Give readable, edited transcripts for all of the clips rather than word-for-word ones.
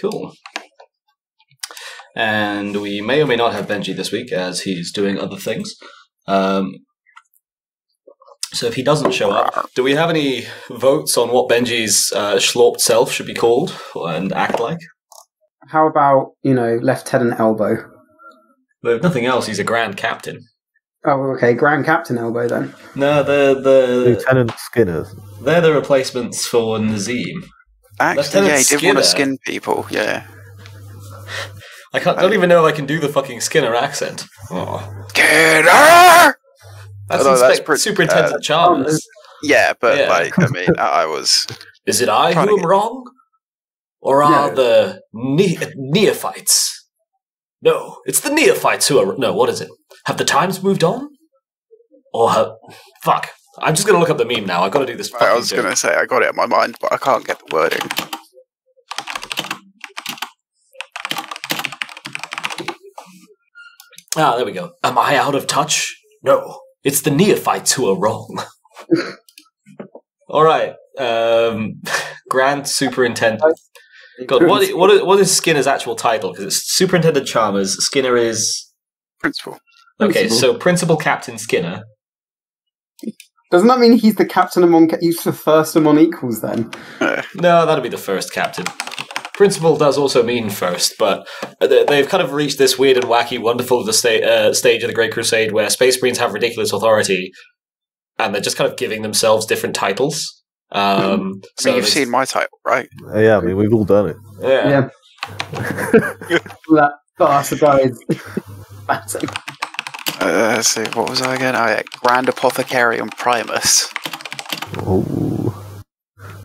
Cool. And we may or may not have Benji this week, as he's doing other things. So if he doesn't show up, do we have any votes on what Benji's schlorped self should be called and act like? How about, Lieutenant Elbow? But if nothing else, he's a Grand Captain. Oh, okay, Grand Captain Elbow then. No, the Lieutenant Skinners. They're the replacements for Nazeem. Actually, yeah, he did want to skin people, yeah. I don't even know if I can do the fucking Skinner accent. Oh. Skinner! That's Superintendent Chalmers. Yeah, but I was... Is it I who am wrong? Or are the neophytes? No, it's the neophytes who are... No, what is it? Have the times moved on? Or fuck. I'm just going to look up the meme now. I've got to do this fucking I was going to say, I got it in my mind, but I can't get the wording. Ah, there we go. Am I out of touch? No. It's the neophytes who are wrong. All right. Grand Superintendent. God, what is Skinner's actual title? Because it's Superintendent Chalmers. Skinner is... Principal. Okay, so Principal Captain Skinner. Doesn't that mean he's the captain he's the first among equals then? No, that'll be the first captain. Principal does also mean first, but they've kind of reached this weird and wacky, wonderful stage of the Great Crusade where Space Marines have ridiculous authority, and they're just kind of giving themselves different titles. So you've seen my title, right? Yeah, I mean, we've all done it. Yeah. That bastard guys. Let's see, what was I again? Oh, yeah, Grand Apothecary and Primus. Oh.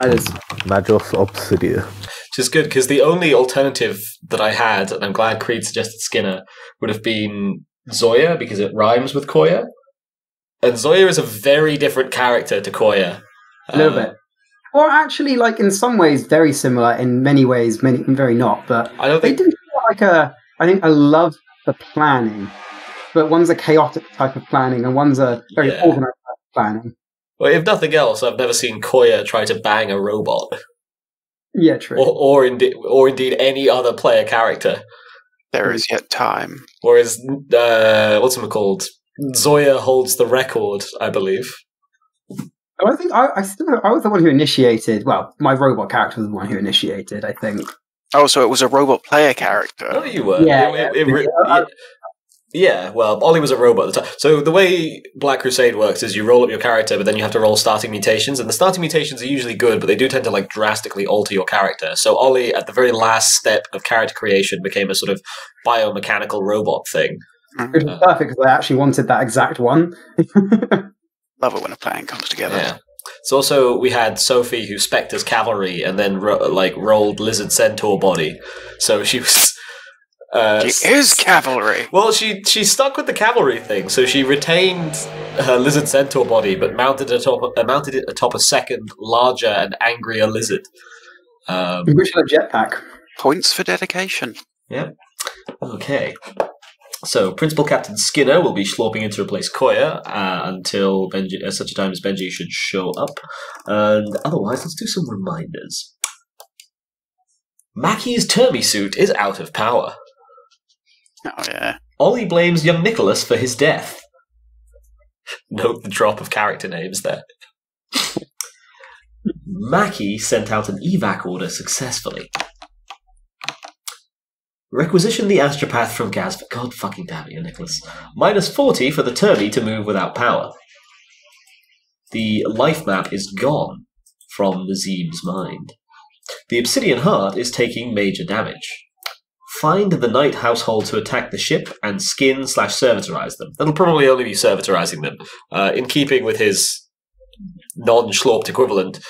That is Magos Obsidia. Which is good, because the only alternative that I had, and I'm glad Creed suggested Skinner, would have been Zoya, because it rhymes with Coayah. And Zoya is a very different character to Coayah. A little bit. Or actually, in some ways, very similar. In many ways, very not. But I don't think... they do feel I think I love the planning. But one's a chaotic type of planning, and one's a very organized type of planning. Well, if nothing else, I've never seen Coayah try to bang a robot. Yeah, true. Or indeed any other player character. There is yet time. Whereas, what's it called? Zoya holds the record, I believe. I think I was the one who initiated. Well, my robot character was the one who initiated, I think. Oh, so it was a robot player character. Oh, you were. Yeah, well, Ollie was a robot at the time. So the way Black Crusade works is you roll up your character, but then you have to roll starting mutations, and the starting mutations are usually good, but they do tend to drastically alter your character. So Ollie, at the very last step of character creation, became a sort of biomechanical robot thing. Which is perfect, because I actually wanted that exact one. Love it when a plan comes together. Yeah. So also we had Sophie, who spec'd as cavalry, and then rolled lizard centaur body. So she was... she is cavalry. Well, she stuck with the cavalry thing, so she retained her lizard centaur body, but mounted it atop a second, larger and angrier lizard. Which had a jetpack. Points for dedication. Yeah. Okay. So Principal Captain Skinner will be schlorping in to replace Coayah until Benji, at such a time as Benji should show up, and otherwise, let's do some reminders. Maccy's Termi suit is out of power. Oh, yeah. Ollie blames young Nicholas for his death. Note the drop of character names there. Maccy sent out an evac order successfully. Requisition the astropath from Gaz. God fucking damn it, Nicholas. -40 for the Termi to move without power. The life map is gone from Nazeem's mind. The obsidian heart is taking major damage. Find the knight household to attack the ship and skin/servitorize them. That'll probably only be servitorizing them. In keeping with his non-schlorped equivalent,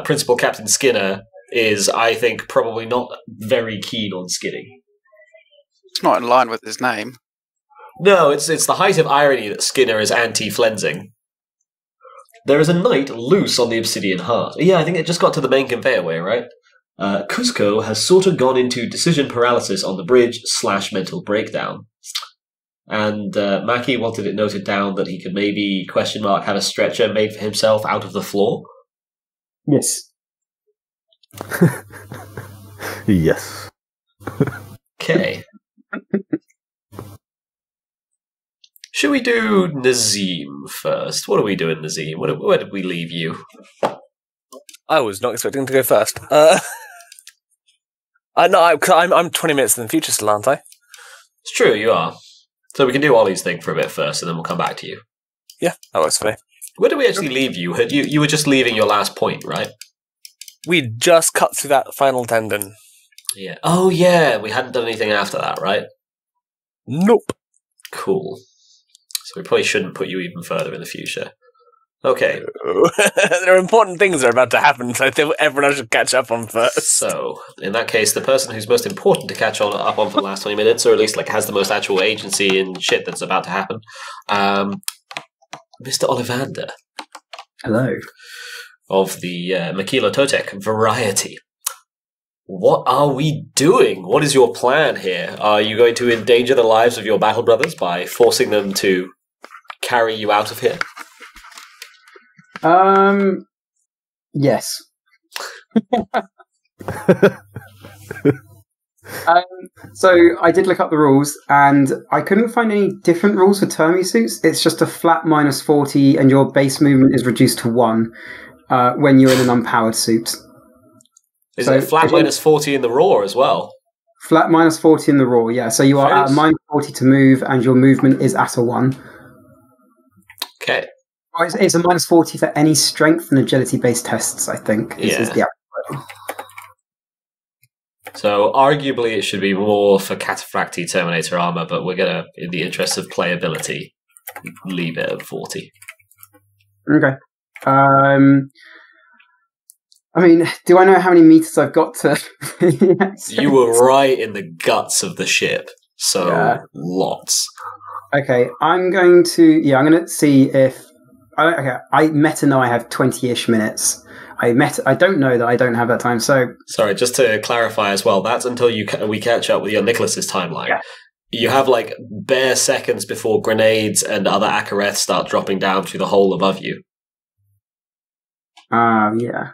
Principal Captain Skinner is, I think, probably not very keen on skinning. It's not in line with his name. No, it's the height of irony that Skinner is anti-flensing. There is a knight loose on the obsidian heart. Yeah, I think it just got to the main conveyorway, right? Kuzco has sort of gone into decision paralysis on the bridge/mental breakdown. And Maccy wanted it noted down that he could maybe, have a stretcher made for himself out of the floor. Yes. Yes. Okay. Should we do Nazeem first? What are we doing, Nazeem? Where did we leave you? I was not expecting to go first. No, I'm 20 minutes in the future still, aren't I? It's true, you are. So we can do Ollie's thing for a bit first, and then we'll come back to you. Yeah, that works for me. Where did we actually leave you? You were just leaving your last point, right? We just cut through that final tendon. Yeah. Oh, yeah. We hadn't done anything after that, right? Nope. Cool. So we probably shouldn't put you even further in the future. Okay. There are important things that are about to happen, so I think everyone else should catch up on first. So, in that case, the person who's most important to catch up on for the last 20 minutes, or at least like has the most actual agency in shit that's about to happen, Mr. Ollivander. Hello. Of the Macuiltotec variety. What are we doing? What is your plan here? Are you going to endanger the lives of your battle brothers by forcing them to carry you out of here? Yes. So I did look up the rules, and I couldn't find any different rules for termi suits. It's just a flat minus 40, and your base movement is reduced to 1 when you're in an unpowered suit. Is it flat minus 40 in the raw as well? Flat minus 40 in the raw, yeah. So you are at a minus 40 to move, and your movement is at a 1. Okay. It's a minus 40 for any strength and agility-based tests, I think. Is the actual. So arguably it should be more for Cataphracti Terminator armor, but we're going to, in the interest of playability, leave it at 40. Okay. I mean, do I know how many meters I've got to... You were right in the guts of the ship, so lots. Okay, I'm going to see if... I meta know I have 20-ish minutes. I don't know that I don't have that time, so... Sorry, just to clarify as well, that's until we catch up with your Nicholas's timeline. Yeah. You have, like, bare seconds before grenades and other Akareth start dropping down through the hole above you. Yeah.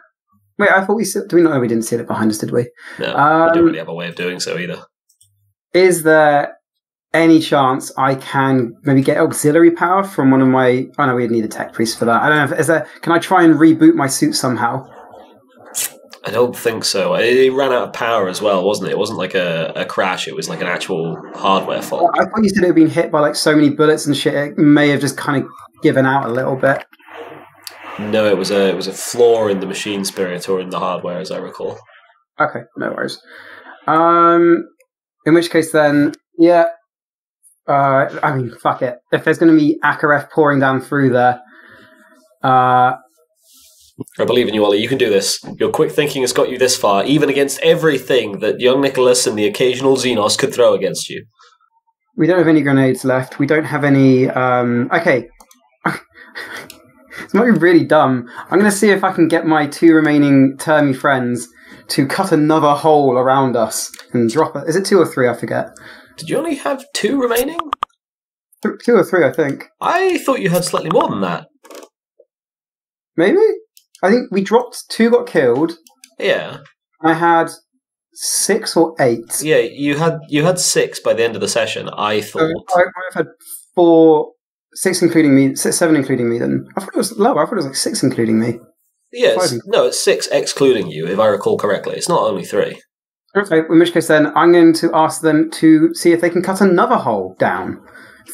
Wait, I thought we... Do we not know we didn't see it behind us, did we? No, we don't really have a way of doing so either. Is there any chance I can maybe get auxiliary power from one of my... Oh, no, we'd need a tech priest for that. I don't know. Can I try and reboot my suit somehow? I don't think so. It ran out of power as well, wasn't it? It wasn't like a crash. It was like an actual hardware fault. I thought you said it had been hit by like so many bullets and shit. It may have just kind of given out a little bit. No, it was a flaw in the machine spirit or in the hardware, as I recall. Okay, no worries. In which case then, yeah. I mean, fuck it. If there's going to be Akareth pouring down through there, I believe in you, Ollie. You can do this. Your quick thinking has got you this far, even against everything that young Nicholas and the occasional Xenos could throw against you. We don't have any grenades left. We don't have any... Okay. This might be really dumb. I'm going to see if I can get my 2 remaining Termi friends to cut another hole around us and drop it. Is it 2 or 3? I forget. Did you only have 2 remaining? 2 or 3, I think. I thought you had slightly more than that. Maybe? I think we dropped 2 got killed. Yeah. I had 6 or 8. Yeah, you had 6 by the end of the session, I thought. I've had 4, 6 including me, 7 including me then. I thought it was lower. I thought it was like 6 including me. Yeah, it's 6 excluding you, if I recall correctly. It's not only 3. Okay, in which case then I'm going to ask them to see if they can cut another hole down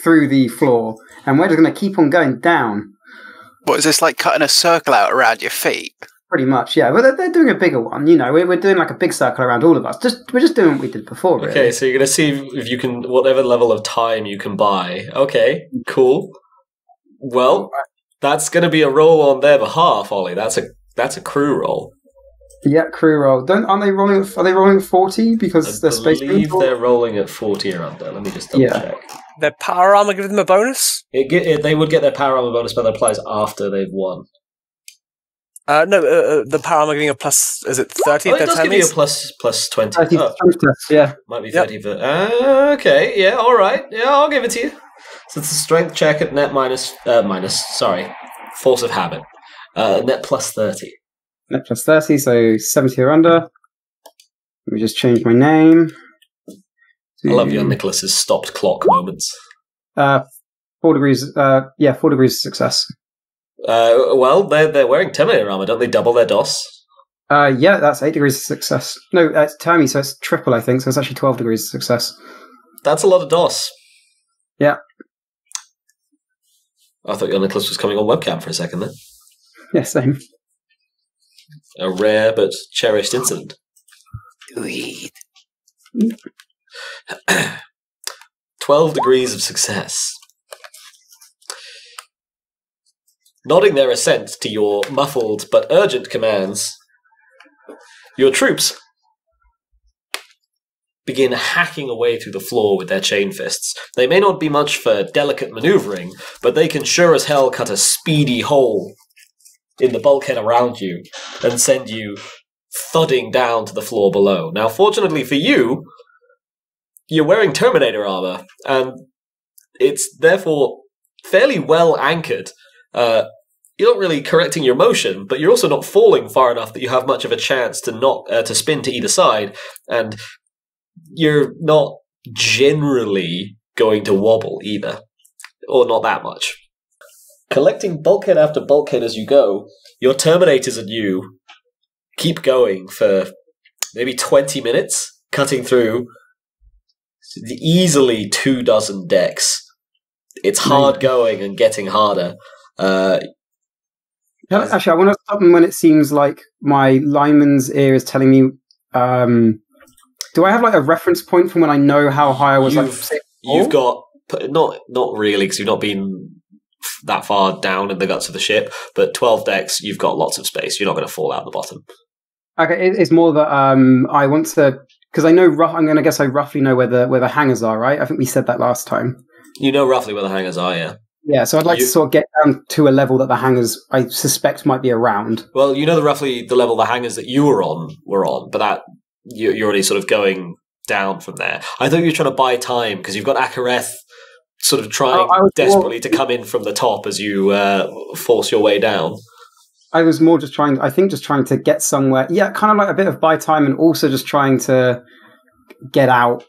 through the floor. And we're just going to keep on going down. What, is this like cutting a circle out around your feet? Pretty much, yeah. But they're doing a bigger one, you know. We're doing like a big circle around all of us. We're just doing what we did before, really. Okay, so you're going to see if you can, whatever level of time you can buy. Okay, cool. Well, that's going to be a roll on their behalf, Ollie. That's a crew roll. Yeah, crew roll. Are they rolling at 40 because they're space marines? I believe they're rolling at 40 or under. Let me just double check. Their power armor give them a bonus? They would get their power armor bonus, but that applies after they've won. No, the power armor giving a plus, is it 30? It does give you a plus 20. 30 yeah. Might be 30 for... okay, yeah, alright. Yeah, I'll give it to you. So it's a strength check at net force of habit. Net plus 30. Net plus 30, so 70 or under. Let me just change my name. I love your Nicholas's stopped clock moments. 4 degrees. 4 degrees of success. Well, they're wearing Terminator armor. Don't they double their DOS? Yeah, that's 8 degrees of success. No, it's Termi, so it's triple, I think. So it's actually 12 degrees of success. That's a lot of DOS. Yeah. I thought your Nicholas was coming on webcam for a second then. Yeah, same. A rare but cherished incident. Sweet. 12 degrees of success. Nodding their assent to your muffled but urgent commands, your troops begin hacking away through the floor with their chain fists. They may not be much for delicate maneuvering, but they can sure as hell cut a speedy hole in the bulkhead around you and send you thudding down to the floor below. Now, fortunately for you, you're wearing Terminator armor, and it's therefore fairly well anchored. You're not really correcting your motion, but you're also not falling far enough that you have much of a chance to to spin to either side, and you're not generally going to wobble either, or not that much. Collecting bulkhead after bulkhead as you go, your Terminators and you keep going for maybe 20 minutes, cutting through easily 24 decks. It's hard going and getting harder. Actually, I want to stop them when it seems like my lineman's ear is telling me. Do I have like a reference point from when I know how high I was? You've got not really, because you've not been that far down in the guts of the ship. But 12 decks, you've got lots of space. You're not going to fall out the bottom. Okay, it's more that I want to, because I know I'm going to guess I roughly know where the hangars are, right? I think we said that last time. You know roughly where the hangars are, yeah. Yeah, so I'd like to sort of get down to a level that the hangars, I suspect, might be around. Well, you know roughly the level the hangars that you were on, but that you're already sort of going down from there. I thought you were trying to buy time, because you've got Akereth sort of trying desperately to come in from the top as you force your way down. I was more just trying to get somewhere. Yeah, kind of like a bit of buy time, and also just trying to get out,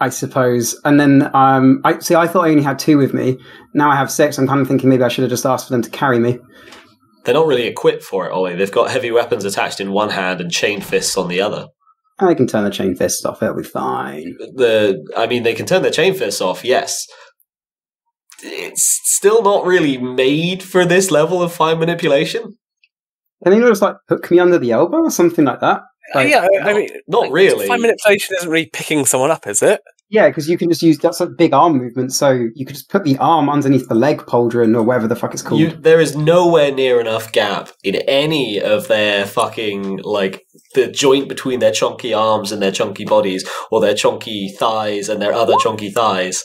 I suppose. And then I thought I only had 2 with me. Now I have 6. I'm kind of thinking maybe I should have just asked for them to carry me. They're not really equipped for it, Ollie. They've got heavy weapons attached in one hand and chain fists on the other. I can turn the chain fists off. It'll be fine. They can turn their chain fists off, yes. It's still not really made for this level of fine manipulation. And then just like hook me under the elbow or something like that. Like, yeah, I mean, not really. Fine manipulation isn't really picking someone up, is it? Yeah, because you can just use that's a big arm movement, so you could just put the arm underneath the leg pauldron or whatever the fuck it's called. There is nowhere near enough gap in any of their fucking, like, the joint between their chunky arms and their chunky bodies, or their chunky thighs and their other chunky thighs,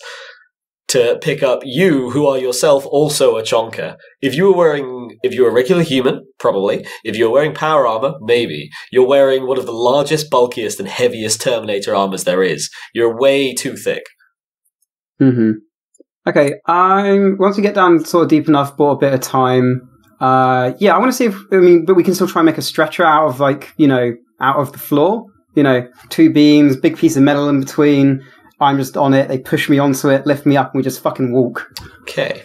to pick up you, who are yourself also a chonker. If you're a regular human, probably. If you're wearing power armor, maybe. You're wearing one of the largest, bulkiest, and heaviest Terminator armors there is. You're way too thick. Mm-hmm. Okay, once we get down sort of deep enough, bought a bit of time. I want to see but we can still try and make a stretcher out of, like, out of the floor. 2 beams, big piece of metal in between. I'm just on it, they push me onto it, lift me up, and we just fucking walk. Okay.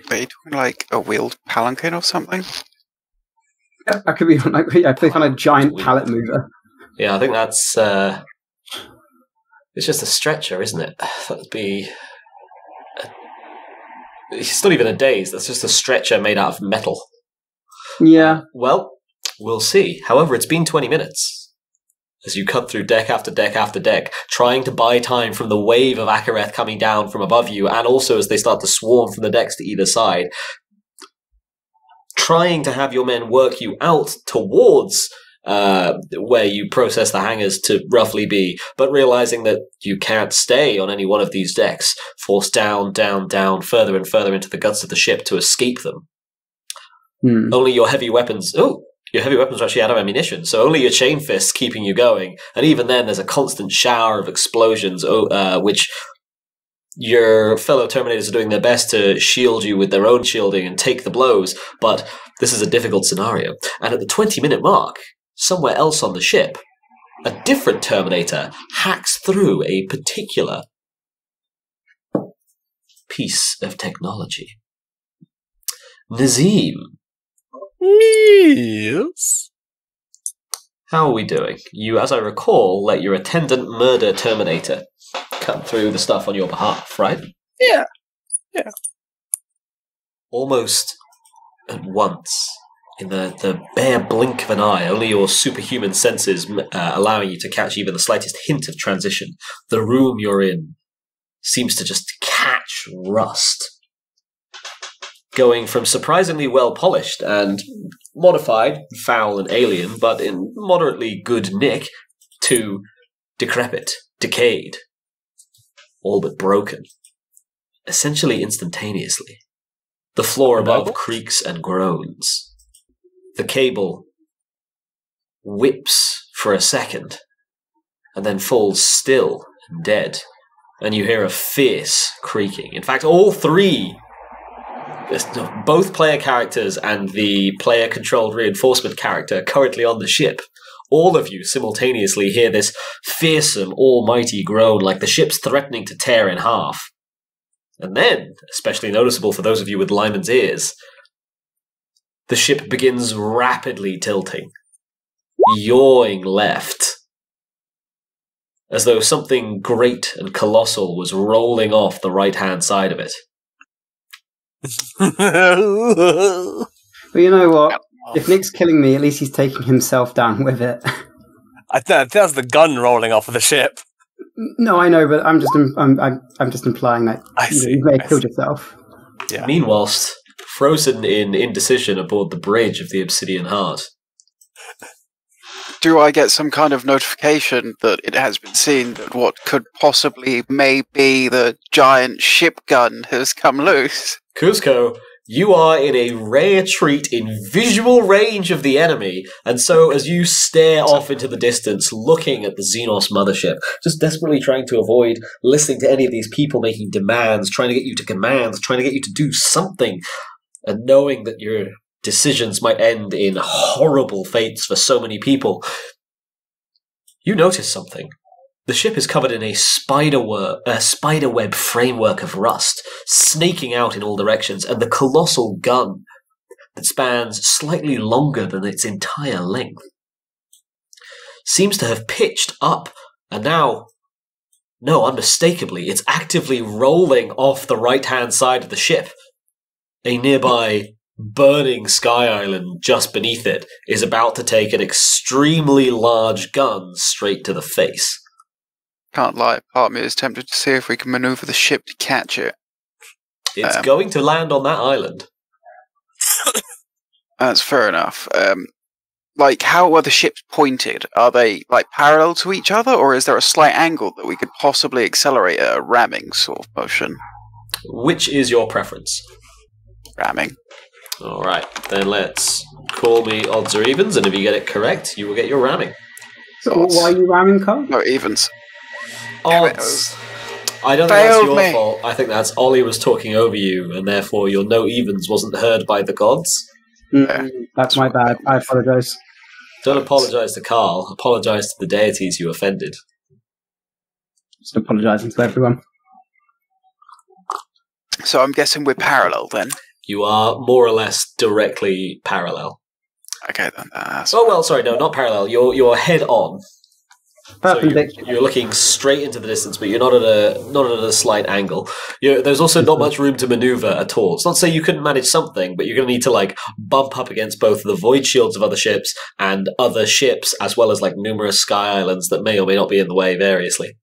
Are you talking like a wheeled palanquin or something? Yeah, I could be on a giant pallet mover. Yeah, I think that's... it's just a stretcher, isn't it? That'd be... It's not even a daze, that's just a stretcher made out of metal. Yeah. Well, we'll see. However, it's been 20 minutes. As you cut through deck after deck after deck, trying to buy time from the wave of Akereth coming down from above you, and also as they start to swarm from the decks to either side, trying to have your men work you out towards where you process the hangars to roughly be, but realizing that you can't stay on any one of these decks, forced down, down, down, further and further into the guts of the ship to escape them. Only your heavy weapons... Your heavy weapons are actually out of ammunition, so only your chain fists keeping you going. And even then, there's a constant shower of explosions, which your fellow Terminators are doing their best to shield you with their own shielding and take the blows. But This is a difficult scenario. And at the 20-minute mark, somewhere else on the ship, a different Terminator hacks through a particular piece of technology. Nazeem. Yes. How are we doing? You, as I recall, let your attendant murder Terminator cut through the stuff on your behalf, right? Yeah. Almost at once, in the bare blink of an eye, only your superhuman senses allowing you to catch even the slightest hint of transition, the room you're in seems to just catch rust. Going from surprisingly well-polished and modified, foul and alien, but in moderately good nick, to decrepit, decayed, all but broken. Essentially instantaneously. The floor above creaks and groans. The cable whips for a second, and then falls still and dead, and you hear a fierce creaking. In fact, all three, both player characters and the player-controlled reinforcement character currently on the ship, all of you simultaneously hear this fearsome, almighty groan like the ship's threatening to tear in half. And then, especially noticeable for those of you with Lyman's ears, the ship begins rapidly tilting, yawing left, as though something great and colossal was rolling off the right-hand side of it. Well, you know what? If Nick's killing me, at least he's taking himself down with it. I think that's the gun rolling off of the ship. No, I know, but I'm just implying that you may have killed yourself. Yeah. Meanwhile, frozen in indecision aboard the bridge of the Obsidian Heart. Do I get some kind of notification that it has been seen that what could possibly maybe the giant ship gun has come loose? Kuzco, you are in a rare treat in visual range of the enemy, and so as you stare off into the distance, looking at the Xenos mothership, just desperately trying to avoid listening to any of these people making demands, trying to get you to commands, trying to get you to do something, and knowing that your decisions might end in horrible fates for so many people, you notice something. The ship is covered in a spiderweb framework of rust, snaking out in all directions, and the colossal gun that spans slightly longer than its entire length seems to have pitched up, and now, no, unmistakably, it's actively rolling off the right-hand side of the ship. A nearby burning sky island just beneath it is about to take an extremely large gun straight to the face. Can't lie, part of me is tempted to see if we can maneuver the ship to catch it. It's going to land on that island. That's fair enough. How are the ships pointed? Are they, parallel to each other, or is there a slight angle that we could possibly accelerate a ramming sort of motion? Which is your preference? Ramming. Alright, then let's call me odds or evens, and if you get it correct, you will get your ramming. So why are you ramming, Carl? No, evens. Odds. I don't think that's your fault. I think that's Ollie was talking over you, and therefore your no evens wasn't heard by the gods. That's my bad. I apologise. Don't apologise to Carl. Apologise to the deities you offended. Just apologising to everyone. So I'm guessing we're parallel then. You are more or less directly parallel. Okay, then. Sorry, no, not parallel. You're head on. Perpendicular. So you're looking straight into the distance, but you're not at a slight angle. There's also not much room to maneuver at all. It's not to say you couldn't manage something, but you're going to need to bump up against both the void shields of other ships and other ships, as well as numerous sky islands that may or may not be in the way variously.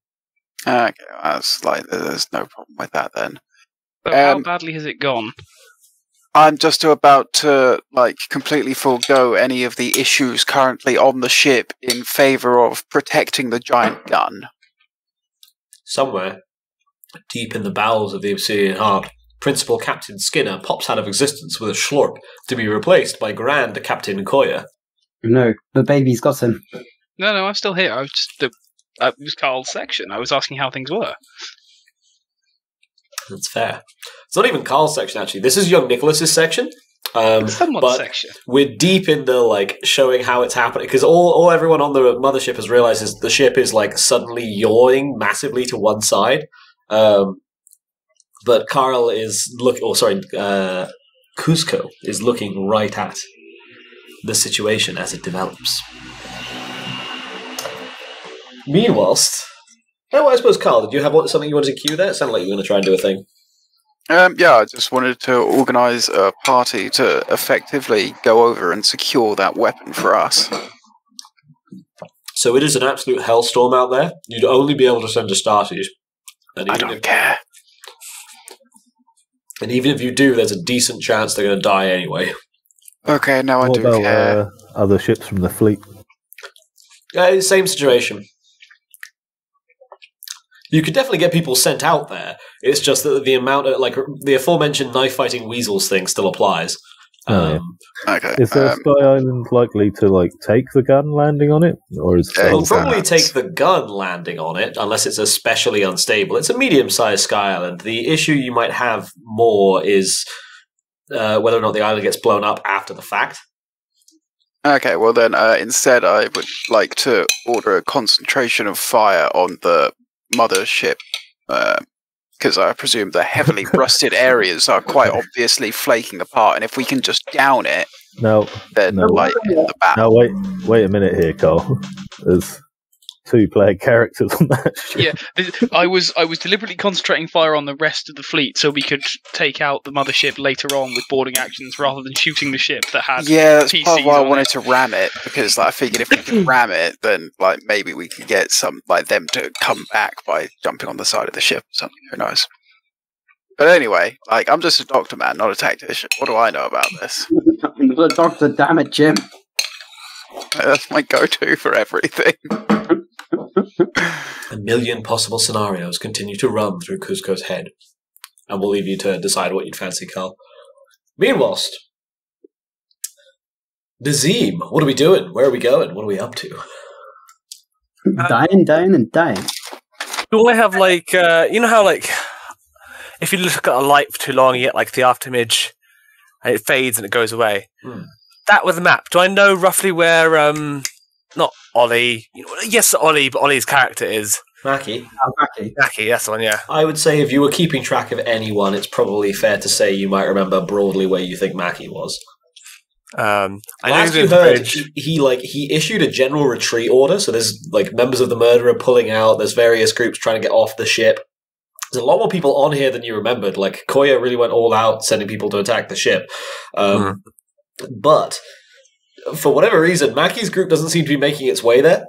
Okay, there's no problem with that then. But how badly has it gone? I'm just about to completely forego any of the issues currently on the ship in favour of protecting the giant gun. Somewhere, deep in the bowels of the Obsidian Heart, Principal Captain Skinner pops out of existence with a schlorp to be replaced by Grand Captain Coayah. No, the baby's got him. No, I'm still here. It was Carl's section. I was asking how things were. That's fair. It's not even Carl's section, actually. This is young Nicholas's section. Someone's section. We're deep in the like showing how it's happening because all everyone on the mothership has realized is the ship is like suddenly yawing massively to one side. But Carl is Kuzco is looking right at the situation as it develops. Meanwhile, I suppose, Carl, did you have something you wanted to cue there? It sounded like you were going to try and do a thing. Yeah, I just wanted to organise a party to effectively go over and secure that weapon for us. So it is an absolute hellstorm out there. You'd only be able to send a starsiege. I don't care. And even if you do, there's a decent chance they're going to die anyway. Okay, now I What do about care. other ships from the fleet? Same situation. You could definitely get people sent out there. It's just that the amount of, like, the aforementioned knife-fighting weasels thing still applies. Oh, Okay. Is there Sky Island likely to like take the gun landing on it, or is Yeah, It'll Exactly. probably take the gun landing on it, unless it's especially unstable. It's a medium-sized Sky Island. The issue you might have more is whether or not the island gets blown up after the fact. Okay, well then, instead I would like to order a concentration of fire on the mothership, because I presume the heavily rusted areas are quite obviously flaking apart, and if we can just down it, No, then No. like in the back. now wait a minute here, Cole. There's 2-player characters on that ship. Yeah, I was deliberately concentrating fire on the rest of the fleet so we could take out the mothership later on with boarding actions rather than shooting the ship that had Yeah, that's part of PCs why I on wanted it. to ram it, because like, I figured if we could ram it, then like maybe we could get some like them to come back by jumping on the side of the ship or something. Who knows? But anyway, like I'm just a doctor man, not a tactician. What do I know about this? The doctor, damn it, Jim. That's my go-to for everything. A million possible scenarios continue to run through Kuzco's head, and we'll leave you to decide what you'd fancy, Carl. Meanwhile, Nazeem, what are we doing? Where are we going? What are we up to? Dying, dying, and dying. Do I have like you know how like if you look at a light for too long, you get like the afterimage, and it fades and it goes away. That with the map. Do I know roughly where not Ollie? Yes, Ollie, but Ollie's character is Maccy? Maccy. Maccy. That's the one. Yeah. I would say if you were keeping track of anyone, it's probably fair to say you might remember broadly where you think Maccy was. I know Last he's you in the heard, bridge. he issued a general retreat order, so there's like members of the murderer pulling out, there's various groups trying to get off the ship. There's a lot more people on here than you remembered. Like, Coayah really went all out, sending people to attack the ship. But, for whatever reason, Maccy's group doesn't seem to be making its way there.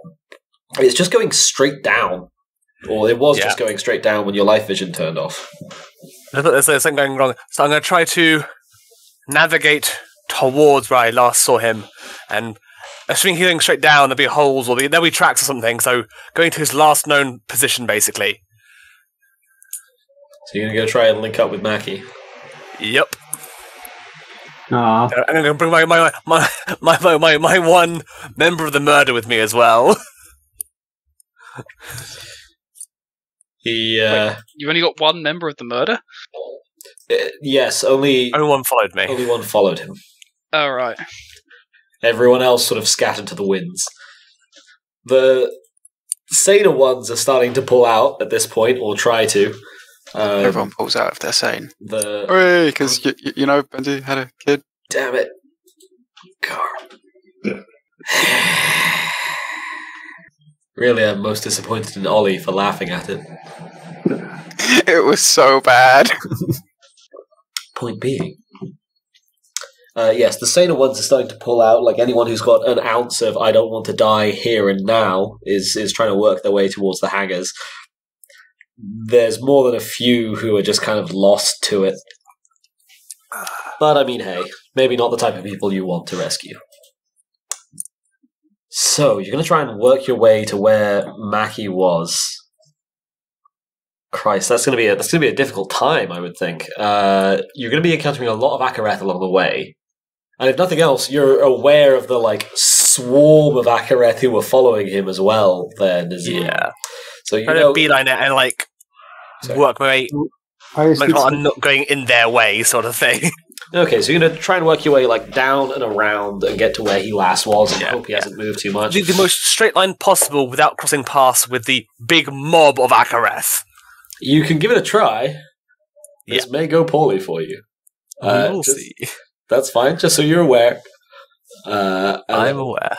It's just going straight down. Or it was just going straight down when your life vision turned off. I thought there's something going wrong, so I'm going to try to navigate towards where I last saw him, and assuming he's going straight down, there'll be holes, or there'll be tracks or something, so going to his last known position, basically. So you're going to go try and link up with Maccy. Yep. Aw. I'm going to bring my one member of the murder with me as well. You've only got one member of the murder? Yes, only one followed me. Only one followed him. Oh, right. Everyone else sort of scattered to the winds. The saner ones are starting to pull out at this point, or try to. Everyone pulls out if they're sane. The Because you know Benji had a kid. Damn it, Carl. Really, I'm most disappointed in Ollie for laughing at it. It was so bad. Point being, yes, the saner ones are starting to pull out. Like anyone who's got an ounce of "I don't want to die here and now" is trying to work their way towards the hangars. There's more than a few who are just kind of lost to it. But I mean, hey, maybe not the type of people you want to rescue. So you're going to try and work your way to where Maccy was. Christ, that's going to be a difficult time, I would think. You're going to be encountering a lot of Akareth along the way, and if nothing else, you're aware of the like swarm of Akareth who were following him as well. Then, Yeah. So you Trying know, to beeline it and like work my way. I Make sure I'm not going in their way, sort of thing. Okay, so you're going to try and work your way like down and around and get to where he last was and hope he hasn't moved too much. The most straight line possible without crossing paths with the big mob of Akareth. You can give it a try. This may go poorly for you. We'll see. That's fine, just so you're aware. I'm aware.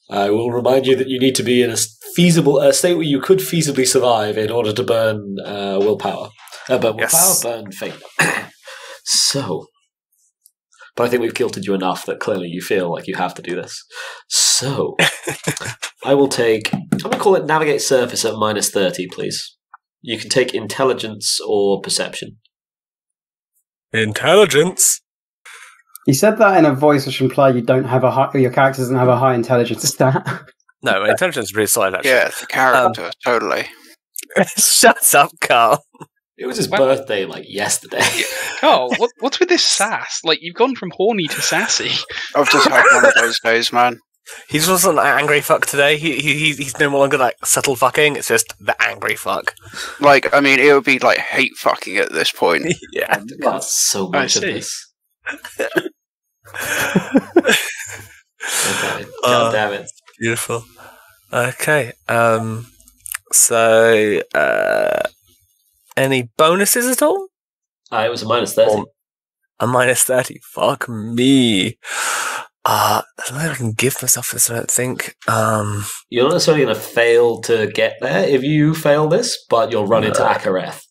I will remind you that you need to be in a state where you could feasibly survive in order to burn willpower. Burn fate. So, but I think we've guilted you enough that clearly you feel like you have to do this. So, I'm going to call it Navigate Surface at -30, please. You can take Intelligence or Perception. Intelligence? You said that in a voice which implied your character doesn't have a high intelligence stat. No, my intelligence is really solid, actually. Yeah, it's a character, totally. Shut up, Carl. It was his birthday, like, yesterday. Carl, what's with this sass? Like, you've gone from horny to sassy. I've just had one of those days, man. He just wasn't an angry fuck today. He's no longer like subtle fucking. It's just the angry fuck. Like, I mean, it would be like hate fucking at this point. Yeah, God, so much of this. God damn it! Beautiful. Okay. So, any bonuses at all? It was a -30. A -30. Fuck me. I don't think I can give myself this, I don't think. You're not necessarily going to fail to get there if you fail this, but you'll run into Akareth.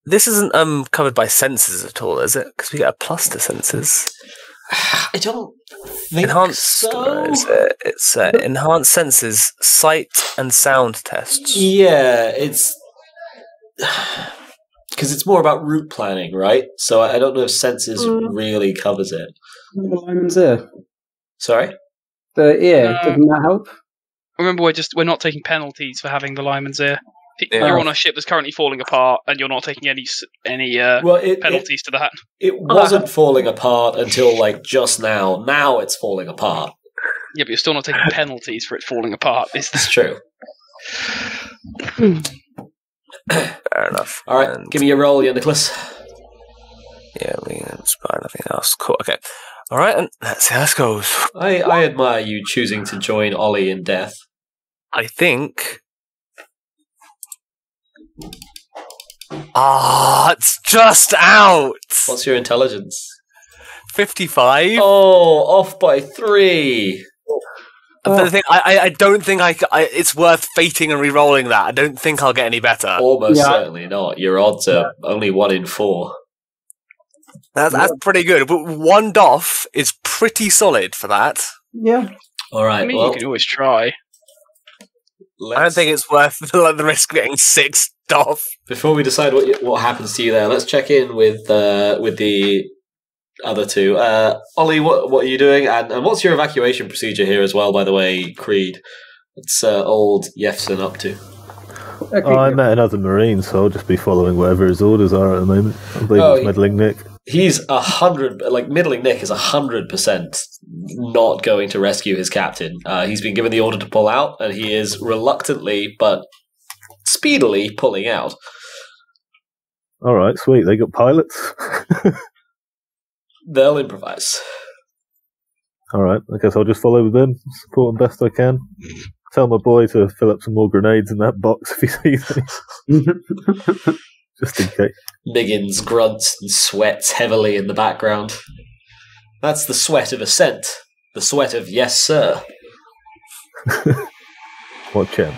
This isn't covered by senses at all, is it? Because we get a plus to senses. I don't think Enhanced, so. It's enhanced senses, sight and sound tests. Yeah, it's... Because it's more about route planning, right? So I don't know if senses really covers it. The lineman's ear. Sorry? The ear, doesn't that help? Remember, we're not taking penalties for having the lineman's ear. You're on a ship that's currently falling apart, and you're not taking any penalties to that. It wasn't falling apart until like just now. Now it's falling apart. Yeah, but you're still not taking penalties for it falling apart. It's true. Fair enough. All right, give me your roll, Nicholas. Yeah, we inspire nothing else. Cool. Okay. All right, and let's see how this goes. I admire you choosing to join Ollie in death. I think. It's just out. What's your intelligence? 55. Oh, off by 3. But the thing, I don't think it's worth fating and re-rolling that. I don't think I'll get any better. Almost certainly not. Your odds are only 1 in 4. That's pretty good. But 1 doff is pretty solid for that. Yeah. All right. I mean, you can always try. I don't think it's worth the risk of getting 6 doff. Before we decide what happens to you there, let's check in with the other two. Ollie, what are you doing? And what's your evacuation procedure here as well, by the way, Creed? What's old Jeffson up to? Okay. I met another Marine, so I'll just be following whatever his orders are at the moment. I believe it's Meddling Nick. He's 100, like, Middling Nick is 100% not going to rescue his captain. He's been given the order to pull out, and he is reluctantly, but speedily pulling out. Alright, sweet. They got pilots? They'll improvise. Alright, I guess I'll just follow with them, support them best I can. Tell my boy to fill up some more grenades in that box if he sees any. Just in case. Miggins grunts and sweats heavily in the background. That's the sweat of ascent. The sweat of yes, sir. What champ.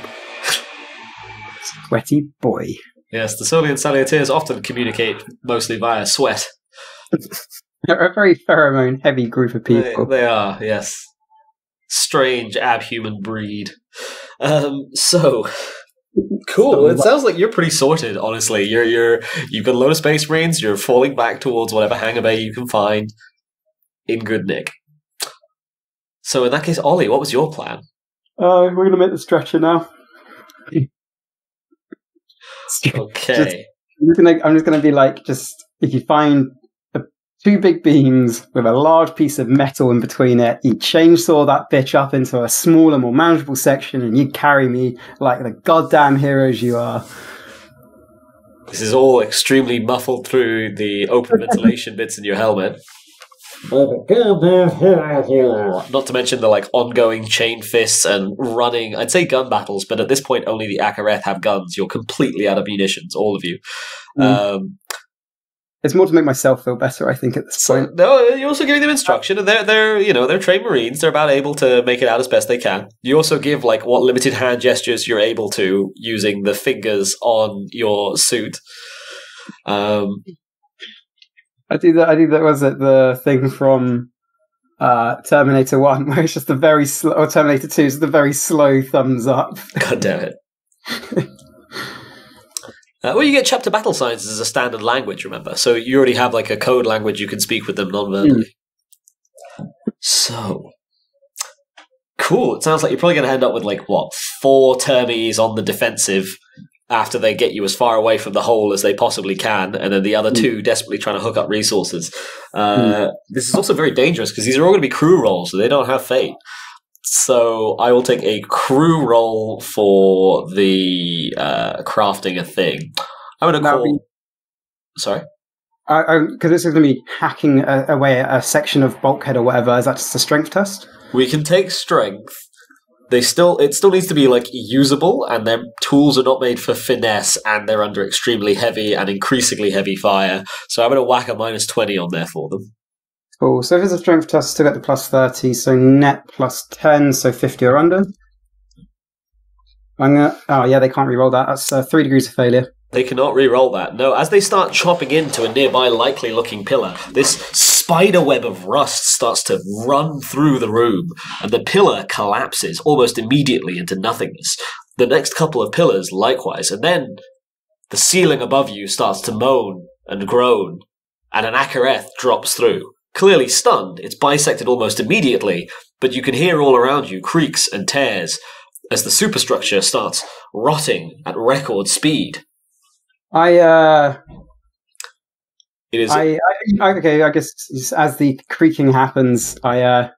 Sweaty boy. Yes, the Solian Salutaires often communicate mostly via sweat. They're a very pheromone-heavy group of people. They are, yes. Strange abhuman breed. So... Cool. It sounds like you're pretty sorted, honestly. You've got a load of space marines, you're falling back towards whatever hangar bay you can find in good nick. So in that case, Ollie, what was your plan? We're going to make the stretcher now. Okay. I'm just going to be like, if you find 2 big beams with a large piece of metal in between it, you chainsaw that bitch up into a smaller, more manageable section, and you carry me like the goddamn heroes you are. This is all extremely muffled through the open ventilation bits in your helmet. Not to mention the ongoing chain fists and running, I'd say gun battles, but at this point only the Akareth have guns. You're completely out of munitions, all of you. It's more to make myself feel better, I think, at this point. No, you're also giving them instruction, and they're trained Marines. They're about able to make it out as best they can. You also give what limited hand gestures you're able to using the fingers on your suit. I do that. Was it the thing from Terminator 1, where it's just a very slow, or Terminator 2, it's the very slow thumbs up. God damn it. Well, you get chapter battle signs as a standard language, remember? So you already have a code language you can speak with them non-verbally. So, cool. It sounds like you're probably going to end up with 4 termies on the defensive after they get you as far away from the hole as they possibly can, and then the other 2 desperately trying to hook up resources. This is also very dangerous because these are all going to be crew rolls, so they don't have fate. So I will take a crew roll for the crafting a thing. I'm going to call... Sorry? Because this is going to be hacking away a section of bulkhead or whatever. Is that just a strength test? We can take strength. It still needs to be usable, and their tools are not made for finesse, and they're under extremely heavy and increasingly heavy fire. So I'm going to whack a -20 on there for them. Cool. So if it's a strength test, still get the +30. So net +10, so 50 or under. Oh yeah, they can't re-roll that. That's 3 degrees of failure. They cannot re-roll that. No, as they start chopping into a nearby likely-looking pillar, this spider web of rust starts to run through the room, and the pillar collapses almost immediately into nothingness. The next couple of pillars likewise, and then the ceiling above you starts to moan and groan, and an Akareth drops through. Clearly stunned, it's bisected almost immediately, but you can hear all around you creaks and tears as the superstructure starts rotting at record speed. I guess as the creaking happens, I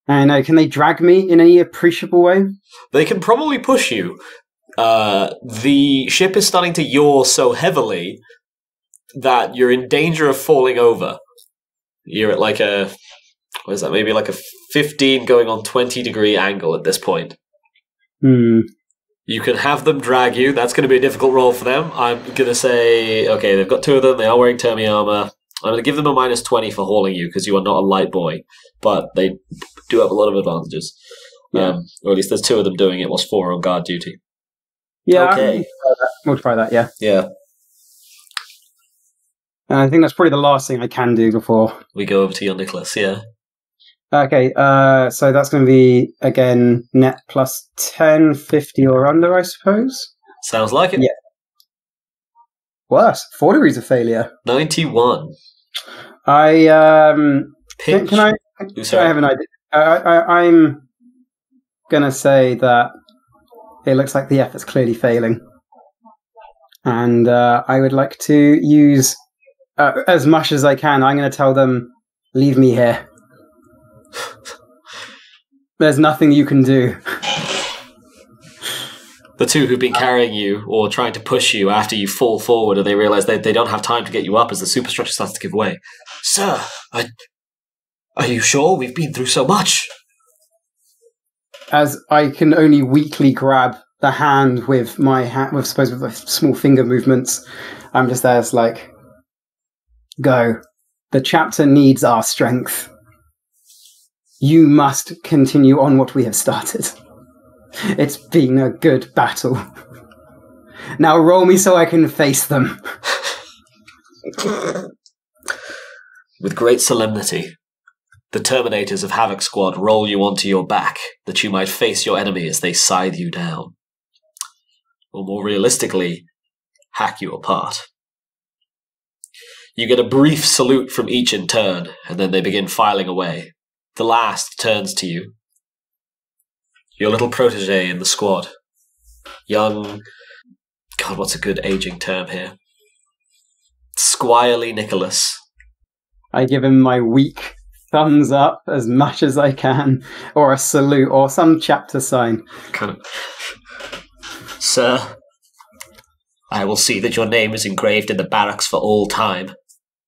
know. Can they drag me in any appreciable way? They can probably push you. The ship is starting to yaw so heavily that you're in danger of falling over. You're at maybe a 15 going on 20 degree angle at this point. You can have them drag you. That's going to be a difficult roll for them. I'm going to say, okay, they've got 2 of them. They are wearing termi armor. I'm going to give them a -20 for hauling you because you are not a light boy. But they do have a lot of advantages. Yeah. Or at least there's 2 of them doing it, whilst 4 are on guard duty. Yeah, okay. We'll try that, yeah. Yeah. I think that's probably the last thing I can do before we go over to your Nicholas, yeah. Okay, so that's going to be, again, net +10, 50 or under, I suppose? Sounds like it. Yeah. Worse, 4 degrees of failure. 91. Can I have an idea? I'm going to say that it looks like the effort's clearly failing. And I would like to use, as much as I can, I'm going to tell them, leave me here. There's nothing you can do. The 2 who've been carrying you or trying to push you after you fall forward and they realise they don't have time to get you up as the superstructure starts to give way. Sir, are you sure? We've been through so much. As I can only weakly grab the hand with my hand, with the small finger movements, I'm just there. It's like, go. The chapter needs our strength. You must continue on what we have started. It's been a good battle. Now roll me so I can face them. With great solemnity, the Terminators of Havoc Squad roll you onto your back, that you might face your enemy as they scythe you down. Or more realistically, hack you apart. You get a brief salute from each in turn, and then they begin filing away. The last turns to you. Your little protege in the squad. Young... God, what's a good aging term here? Squirely Nicholas. I give him my weak thumbs up as much as I can, or a salute, or some chapter sign. Kind of. Sir, I will see that your name is engraved in the barracks for all time.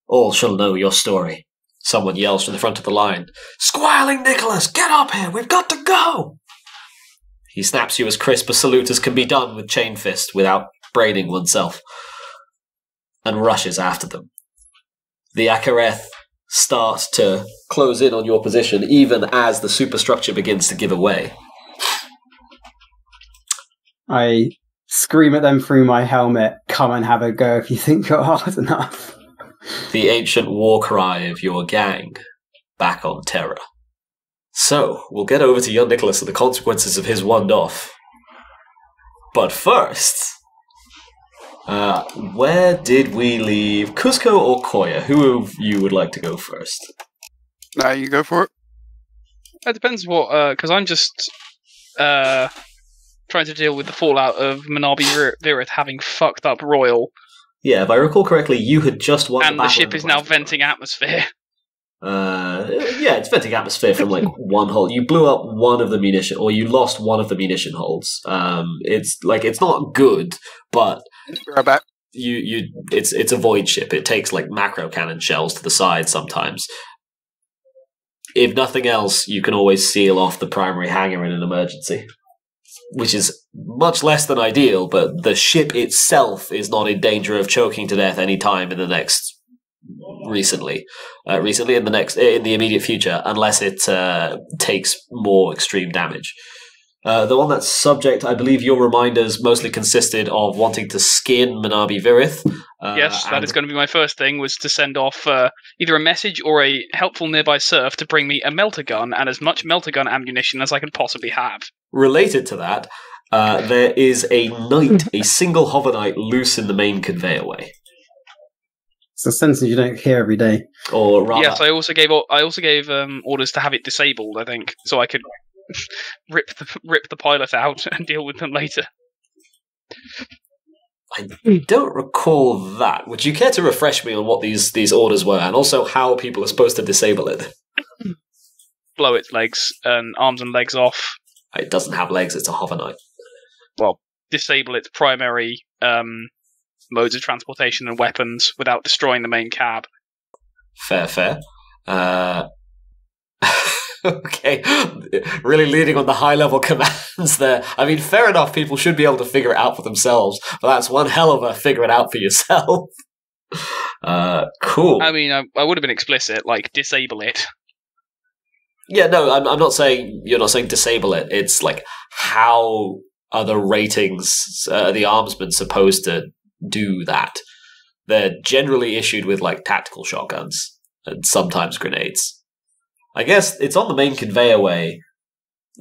All shall know your story. Someone yells from the front of the line, "Squalling Nicholas, get up here, we've got to go!" He snaps you as crisp a salute as can be done with chainfist without braining oneself, and rushes after them. The Akareth start to close in on your position even as the superstructure begins to give away. I scream at them through my helmet, "Come and have a go if you think you're hard enough." The ancient war cry of your gang, back on Terra. So, we'll get over to young Nicholas and the consequences of his wand-off. But first, where did we leave? Kuzco or Coayah? Who of you would like to go first? Now you go for it. It depends what, because I'm just trying to deal with the fallout of Manabi Virith having fucked up Royal. Yeah, if I recall correctly, you had just won and the ship is now venting atmosphere. Yeah, it's venting atmosphere from like one hull. You blew up one of the munition, or you lost one of the munition holds. It's not good, but right back. It's a void ship. It takes like macro cannon shells to the side sometimes. If nothing else, you can always seal off the primary hangar in an emergency, which is much less than ideal, but the ship itself is not in danger of choking to death any time in the next in the immediate future, unless it takes more extreme damage. The one that's subject, I believe your reminders mostly consisted of wanting to skin Manabi Virith. Yes, that is going to be my first thing, was to send off either a message or a helpful nearby serf to bring me a melter gun and as much melter gun ammunition as I can possibly have. Related to that, there is a knight, a single hover knight, loose in the main conveyorway. It's a sentence you don't hear every day. Or rather, yes, I also gave orders to have it disabled, I think, so I could rip the pilot out and deal with them later. I don't recall that. Would you care to refresh me on what these orders were, and also how people are supposed to disable it? Blow its legs and arms and legs off. It doesn't have legs, it's a hover knight. Well, disable its primary modes of transportation and weapons without destroying the main cab. Fair. Okay, really leading on the high-level commands there. I mean, fair enough, people should be able to figure it out for themselves, but that's one hell of a figure it out for yourself. Cool. I mean, I would have been explicit, like, disable it. Yeah, no, I'm not saying, you're not saying disable it. It's like, how are the ratings, the armsmen supposed to do that? They're generally issued with, like, tactical shotguns, and sometimes grenades. I guess it's on the main conveyorway.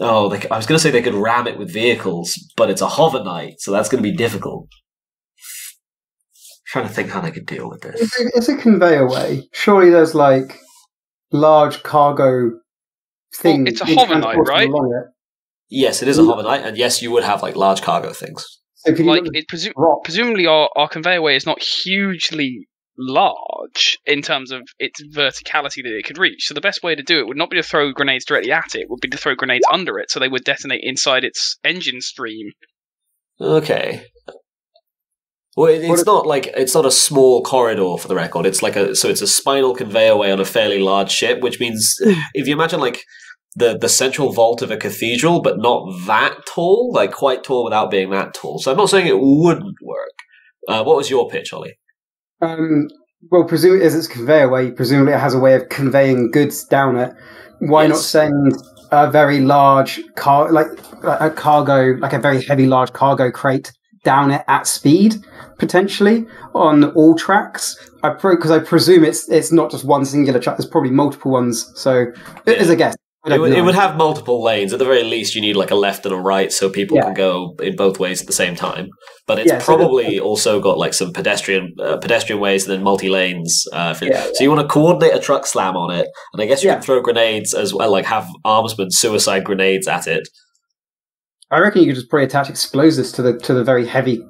Oh, I was going to say they could ram it with vehicles, but it's a hover knight, so that's going to be difficult. I'm trying to think how they could deal with this. It's a conveyorway. Surely there's, like, large cargo things. Well, it's a hover knight, right? Yes, it is a hover knight, and yes, you would have, like, large cargo things. So like, presumably our conveyorway is not hugely large in terms of its verticality that it could reach. So the best way to do it would not be to throw grenades directly at it, would be to throw grenades under it so they would detonate inside its engine stream. Okay. Well, it's not a small corridor for the record. It's like it's a spinal conveyorway on a fairly large ship, which means if you imagine like the central vault of a cathedral, but not that tall, like quite tall without being that tall. So I'm not saying it wouldn't work. What was your pitch, Ollie? Well, presumably as it's conveyorway, presumably it has a way of conveying goods down it. Why not send a very large cargo, like a very heavy large cargo crate down it at speed, potentially on all tracks? Because I presume it's not just one singular track. There's probably multiple ones. So as a guess. It would have multiple lanes. At the very least, you need like a left and a right so people can go in both ways at the same time. But it's probably also got like some pedestrian ways and then multi-lanes. So you want to coordinate a truck slam on it. And I guess you can throw grenades as well, like have armsmen suicide grenades at it. I reckon you could just probably attach explosives to the very heavy,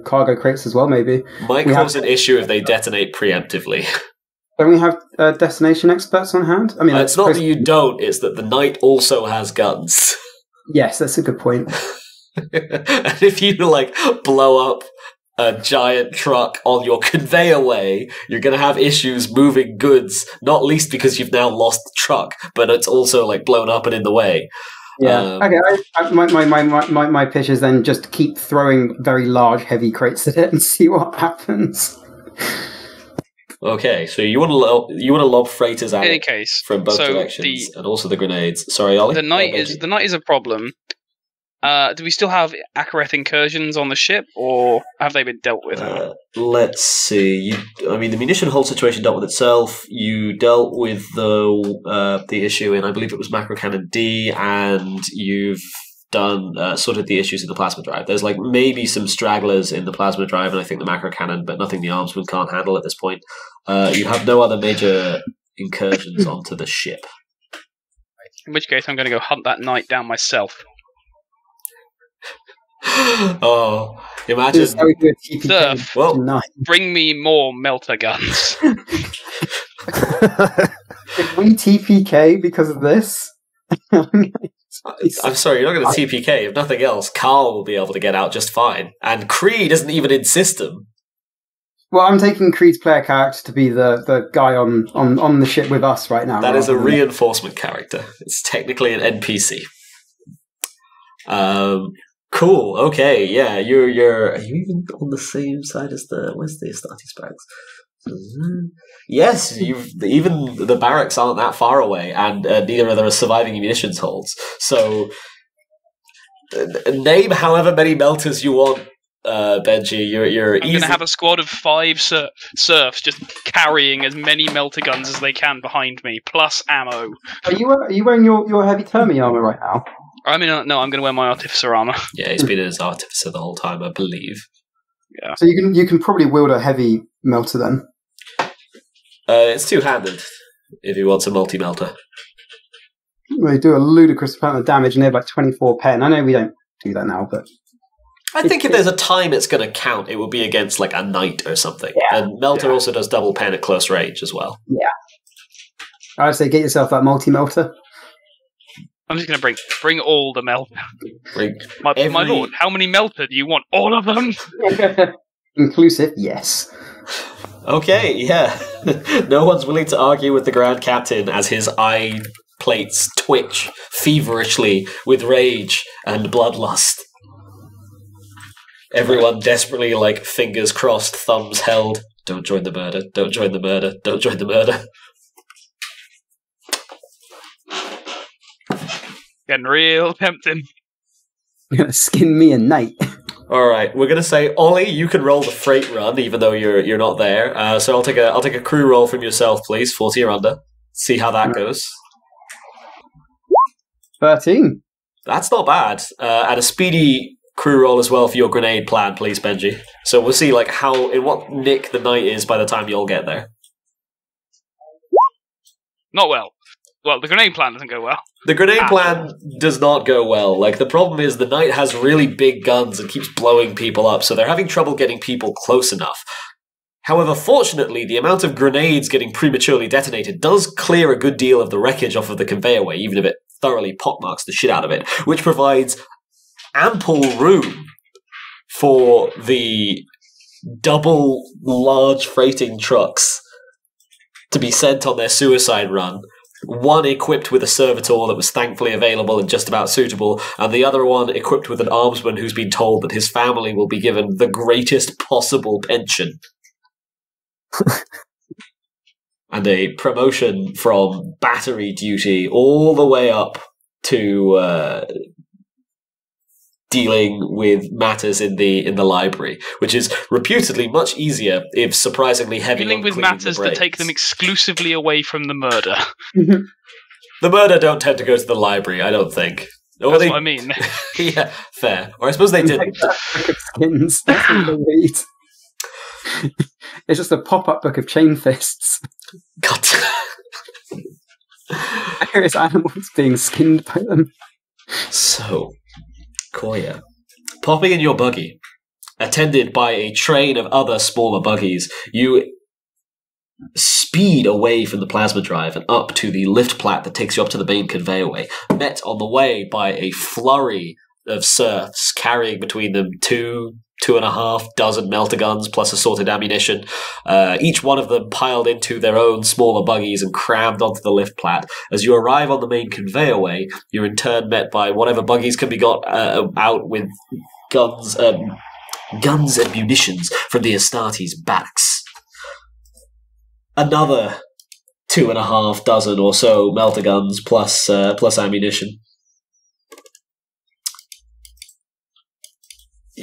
cargo crates as well, maybe. Might cause an issue if they detonate preemptively. Don't we have destination experts on hand? I mean, it's not that you don't, it's that the knight also has guns. Yes, that's a good point. And if you, blow up a giant truck on your conveyor way, you're going to have issues moving goods, not least because you've now lost the truck, but it's also like blown up and in the way. Yeah. Okay. My pitch is then just keep throwing very large, heavy crates at it and see what happens. Okay, so you want to lob freighters at In any it case, from both so directions, and also the grenades. Sorry, Ollie. the night is a problem. Do we still have Akareth incursions on the ship, or have they been dealt with? Let's see. The munition hold situation dealt with itself. You dealt with the issue in, I believe it was macro cannon D, and you've done sorted the issues in the plasma drive. There's like maybe some stragglers in the plasma drive, and I think the macro cannon, but nothing the armsman can't handle at this point. You have no other major incursions onto the ship. In which case, I'm going to go hunt that knight down myself. Oh, imagine. Surf, bring me more melter guns. Did we TPK because of this? I'm sorry, you're not going to TPK. If nothing else, Carl will be able to get out just fine. And Cread isn't even in system. Well, I'm taking Creed's player character to be the guy on the ship with us right now. That is a reinforcement character. It's technically an NPC. Cool. Okay. Yeah. Are you even on the same side as where's the Astartes barracks? Yes. Even the barracks aren't that far away, and neither are there surviving munitions holds. So name however many melters you want, Benji. You're I'm going to have a squad of 5 serfs just carrying as many melter guns as they can behind me, plus ammo. Are you wearing your heavy Termi armor right now? I'm going to wear my artificer armor. Yeah, he's been in his artificer the whole time, I believe. Yeah. So you can probably wield a heavy melter then. It's two-handed if he wants a multi-melter. They do a ludicrous amount of damage and they're like 24 pen. I know we don't do that now, but I think if there's a time it's going to count, it will be against like a knight or something. Yeah. And melter also does double pen at close range as well. Yeah. I would say get yourself that multi-melter. I'm just going to bring all the melter. My lord, how many melter do you want? All of them? Inclusive, yes. Okay, yeah. No one's willing to argue with the Grand Captain as his eye plates twitch feverishly with rage and bloodlust. Everyone desperately, like, fingers crossed, thumbs held. Don't join the murder, don't join the murder, don't join the murder. Getting real tempting. You're going to skin me a knight. Alright, we're going to say, Ollie, you can roll the freight run, even though you're not there. So I'll take a crew roll from yourself, please, 40 or under. See how that goes. 13. That's not bad. And a speedy crew roll as well for your grenade plan, please, Benji. So we'll see like in what nick the night is by the time you all get there. Not well. Well, the grenade plan doesn't go well. The grenade plan does not go well. Like, the problem is the knight has really big guns and keeps blowing people up, so they're having trouble getting people close enough. However, fortunately, the amount of grenades getting prematurely detonated does clear a good deal of the wreckage off of the conveyor way, even if it thoroughly pockmarks the shit out of it, which provides ample room for the double large freighting trucks to be sent on their suicide run. One equipped with a servitor that was thankfully available and just about suitable, and the other one equipped with an armsman who's been told that his family will be given the greatest possible pension. And a promotion from battery duty all the way up to dealing with matters in the library, which is reputedly much easier if surprisingly heavy. Dealing with matters that take them exclusively away from the murder. The murder don't tend to go to the library, I don't think. That's what I mean. Yeah, fair. Or I suppose they didn't. Skins. That's what they read. It's just a pop-up book of chainfists. God. Various animals being skinned by them. So, Coayah, popping in your buggy, attended by a train of other smaller buggies, you speed away from the plasma drive and up to the lift plat that takes you up to the main conveyorway, met on the way by a flurry of serfs carrying between them 2 2.5 dozen melter guns plus assorted ammunition, each one of them piled into their own smaller buggies and crammed onto the lift plat. As you arrive on the main conveyorway, you're in turn met by whatever buggies can be got out with guns and munitions from the Astartes' backs. Another 2.5 dozen or so melter guns plus ammunition.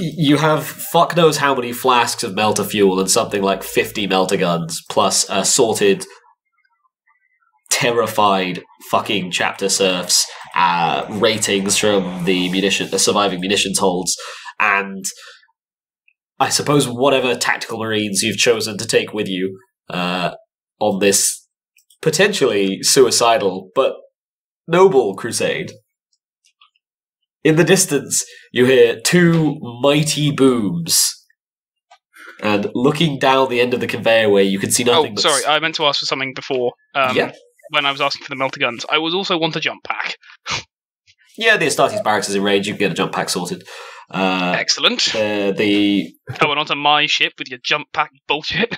You have fuck knows how many flasks of melter fuel and something like 50 melter guns, plus assorted, terrified fucking chapter serfs, ratings from the surviving munitions holds, and I suppose whatever tactical marines you've chosen to take with you on this potentially suicidal but noble crusade. In the distance, you hear 2 mighty booms. And looking down the end of the conveyorway, you can see nothing but... Sorry, I meant to ask for something before. When I was asking for the melter guns. I would also want a jump pack. Yeah, the Astartes barracks is in range. You can get a jump pack sorted. Excellent. The Coming onto my ship with your jump pack bullshit.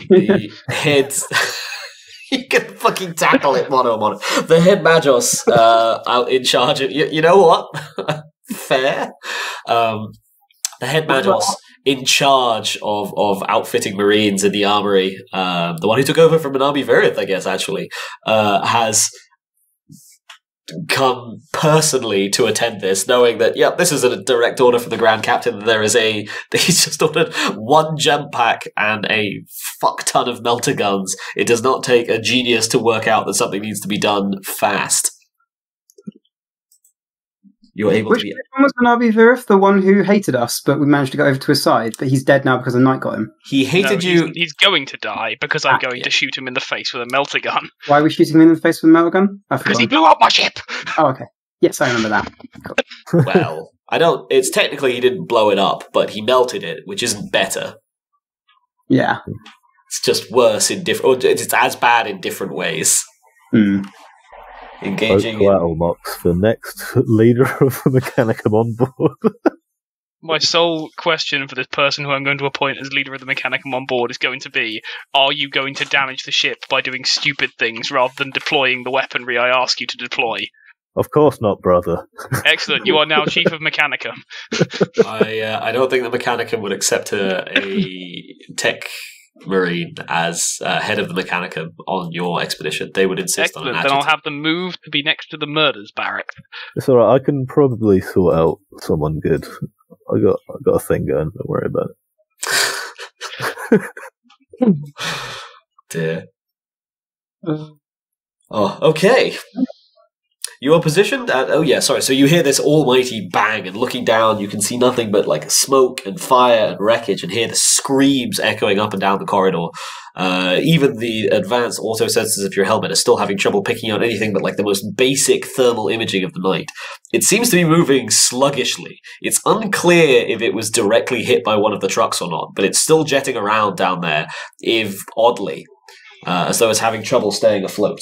The head... You can fucking tackle it, mono. The head Magos out in charge of... You know what? Fair. The head Magos in charge of outfitting Marines in the armory, the one who took over from an Army Verith, I guess, actually, has come personally to attend this, knowing that, this is a direct order from the Grand Captain. He's just ordered 1 jump pack and a fuck ton of melter guns. It does not take a genius to work out that something needs to be done fast. You're able Which to be... one was Manabi Virith, the one who hated us, but we managed to get over to his side, but he's dead now because the knight got him? He hated you... He's going to die because I'm going to shoot him in the face with a melter gun. Why are we shooting him in the face with a melter gun? Because he blew up my ship! Oh, okay. Yes, I remember that. Cool. Well, it's technically he didn't blow it up, but he melted it, which isn't better. Yeah. It's just worse in different... It's as bad in different ways. Engaging Coatlmox, the next leader of the Mechanicum on board. My sole question for this person who I'm going to appoint as leader of the Mechanicum on board is going to be, are you going to damage the ship by doing stupid things rather than deploying the weaponry I ask you to deploy? Of course not, brother. Excellent, you are now Chief of Mechanicum. I don't think the Mechanicum would accept a tech Marine as head of the Mechanicum on your expedition. They would insist on an adjutant. Then I'll have them moved to be next to the murders barrack. It's alright, I can probably sort out someone good. I got a thing going, don't worry about it. Dear. Okay. You are positioned at... So you hear this almighty bang, and looking down, you can see nothing but smoke and fire and wreckage, and hear the screams echoing up and down the corridor. Even the advanced auto sensors of your helmet are still having trouble picking out anything but the most basic thermal imaging of the night. It seems to be moving sluggishly. It's unclear if it was directly hit by one of the trucks or not, but it's still jetting around down there, if oddly, as though it's having trouble staying afloat.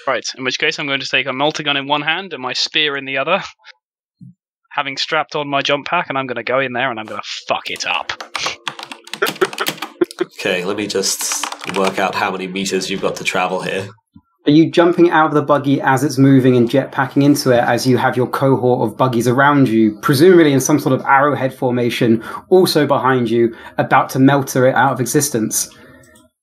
Right, in which case I'm going to take a melter gun in one hand and my spear in the other, having strapped on my jump pack, and I'm going to go in there and I'm going to fuck it up. Okay, let me just work out how many meters you've got to travel here. Are you jumping out of the buggy as it's moving and jetpacking into it as you have your cohort of buggies around you, presumably in some sort of arrowhead formation, also behind you, about to melter it out of existence?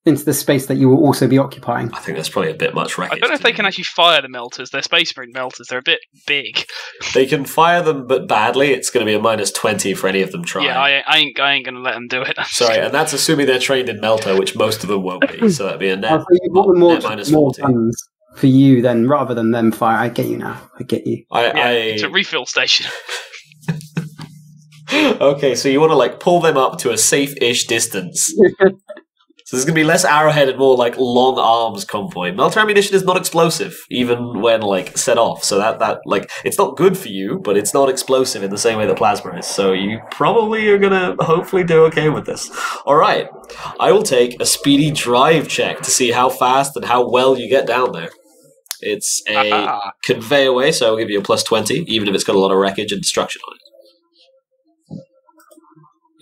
Into the space that you will also be occupying. I think that's probably a bit much wreckage. I don't know if they can actually fire the melters. They're Space Marine melters. They're a bit big. They can fire them, but badly. It's going to be a -20 for any of them trying. Yeah, I ain't going to let them do it. Sorry, and that's assuming they're trained in melter, which most of them won't be. So that'd be a net, more -40. guns for you then, rather than them fire. I get you now. I get you. It's a refill station. Okay, so you want to pull them up to a safe-ish distance. So there's going to be less arrowhead and more long arms convoy. Melter ammunition is not explosive, even when set off. So that it's not good for you, but it's not explosive in the same way that plasma is. So you probably are going to hopefully do okay with this. All right, I will take a speedy drive check to see how fast and how well you get down there. It's a conveyaway, so I'll give you a +20, even if it's got a lot of wreckage and destruction on it.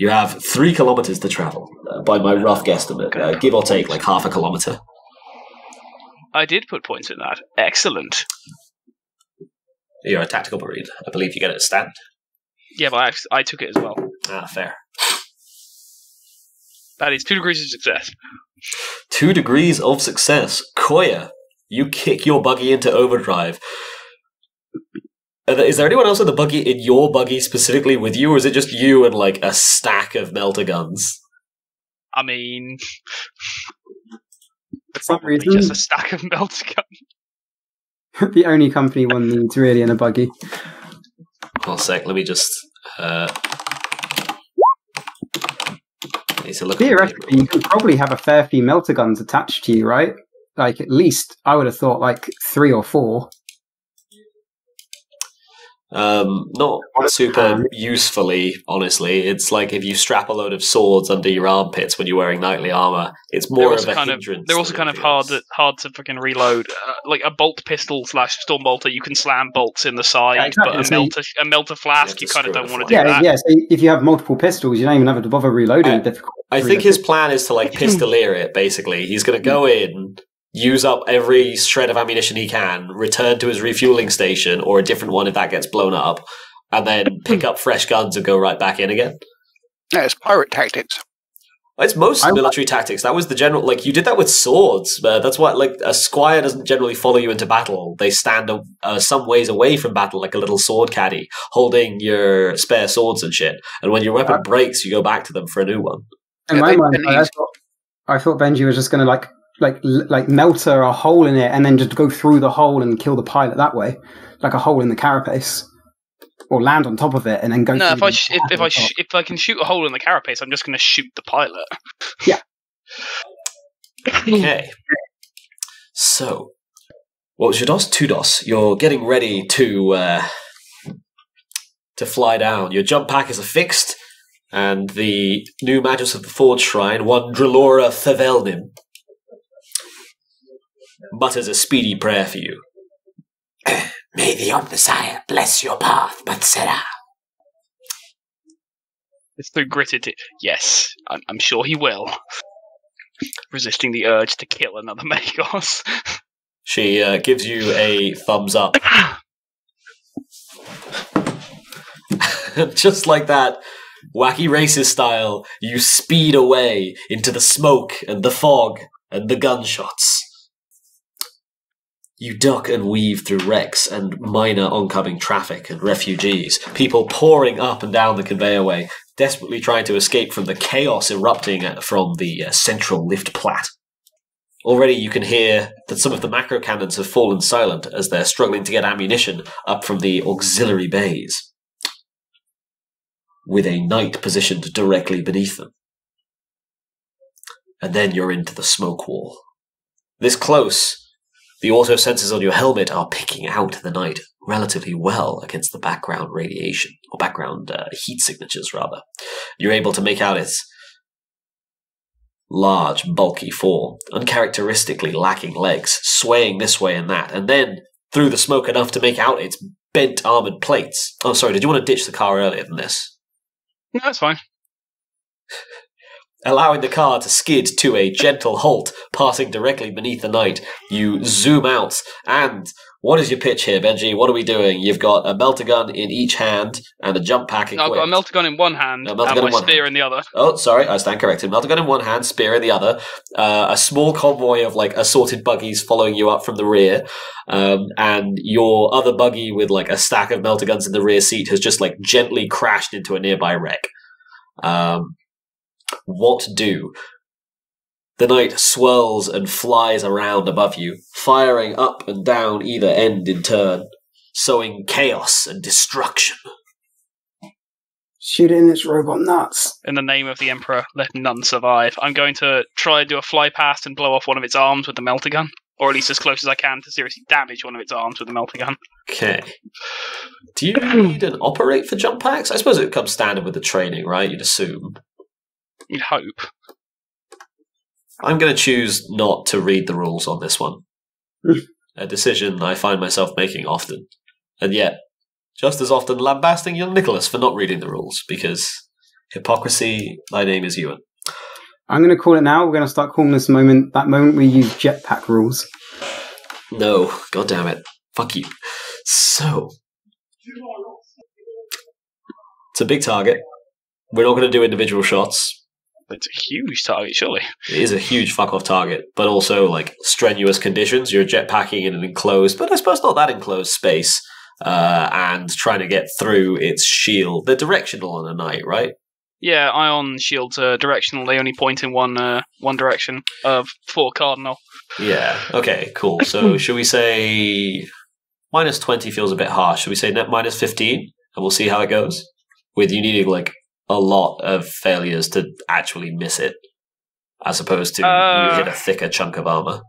You have 3 kilometers to travel, by my rough guesstimate, give or take like half a kilometer. I did put points in that. Excellent. You're a tactical marine. I believe you get it at stand. Yeah, but I took it as well. Ah, fair. That is 2 degrees of success. 2 degrees of success. Coayah, you kick your buggy into overdrive. Is there anyone else in the buggy, in your buggy specifically with you, or is it just you and like a stack of melter guns? I mean, For some probably reason, just a stack of melter guns. the only company one needs really in a buggy. Hold on a sec, let me just... need to look Theoretically, you could probably have a fair few melter guns attached to you, right? Like, at least, I would have thought, like, 3 or 4. Not super usefully, honestly. It's like if you strap a load of swords under your armpits when you're wearing knightly armor, it's more of a hindrance. They're also kind of hard to fucking reload. Like a bolt pistol / storm bolter, you can slam bolts in the side, Yeah, exactly. but a melter flask, you kind of don't want to do Yeah, that. yeah. So if you have multiple pistols, you don't even have to bother reloading. I think his plan is to like pistolier it. Basically, he's going to go in, use up every shred of ammunition he can, return to his refueling station or a different one if that gets blown up, and then pick up fresh guns and go right back in again. Yeah, it's pirate tactics. It's most military tactics. That was the general. Like you did that with swords. That's why, like, a squire doesn't generally follow you into battle. They stand some ways away from battle, like a little sword caddy, holding your spare swords and shit. And when your weapon breaks, you go back to them for a new one. In my mind, I thought Benji was just going to like melter a hole in it and then just go through the hole and kill the pilot that way, like a hole in the carapace, or land on top of it and then go. No, if I can shoot a hole in the carapace, I'm just going to shoot the pilot. Yeah. Okay. So, what was your DOS? 2 DOS. You're getting ready to fly down. Your jump pack is affixed, and the new Magus of the Forge Shrine, one Drelora Favelnim, mutters a speedy prayer for you. May the Omnissiah bless your path, Matsera. It's through gritted. Yes, I'm sure he will. Resisting the urge to kill another Magos. She gives you a thumbs up. Just like that, wacky racist style, you speed away into the smoke and the fog and the gunshots. You duck and weave through wrecks and minor oncoming traffic and refugees, people pouring up and down the conveyor way, desperately trying to escape from the chaos erupting from the central lift plat. Already you can hear that some of the macro cannons have fallen silent as they're struggling to get ammunition up from the auxiliary bays, with a knight positioned directly beneath them. And then you're into the smoke wall. This close, the auto sensors on your helmet are picking out the night relatively well against the background radiation, or background heat signatures, rather. You're able to make out its large, bulky form, uncharacteristically lacking legs, swaying this way and that, and then through the smoke enough to make out its bent armoured plates. Oh, sorry, did you want to ditch the car earlier than this? No, that's fine. Allowing the car to skid to a gentle halt, passing directly beneath the night, you zoom out. And what is your pitch here, Benji? What are we doing? You've got a melter gun in each hand and a jump pack equipped. I've got a melter gun in one hand and my spear in the other. Oh, sorry, I stand corrected. Melter gun in one hand, spear in the other. A small convoy of like assorted buggies following you up from the rear. And your other buggy with like a stack of melter guns in the rear seat has just like gently crashed into a nearby wreck. What do? The night swirls and flies around above you, firing up and down either end in turn, sowing chaos and destruction. Shoot it in its robot nuts. In the name of the Emperor, let none survive. I'm going to try and do a fly past and blow off one of its arms with the melter gun. Or at least as close as I can to seriously damage one of its arms with the melter gun. Okay. Do you need an operate for jump packs? I suppose it comes standard with the training, right? You'd assume. You'd hope. I'm going to choose not to read the rules on this one. A decision I find myself making often. And yet, just as often lambasting young Nicholas for not reading the rules, because Hypocrisy, thy name is Ewan. I'm going to call it now. We're going to start calling this moment that moment we use jetpack rules. No, god damn it. Fuck you. So, it's a big target. We're not going to do individual shots. It's a huge target, surely. It is a huge fuck-off target, but also, like, strenuous conditions. You're jetpacking in an enclosed, but I suppose not that enclosed space, and trying to get through its shield. They're directional on a night, right? Yeah, ion shields are directional. They only point in one direction for cardinal. Yeah, okay, cool. So, should we say... minus 20 feels a bit harsh. Should we say net minus 15? And we'll see how it goes? With you needing, like, a lot of failures to actually miss it, as opposed to you hit a thicker chunk of armor.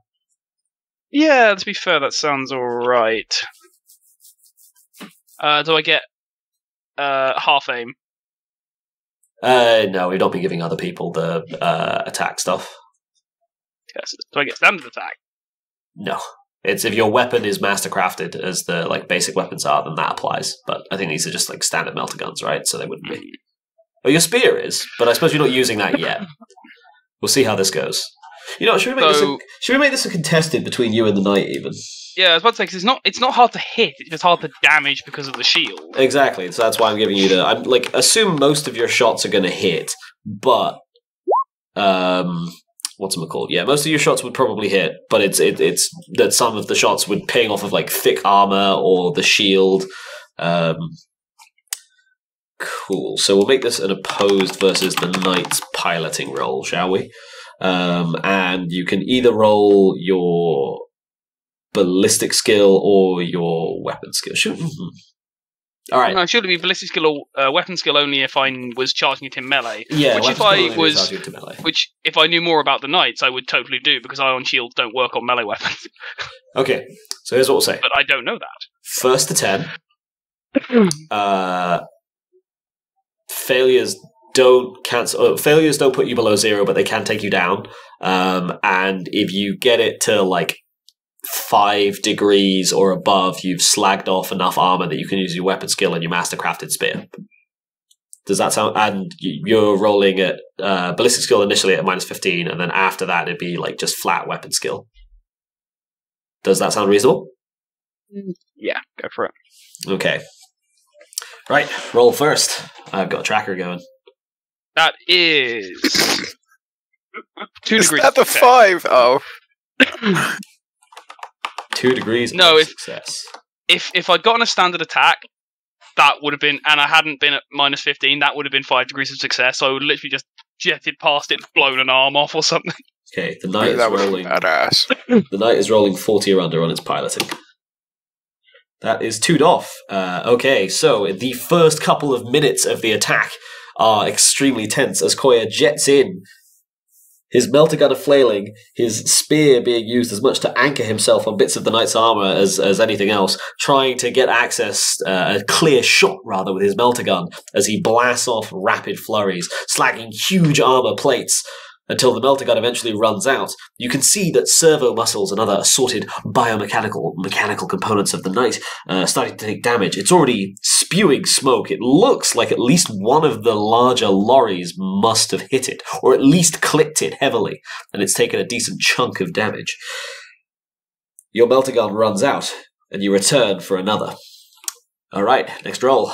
Yeah, to be fair, that sounds alright. Do I get half aim? No, we'd not be giving other people the attack stuff. Yes. Do I get standard attack? No. It's if your weapon is mastercrafted as the like basic weapons are, then that applies. But I think these are just like standard melter guns, right? So they wouldn't be. Well, your spear is, but I suppose you're not using that yet. We'll see how this goes. You know, should we make this a contested between you and the knight, even? Yeah, I was about to say, because it's not hard to hit, it's just hard to damage because of the shield. Exactly, so that's why I'm giving you the... I'm like, assume most of your shots are going to hit, but... whatchamacallit? Yeah, most of your shots would probably hit, but it's that some of the shots would ping off of, like, thick armor or the shield. Cool. So we'll make this an opposed versus the knight's piloting roll, shall we? And you can either roll your ballistic skill or your weapon skill. All right. No, should it be ballistic skill or weapon skill only if I was charging it in melee? Yeah, which if I knew more about the knights, I would totally do because ion shields don't work on melee weapons. Okay, so here's what we'll say. But I don't know that. First to 10. Failures don't cancel. Failures don't put you below 0, but they can take you down. And if you get it to like 5 degrees or above, you've slagged off enough armor that you can use your weapon skill and your mastercrafted spear. Does that sound? And you're rolling at ballistic skill initially at minus 15, and then after that it'd be like just flat weapon skill. Does that sound reasonable? Yeah, go for it. Okay. Right, roll first. I've got a tracker going. That is 2 degrees. Is that the 5? Oh. 2 degrees no, of success. If I'd gotten a standard attack, that would have been, and I hadn't been at minus 15, that would have been 5 degrees of success. So I would literally just jetted past it, blown an arm off or something. Okay, the knight is rolling. Badass. The knight is rolling 40 or under on its piloting. That is 2'd off. Okay, so the first couple of minutes of the attack are extremely tense as Coayah jets in. His melter gun flailing, his spear being used as much to anchor himself on bits of the knight's armor as anything else, trying to get access, a clear shot rather, with his melter gun as he blasts off rapid flurries, slagging huge armor plates until the melter gun eventually runs out. You can see that servo muscles and other assorted mechanical components of the knight starting to take damage. It's already spewing smoke. It looks like at least one of the larger lorries must have hit it, or at least clipped it heavily, and it's taken a decent chunk of damage. Your melter gun runs out, and you return for another. All right, next roll.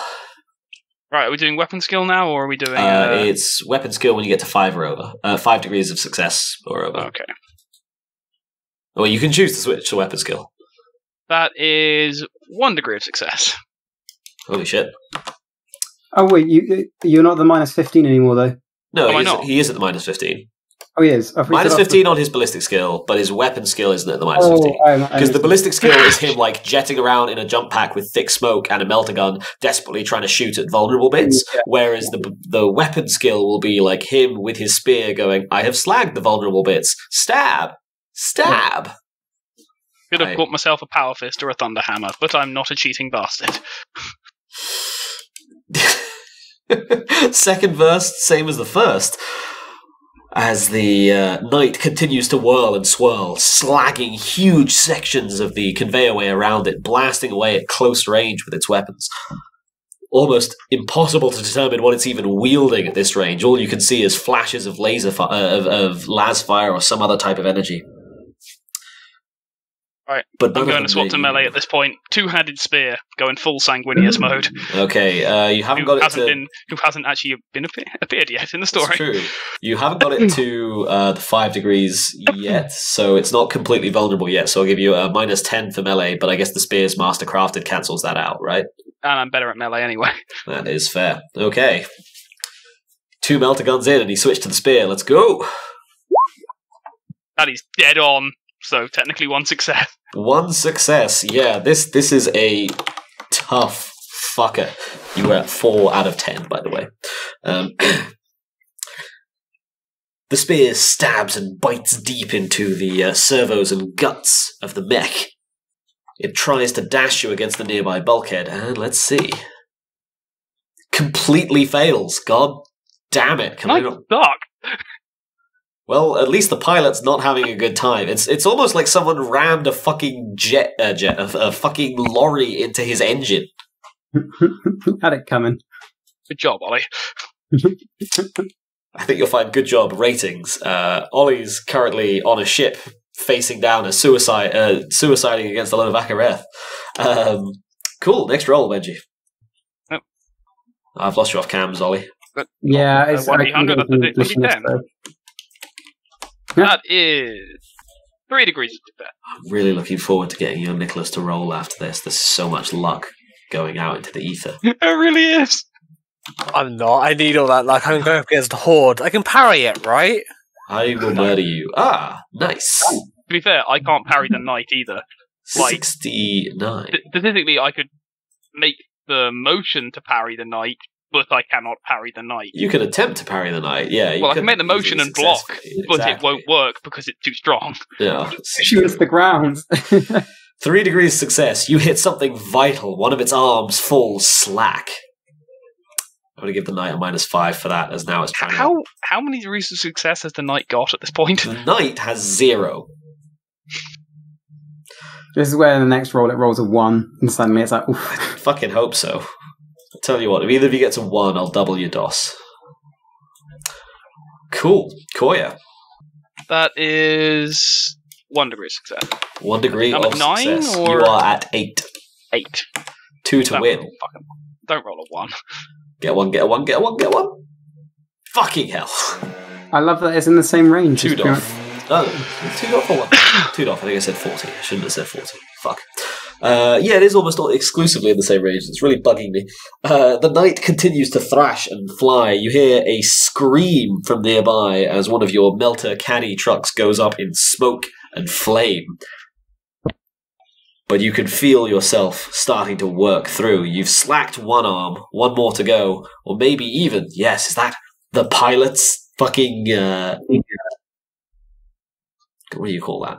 Right, are we doing weapon skill now, or are we doing... It's weapon skill when you get to 5 or over. 5 degrees of success or over. Okay. Well, you can choose to switch to weapon skill. That is 1 degree of success. Holy shit. Oh, wait, you're not the minus 15 anymore, though? No, he is at the minus 15. Oh, he is. Minus 15 on his ballistic skill, but his weapon skill isn't at the minus 15. Because the ballistic skill is him like jetting around in a jump pack with thick smoke and a melter gun, desperately trying to shoot at vulnerable bits. Yeah. Whereas the weapon skill will be like him with his spear going, I have slagged the vulnerable bits. Stab! Stab! Could have caught myself a power fist or a thunder hammer, but I'm not a cheating bastard. Second verse, same as the first. As the knight continues to whirl and swirl, slagging huge sections of the conveyor way around it, blasting away at close range with its weapons. almost impossible to determine what it's even wielding at this range. All you can see is flashes of of las fire or some other type of energy. Right, but I'm going to swap to melee at this point. Two-handed spear, going full sanguineous mode. Okay, you haven't got it to... Who hasn't actually appeared yet in the story. It's true. You haven't got it to the 5 degrees yet, so it's not completely vulnerable yet, so I'll give you a -10 for melee, but I guess the spear's mastercrafted cancels that out, right? And I'm better at melee anyway. That is fair. Okay. 2 melter guns in, and he switched to the spear. Let's go! That is dead on. So technically 1 success. 1 success, yeah. This is a tough fucker. You were at 4 out of 10, by the way. The spear stabs and bites deep into the servos and guts of the mech. It tries to dash you against the nearby bulkhead, and let's see. Completely fails. God damn it. Can I not... Suck. Well, at least the pilot's not having a good time. It's almost like someone rammed a fucking a fucking lorry into his engine. Had it coming. Good job, Ollie. I think you'll find good job ratings. Ollie's currently on a ship facing down a suiciding against a load of Akareth. Cool, next roll, Benji. Oh. I've lost you off cams, Ollie. Yeah, it's 1d100, that's a 10. That is 3 degrees of defense. I'm really looking forward to getting you and Nicholas to roll after this. There's so much luck going out into the ether. It really is. I'm not. I need all that luck. I'm going up against a horde. I can parry it, right? I will murder you. Ah, nice. To be fair, I can't parry the knight either. 69. Statistically, I could make the motion to parry the knight, but I cannot parry the knight. You can attempt to parry the knight, yeah. Well, I can make the motion and block, but it won't work because it's too strong. Yeah. Shoots the ground. 3 degrees success. You hit something vital. One of its arms falls slack. I'm going to give the knight a -5 for that, as now it's trying to... How many degrees of success has the knight got at this point? The knight has 0. This is where the next roll, it rolls a 1, and suddenly it's like, oof. I fucking hope so. I'll tell you what, if either of you gets a 1, I'll double your DOS. Cool. Coayah. That is 1 degree of success. 1 degree I'm of at 9, success. or... You are at 8. 8. 2 to win. Don't roll a 1. Get 1, get 1, get 1, get 1. Fucking hell. I love that it's in the same range. 2 doff. Oh, 2 doff or 1? 2 doff. I think I said 40. I shouldn't have said 40. Fuck. Yeah, it is almost exclusively in the same range. It's really bugging me. The knight continues to thrash and fly. You hear a scream from nearby as one of your melter caddy trucks goes up in smoke and flame. But you can feel yourself starting to work through. You've slacked 1 arm, 1 more to go, or maybe even, yes, is that the pilot's fucking, what do you call that?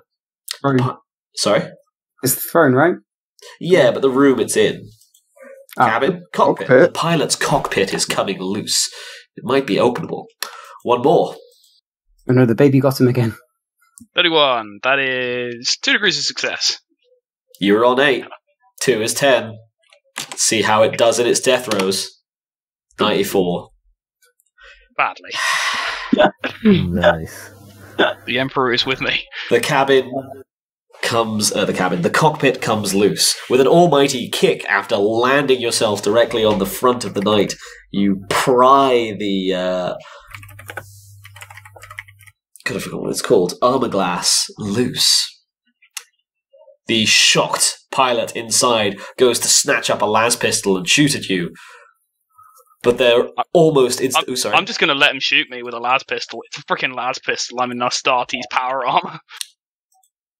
Throne. Sorry? It's the throne, right? Yeah, but the room it's in. Cabin? Cockpit. Cockpit. The pilot's cockpit is coming loose. It might be openable. 1 more. Oh no, the baby got him again. 31. That is 2 degrees of success. You're on 8. 2 is 10. See how it does in its death rows. 94. Badly. Nice. The Emperor is with me. The cockpit comes loose. With an almighty kick, after landing yourself directly on the front of the knight, you pry the, could have forgotten what it's called, armor glass loose. The shocked pilot inside goes to snatch up a las pistol and shoot at you. But they're almost... sorry. I'm just going to let him shoot me with a las pistol. It's a freaking las pistol. I'm in Astartes power armor.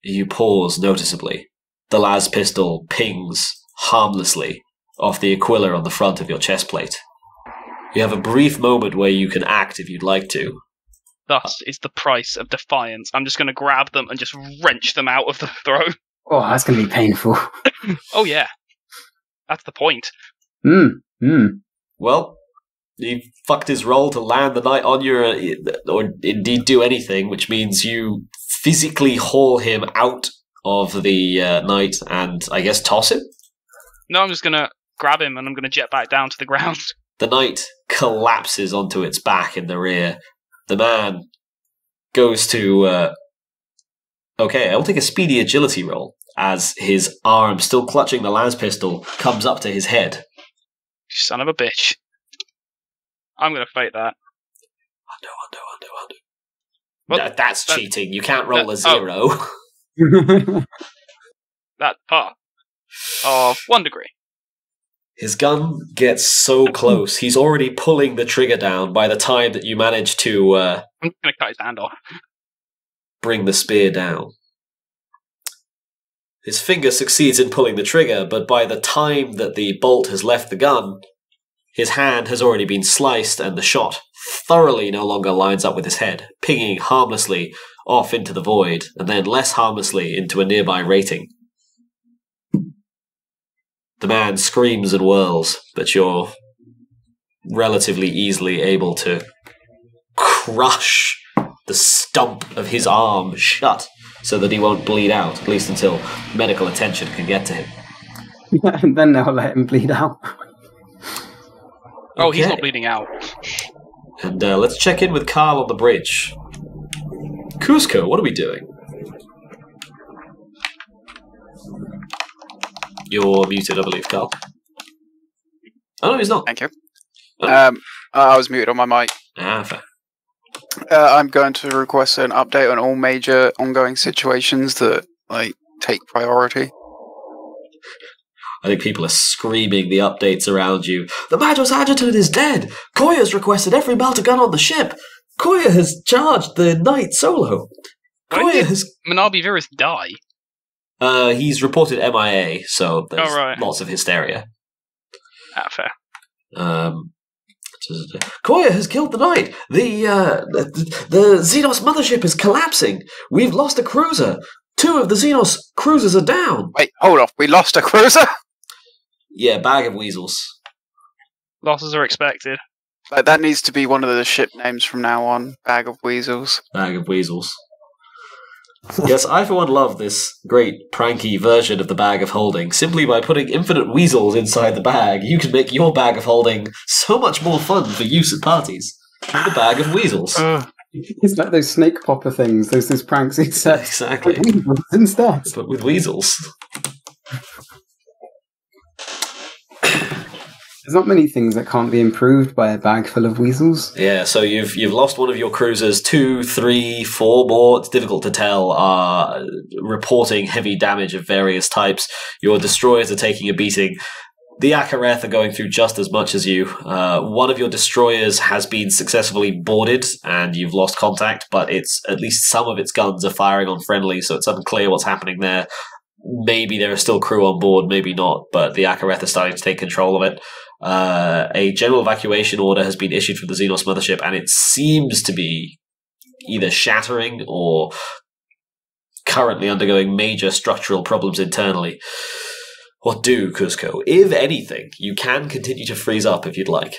You pause noticeably. The las pistol pings harmlessly off the Aquila on the front of your chest plate. You have a brief moment where you can act if you'd like to. Thus is the price of defiance. I'm just going to grab them and just wrench them out of the throne. Oh, that's going to be painful. Oh, yeah. That's the point. Well, you fucked his roll to land the knight on your... or indeed do anything, which means you physically haul him out of the knight and, I guess, toss him? No, I'm just going to grab him and I'm going to jet back down to the ground. The knight collapses onto its back in the rear. The man goes to... Okay, I'll take a speedy agility roll as his arm, still clutching the las pistol, comes up to his head. Son of a bitch. I'm going to fight that. Undo. That's cheating. You can't roll a 0. That part of 1 degree. His gun gets so close. He's already pulling the trigger down by the time that you manage to... I'm going to cut his hand off. Bring the spear down. His finger succeeds in pulling the trigger, but by the time that the bolt has left the gun, his hand has already been sliced and the shot thoroughly no longer lines up with his head, pinging harmlessly off into the void, and then less harmlessly into a nearby rating. The man screams and whirls, but you're relatively easily able to crush the stump of his arm shut so that he won't bleed out, at least until medical attention can get to him. And then they'll let him bleed out. Oh, he's not bleeding out. And let's check in with Carl on the bridge. Kuzco, what are we doing? You're muted, I believe, Carl. Oh, no, he's not. Thank you. Oh. I was muted on my mic. Fair. I'm going to request an update on all major ongoing situations that take priority. I think people are screaming the updates around you. The Magos Adjutant is dead! Coayah's requested every melta gun on the ship! Coayah has charged the knight solo! Coayah has... Manabi Virus die? He's reported MIA, so there's lots of hysteria. Fair. Coayah has killed the knight! The Xenos mothership is collapsing! We've lost a cruiser! 2 of the Xenos cruisers are down! Wait, hold off. We lost a cruiser? Yeah, bag of weasels. Losses are expected. That needs to be one of the ship names from now on. Bag of weasels. Bag of weasels. Yes, I for one love this great pranky version of the bag of holding. Simply by putting infinite weasels inside the bag, you can make your bag of holding so much more fun for use at parties. The bag of weasels. It's like those snake popper things, those pranks Exactly. Instead. But with weasels. There's not many things that can't be improved by a bag full of weasels. Yeah, so you've lost one of your cruisers. 2, 3, 4 more, it's difficult to tell, are reporting heavy damage of various types. Your destroyers are taking a beating. The Akareth are going through just as much as you. One of your destroyers has been successfully boarded, and you've lost contact, but it's at least some of its guns are firing on friendly, so it's unclear what's happening there. Maybe there are still crew on board, maybe not, but the Akareth are starting to take control of it. A general evacuation order has been issued from the Xenos mothership, and it seems to be either shattering or currently undergoing major structural problems internally. What do, Kuzco? If anything, you can continue to freeze up if you'd like.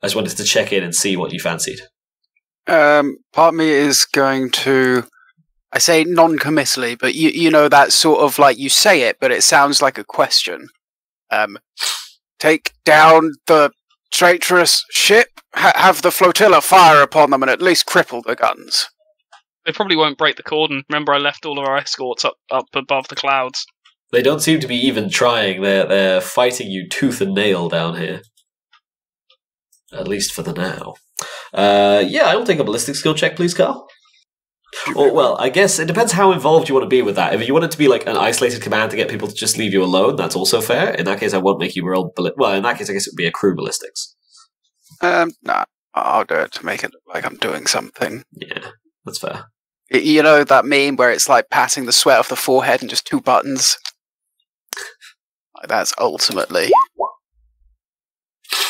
I just wanted to check in and see what you fancied. Part of me is going to... I say non-committally, but you know that sort of you say it, but it sounds like a question. Take down the traitorous ship, have the flotilla fire upon them, and at least cripple the guns. They probably won't break the cordon. Remember, I left all of our escorts up above the clouds. They don't seem to be even trying. They're fighting you tooth and nail down here. At least for the now. Yeah, I'll take a ballistic skill check, please, Carl. Or, well, I guess it depends how involved you want to be with that. If you want it to be like an isolated command to get people to just leave you alone, that's also fair. In that case, I won't make you roll... Well, in that case, I guess it would be a crew ballistics. Nah, I'll do it to make it look like I'm doing something. Yeah, that's fair. You know that meme where it's like passing the sweat off the forehead and just 2 buttons? That's ultimately...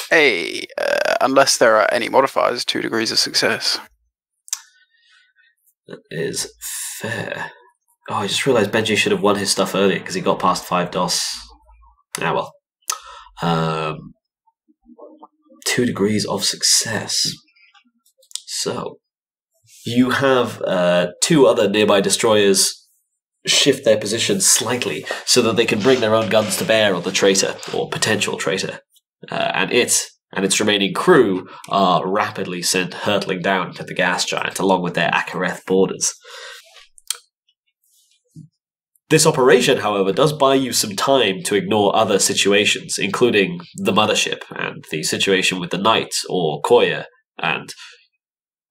Hey, unless there are any modifiers, 2 degrees of success. That is fair. Oh, I just realised Benji should have won his stuff earlier because he got past 5 DOS. Ah, well. 2 degrees of success. So, you have 2 other nearby destroyers shift their position slightly so that they can bring their own guns to bear on the traitor, or potential traitor. And its remaining crew are rapidly sent hurtling down to the gas giant, along with their Akareth boarders. This operation, however, does buy you some time to ignore other situations, including the mothership and the situation with the knight, or Coayah, and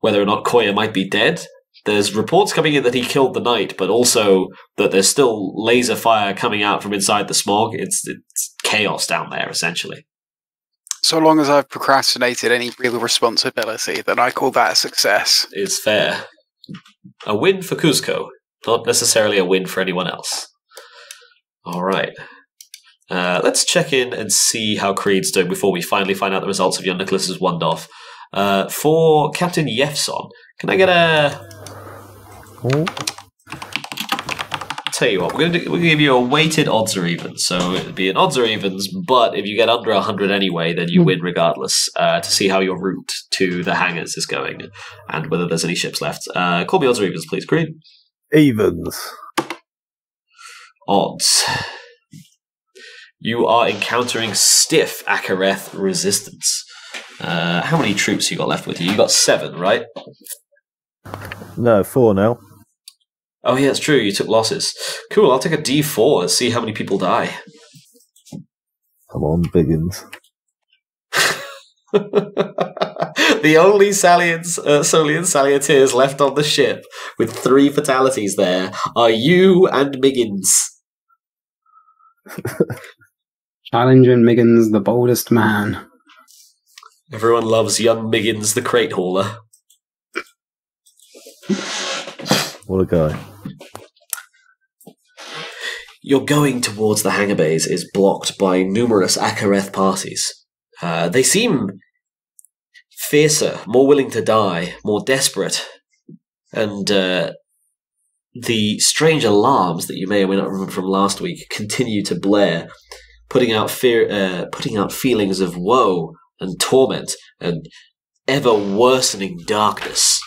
whether or not Coayah might be dead. There's reports coming in that he killed the knight, but also that there's still laser fire coming out from inside the smog. It's chaos down there, essentially. So long as I've procrastinated any real responsibility, then I call that a success. Is fair. A win for Kuzco, not necessarily a win for anyone else. Alright. Let's check in and see how Creed's doing before we finally find out the results of young Nicholas's one-off. For Captain Jeffson, can I get a... Tell you what, we're gonna give you a weighted odds or evens. So it'd be an odds or evens, but if you get under 100 anyway, then you win regardless. To see how your route to the hangars is going and whether there's any ships left. Call me odds or evens, please, Creed. Evens. Odds. You are encountering stiff Akareth resistance. How many troops you got left with you? You got 7, right? No, 4 now. Oh yeah, it's true, you took losses. Cool, I'll take a D4 and see how many people die. Come on, Miggins. The only Solian Salutaires left on the ship, with 3 fatalities there, are you and Miggins. Challenging Miggins, the boldest man. Everyone loves young Miggins, the crate hauler. What a guy. Your going towards the hangar bays is blocked by numerous Akareth parties. They seem fiercer, more willing to die, more desperate, and the strange alarms that you may or may not remember from last week continue to blare, putting out feelings of woe and torment and ever worsening darkness.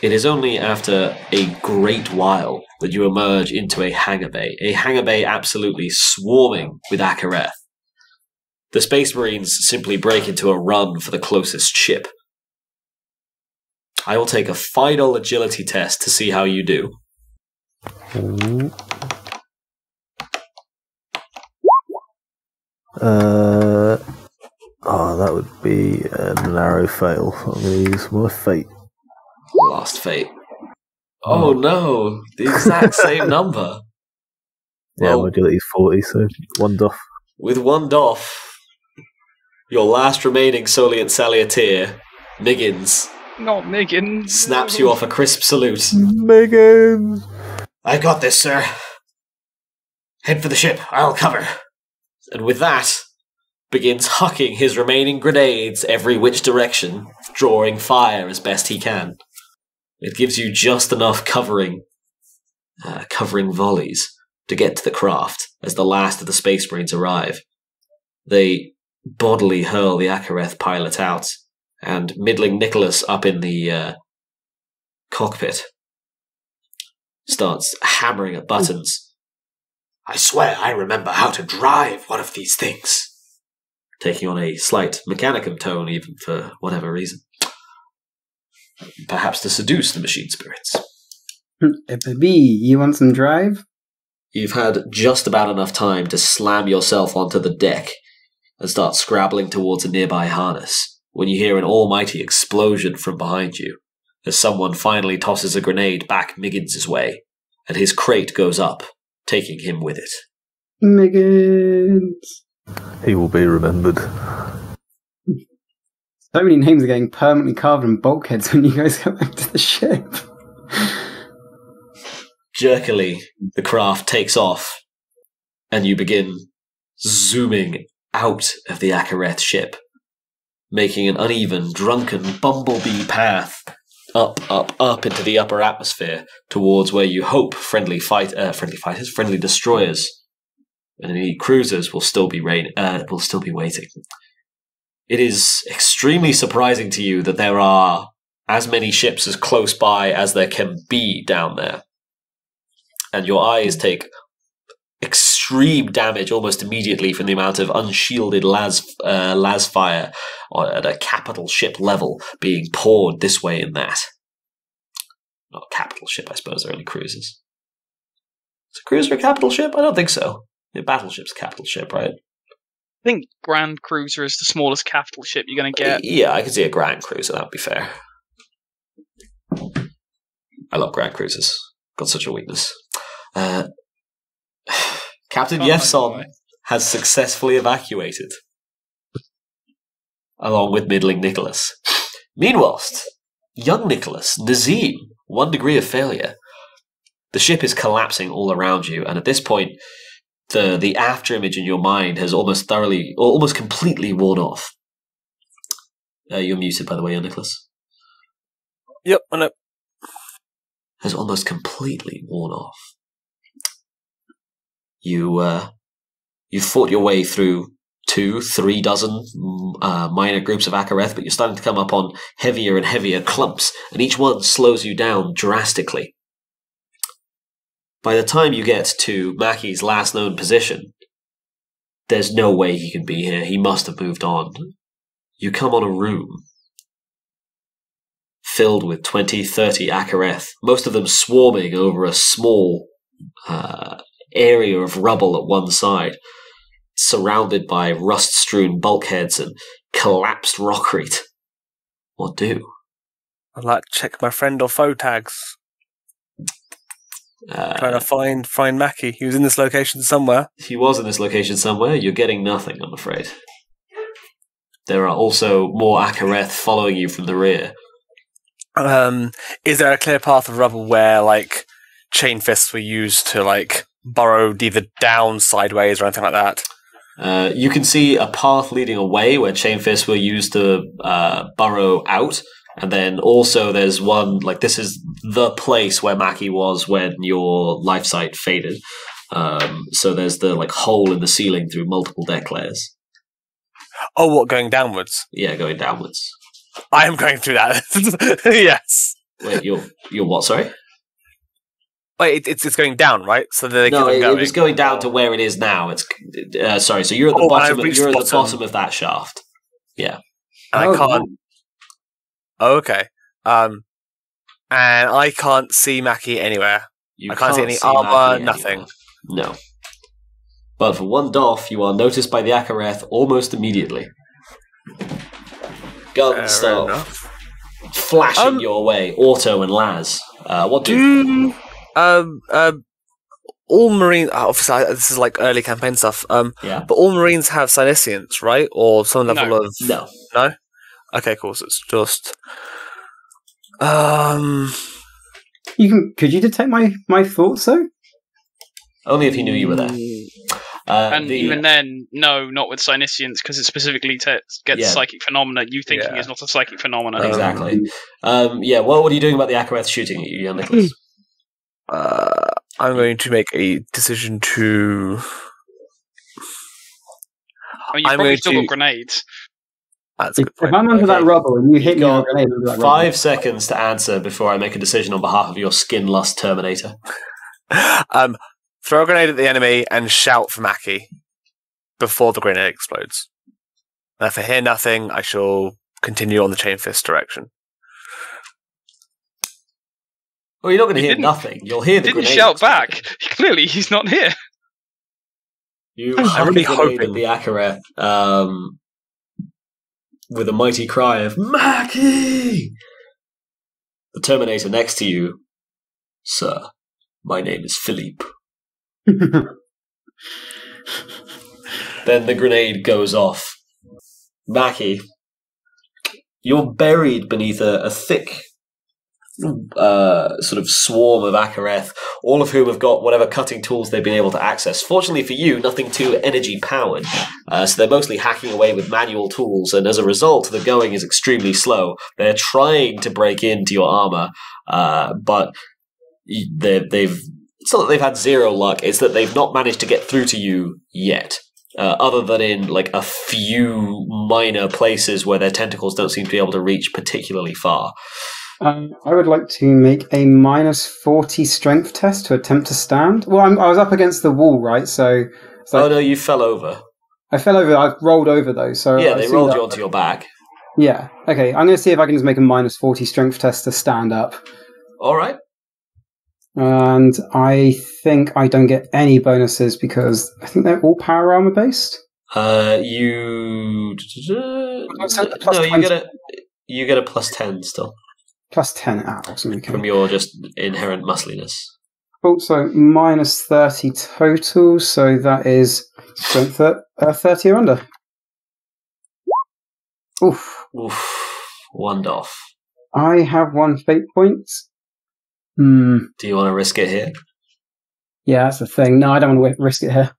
It is only after a great while that you emerge into a hangar bay absolutely swarming with Akareth. The Space Marines simply break into a run for the closest ship. I will take a final agility test to see how you do. That would be a narrow fail. I'm going to use my fate. Last fate. Oh no, the exact same number. Yeah, my agility's 40, so 1 doff. With 1 doff, your last remaining Soliant Salutaire, Miggins, Not Miggins. snaps you off a crisp salute. Miggins! I got this, sir. Head for the ship. I'll cover. And with that, begins hucking his remaining grenades every which direction, drawing fire as best he can. It gives you just enough covering volleys to get to the craft as the last of the Space Marines arrive. They bodily hurl the Akareth pilot out, and middling Nicholas up in the cockpit starts hammering at buttons. I swear I remember how to drive one of these things. Taking on a slight mechanicum tone, even for whatever reason. Perhaps to seduce the machine spirits. Baby, you want some drive? You've had just about enough time to slam yourself onto the deck and start scrabbling towards a nearby harness when you hear an almighty explosion from behind you as someone finally tosses a grenade back Miggins' way, and his crate goes up, taking him with it. Miggins. He will be remembered. So many names are getting permanently carved in bulkheads when you guys go back to the ship. Jerkily, the craft takes off, and you begin zooming out of the Akareth ship, making an uneven, drunken bumblebee path up into the upper atmosphere towards where you hope friendly destroyers and any cruisers will still be waiting. It is extremely surprising to you that there are as many ships as close by as there can be down there. And your eyes take extreme damage almost immediately from the amount of unshielded las fire at a capital ship level being poured this way and that. Not a capital ship, I suppose. They're only cruisers. Is a cruiser a capital ship? I don't think so. A battleship's a capital ship, right? I think Grand Cruiser is the smallest capital ship you're going to get. Yeah, I could see a Grand Cruiser. That would be fair. I love Grand Cruisers. Got such a weakness. Captain Jeffson has successfully evacuated, along with middling Nicholas. Meanwhile, young Nicholas, Nazeem, 1 degree of failure. The ship is collapsing all around you, and at this point, the after image in your mind has almost completely worn off. You're muted, by the way, young Nicholas. Yep, I know. Has almost completely worn off. You fought your way through 2-3 dozen minor groups of Akareth, but you're starting to come up on heavier and heavier clumps, and each one slows you down drastically. By the time you get to Maccy's last known position, there's no way he can be here. He must have moved on. You come on a room filled with 20-30 Akareth, most of them swarming over a small area of rubble at one side, surrounded by rust-strewn bulkheads and collapsed rockreed. What do? I'd like to check my friend or foe tags. Trying to find Maccy. He was in this location somewhere. He was in this location somewhere. You're getting nothing, I'm afraid. There are also more Akareth following you from the rear. Is there a clear path of rubble where, like, chainfists were used to, like, burrow either down, sideways, or anything like that? You can see a path leading away where chainfists were used to burrow out. And then also there's one, like, this is the place where Maccy was when your life sight faded. So there's the, like, hole in the ceiling through multiple deck layers. Oh, what, going downwards? Yeah, going downwards. I am going through that. Yes. Wait, you're what, sorry? Wait, it's going down, right? So they no, keep going. It was going down to where it is now. It's sorry, so you're at the bottom. You're at the bottom of that shaft. Yeah. And I can't. Oh, okay. And I can't see Maccy anywhere. I can't see any armor, nothing. No. But for one doff, you are noticed by the Akareth almost immediately. Guns start flashing your way. Otto and Laz. What do? All Marines. Obviously, this is like early campaign stuff. Yeah. But all Marines have Silesians, right? Or some level of no. Okay, cool. So it's just. Could you detect my thoughts though? Only if he knew you were there. Even then, no, not with Silesians, because it specifically gets psychic phenomena. You thinking is not a psychic phenomena. Exactly. What are you doing about the Akareth shooting at you, young Nicholas? I'm going to make a decision to. You've probably still got grenades. That's a good point. If I'm under that rubble and you hit me with a grenade under that 5 seconds to answer before I make a decision on behalf of your skin lust Terminator. Throw a grenade at the enemy and shout for Maccy before the grenade explodes. And if I hear nothing, I shall continue on the chainfist direction. Well, you're not going to hear nothing. You'll hear the grenade. Didn't shout back. Clearly, he's not here. I'm really hoping the Akareth with a mighty cry of Maccy. The Terminator next to you, sir. My name is Phillippe. Then the grenade goes off. Maccy, you're buried beneath a thick sort of swarm of Akareth, all of whom have got whatever cutting tools they've been able to access. Fortunately for you, nothing too energy powered. So they're mostly hacking away with manual tools, and as a result, the going is extremely slow. They're trying to break into your armor, but it's not that they've had zero luck, it's that they've not managed to get through to you yet. Other than in like a few minor places where their tentacles don't seem to be able to reach particularly far. I would like to make a -40 strength test to attempt to stand. Well, I was up against the wall, right? So. Oh no, you fell over. I fell over. I rolled over though. So yeah, they rolled you onto your back. Yeah. Okay. I'm going to see if I can just make a -40 strength test to stand up. All right. And I think I don't get any bonuses because I think they're all power armor based. You get a +10 still. +10 awesome, okay. From your just inherent muscliness. Also, -30 total, so that is strength 30 or under. Oof. One off. I have 1 fate point. Do you want to risk it here? Yeah, that's the thing. No, I don't want to risk it here.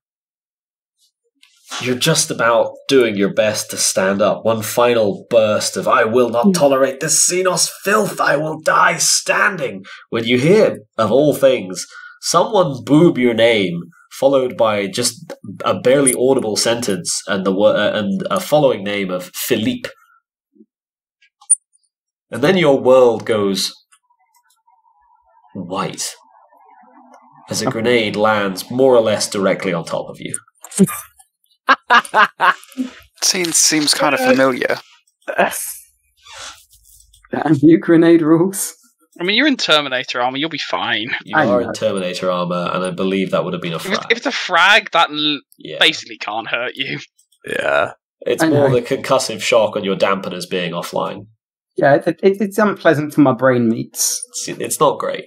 You're just about doing your best to stand up. One final burst of "I will not tolerate this Xenos filth. I will die standing." When you hear, of all things, someone boob your name, followed by just a barely audible sentence and and a following name of Phillippe, and then your world goes white as a grenade lands more or less directly on top of you. Seems kind of familiar. Damn you, grenade rules. I mean, you're in Terminator armor. You'll be fine. You are in Terminator armor, and I believe that would have been a frag. If it's a frag, that basically can't hurt you. Yeah. It's more the concussive shock on your dampeners being offline. Yeah, it's unpleasant for my brain meats. It's not great.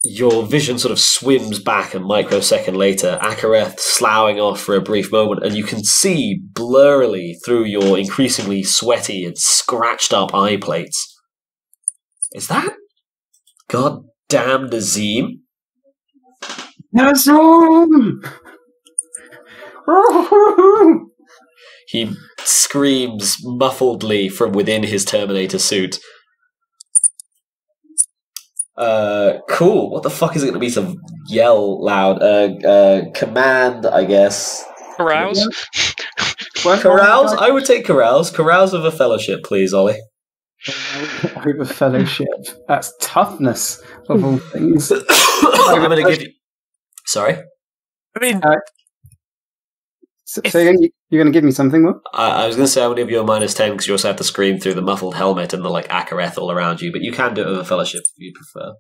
Your vision sort of swims back a microsecond later, Akareth sloughing off for a brief moment, and you can see blurrily through your increasingly sweaty and scratched up eye plates. Is that goddamn Nazeem? Nazeem! He screams muffledly from within his Terminator suit. Cool. What the fuck is it going to be to yell loud? Command, I guess. Carouse? Corrals? I would take corrals. Corrals of a fellowship, please, Ollie. Over fellowship. That's toughness, of all things. I'm going to give you... Sorry? I mean... So you're going to give me something, what? I was going to say I'm going to give you a -10 because you also have to scream through the muffled helmet and the Akareth all around you, but you can do it with a fellowship if you prefer.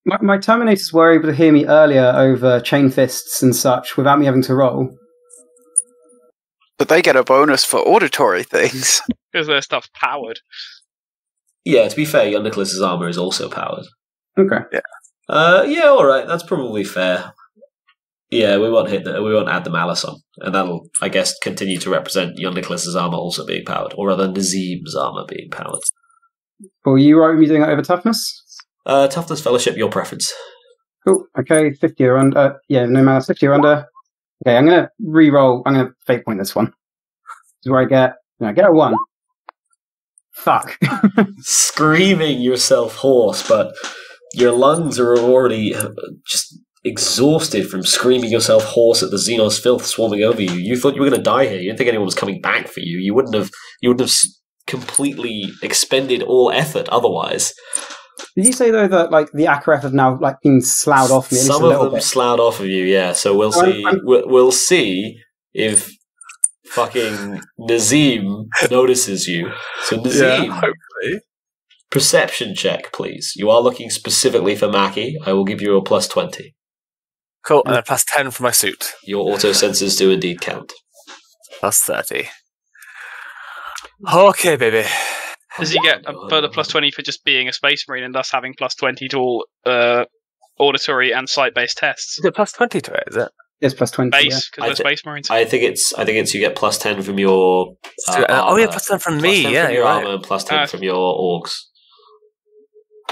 My Terminators were able to hear me earlier over chainfists and such without me having to roll. But they get a bonus for auditory things. Because their stuff's powered. Yeah, to be fair, your Nicholas's armor is also powered. Okay. Yeah, alright, that's probably fair. Yeah, we won't add the malice on, and that'll, I guess, continue to represent young Nicholas's armor also being powered, or rather Nazeem's armor being powered. Well, you right with me doing it over toughness? Toughness fellowship, your preference. Cool. Okay, 50 or under. Yeah, no malice, 50 or under. Okay, I'm gonna re-roll. I'm gonna fate point this one. This is where I get a 1. Fuck. Screaming yourself hoarse, but your lungs are already just exhausted from screaming yourself hoarse at the Xenos filth swarming over you. You thought you were going to die here. You didn't think anyone was coming back for you. You wouldn't have completely expended all effort otherwise. Did you say though that the Akareth have now been sloughed off me? Some of them sloughed off of you, yeah. So we'll see. We'll see if fucking Nazeem notices you. So Nazeem, hopefully. Perception check, please. You are looking specifically for Maccy. I will give you a +20. Cool, and a +10 for my suit. Your auto sensors do indeed count. +30. Okay, baby. Does he get a further +20 for just being a space marine and thus having +20 to all auditory and sight-based tests? Is it +20 to it, is it? It's +20. Base, because we're space marines. I think it's you get +10 from your oh yeah, +10 from me, +10 from your right. armor and +10 from your orgs.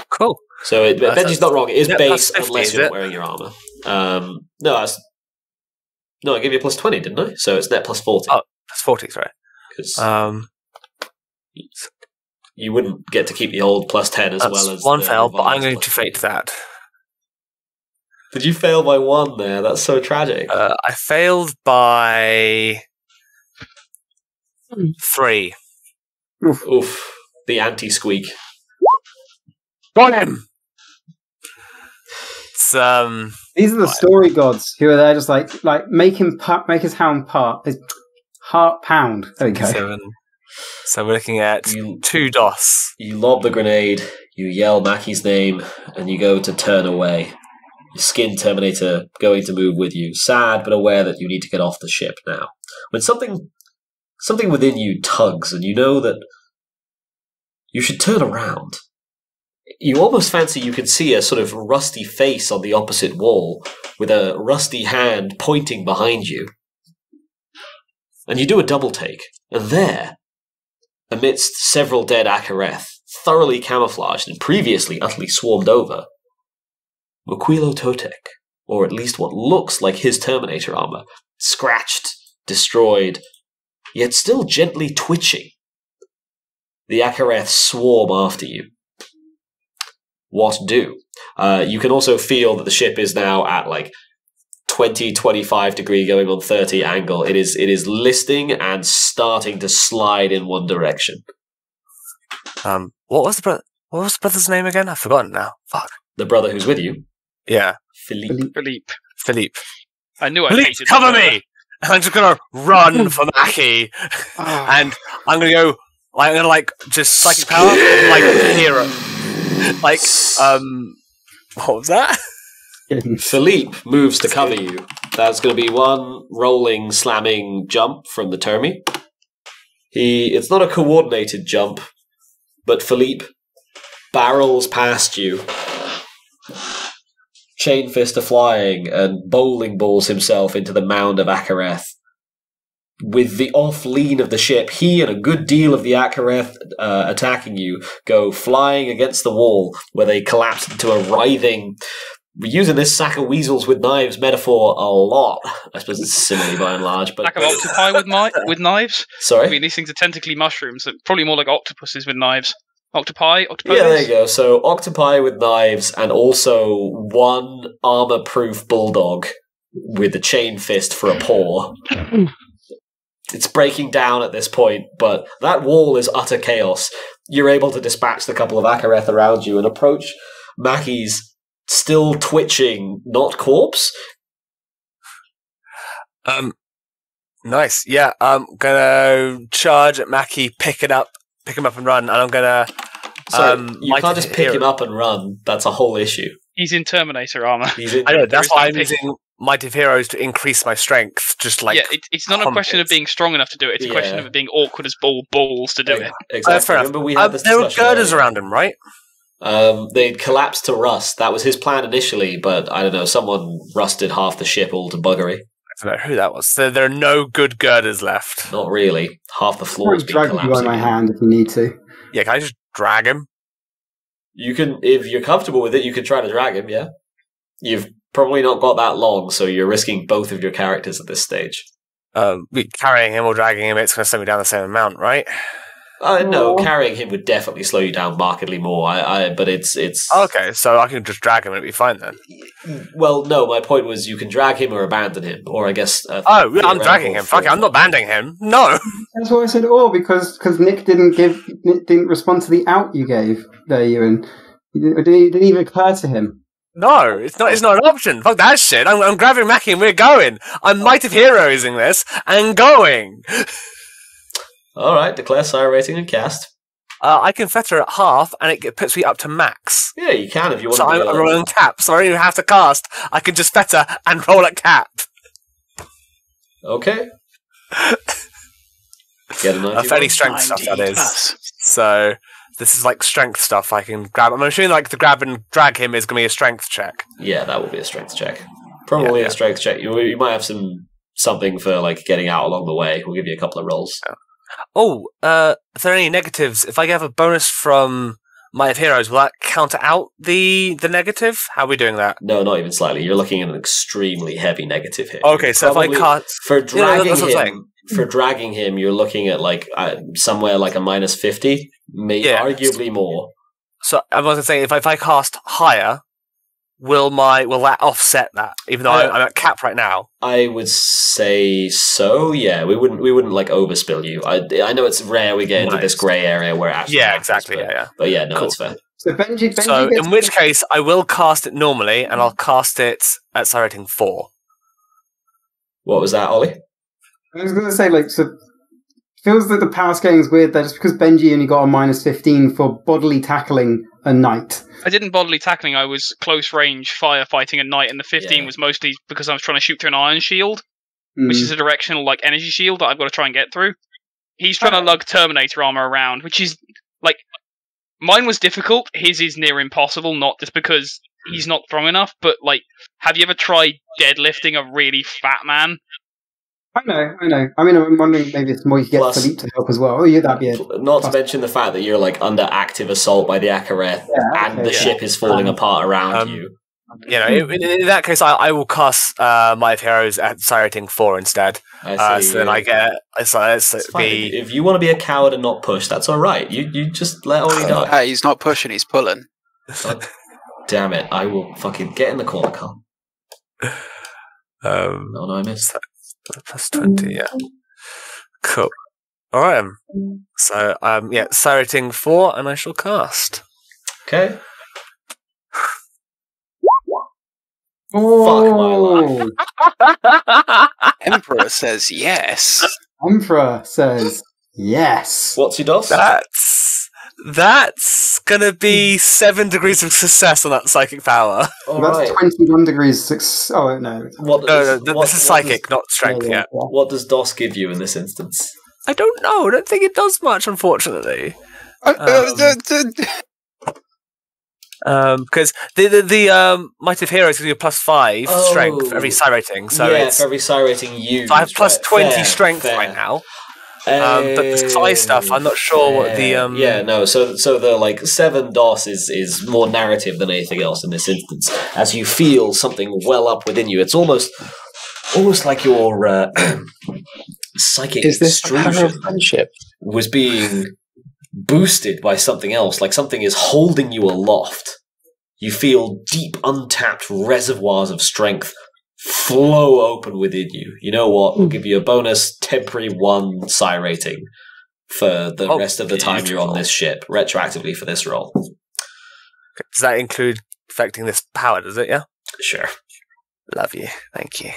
Cool. So Benji's not wrong. It is base +50, unless you're not wearing your armor. No, I gave you a +20, didn't I? So it's net +40. Oh, +40, sorry. Because you wouldn't get to keep the old +10 as well as one fail, but I'm going to fate that. Did you fail by 1 there? That's so tragic. I failed by 3. Oof. The anti-squeak. Got him! It's, These are the story gods who are there just like make his heart pound. There we go. 7. So we're looking at 2 DOS. You lob the grenade, you yell Mackie's name, and you go to turn away. Your skin Terminator going to move with you, sad but aware that you need to get off the ship now. When something within you tugs, and you know that you should turn around. You almost fancy you can see a sort of rusty face on the opposite wall, with a rusty hand pointing behind you. And you do a double take, and there, amidst several dead Acareth, thoroughly camouflaged and previously utterly swarmed over, Macuiltotec, or at least what looks like his Terminator armor, scratched, destroyed, yet still gently twitching. The Acareth swarm after you. What do? You can also feel that the ship is now at like 20, 25 degree going on 30 angle. It is listing and starting to slide in one direction. What was the brother's name again? I've forgotten now. Fuck. The brother who's with you? Yeah. Phillippe. I knew I Phillippe, hated cover the me! And I'm just gonna run for Maccy. And I'm gonna go, I'm gonna like, just psychic power, like a hero. Like, what was that? Phillippe moves to cover you. That's going to be one rolling, slamming jump from the Termi. It's not a coordinated jump, but Phillippe barrels past you. Chainfist are flying and bowling balls himself into the mound of Acareth. With the off lean of the ship, he and a good deal of the Acareth attacking you go flying against the wall, where they collapse into a writhing... We're using this sack of weasels with knives metaphor a lot. I suppose it's simile by and large. But Like an octopi with knives? Sorry? I mean, these things are tentacly mushrooms. Probably more like octopuses with knives. Octopi? Yeah, there you go. So, octopi with knives, and also one armor-proof bulldog with a chain fist for a paw. It's breaking down at this point, but that wall is utter chaos. You're able to dispatch the couple of Acareth around you and approach Mackie's still twitching, not corpse. Nice. Yeah, I'm gonna charge at Maccy, pick him up and run, and I'm gonna... you can't just pick him up and run. That's a whole issue. He's in Terminator armor. I know, that's why I'm using Might of Heroes to increase my strength, just like... Yeah, it's not a question of being strong enough to do it, it's a question of it being awkward as balls to do it. Exactly. Remember we had this there were discussion girders earlier. around him, right? They'd collapsed to rust. That was his plan initially, but I don't know, someone rusted half the ship all to buggery. I don't know who that was. So there are no good girders left. Not really. Half the floor has been Drag you collapsing. by my hand if you need to. Yeah, can I just drag him? You can, if you're comfortable with it, you can try to drag him, yeah? You've probably not got that long, so you're risking both of your characters at this stage. Carrying him or dragging him, it's going to slow me down the same amount, right? No, carrying him would definitely slow you down markedly more. But it's okay. So I can just drag him and it'll be fine then. Well, no, my point was you can drag him or abandon him, or I guess. I'm dragging him. Fuck it, I'm not abandoning him. No. That's why I said because Nick didn't respond to the out you gave there, Ewan. It didn't even occur to him. No, it's not an option. Fuck that shit. I'm grabbing Maccy and we're going. I'm Might of Heroesing this and going. Alright, declare Sire rating and cast. I can fetter at half and it puts me up to max. Yeah, you can if you want so to. I'm rolling cap, so I don't even have to cast. I can just fetter and roll at cap. Okay. Get a fairly strength stuff, that is. So this is like strength stuff I can grab. I'm assuming like the grab and drag him is going to be a strength check. Yeah, that will be a strength check. Probably a strength check. You might have something for like getting out along the way. We'll give you a couple of rolls. Yeah. Oh, if there are any negatives, if I have a bonus from Might of Heroes, will that counter out the negative? How are we doing that? No, not even slightly. You're looking at an extremely heavy negative here. Okay, so if I cut... For dragging him, you're looking at like somewhere like a minus 50, arguably more. So I was going to say, if I cast higher, will that offset that? Even though I'm at cap right now. I would say so. Yeah, we wouldn't like overspill you. I know it's rare we get into this grey area where actually exactly. Yeah. But yeah, no, it's fair. So Benji So gets in which case, I will cast it normally, and I'll cast it at psi rating 4. What was that, Ollie? I was going to say, like, so feels like the power scaling is weird there, just because Benji only got a -15 for bodily tackling a knight. I didn't bodily tackling, I was close range firefighting a knight, and the 15 Yeah. was mostly because I was trying to shoot through an iron shield, which is a directional, like, energy shield that I've got to try and get through. He's trying to lug Terminator armor around, which is, like, mine was difficult, his is near impossible, not just because he's not strong enough, but, like, have you ever tried deadlifting a really fat man? I know. I mean, I'm wondering maybe it's more you get Plus- Phillippe to help as well. Oh, yeah, that'd be it. Not to mention the fact that you're like under active assault by the Akareth, and the ship is falling apart around you. You know, in that case, I will cast Might of Heroes at psi rating 4 instead. I see. So then I get It's fine. If you want to be a coward and not push, that's all right. You just let Ollie die. Hey, he's not pushing, he's pulling. God damn it! I will fucking get in the corner, Carl. No, I missed. Plus 20, yeah. Cool. Alright. So, yeah, psi rating 4, and I shall cast. Okay. Oh, Fuck my life. Emperor says yes. Emperor says yes. What's your DOS? That's gonna be 7 degrees of success on that psychic power. All That's right. 21 degrees. Oh, no. This is psychic, not strength yet. What does DOS give you in this instance? I don't know. I don't think it does much, unfortunately. Because the Might of Heroes gives you a +5 strength for every psi rating. So yeah, it's for every psi rating you. so I have plus right, 20 fair, strength fair. right now. But the psi stuff, I'm not sure what the Yeah, no. So the like 7 DOS is more narrative than anything else in this instance. As you feel something well up within you, it's almost like your psychic Is this the power extrusion of friendship? was being boosted by something else, like something is holding you aloft. You feel deep, untapped reservoirs of strength flow open within you. You know what? We'll give you a bonus temporary 1 psi rating for the rest of the time you're on this ship, retroactively for this roll. Does that include affecting this power, does it, yeah? Sure. Love you. Thank you.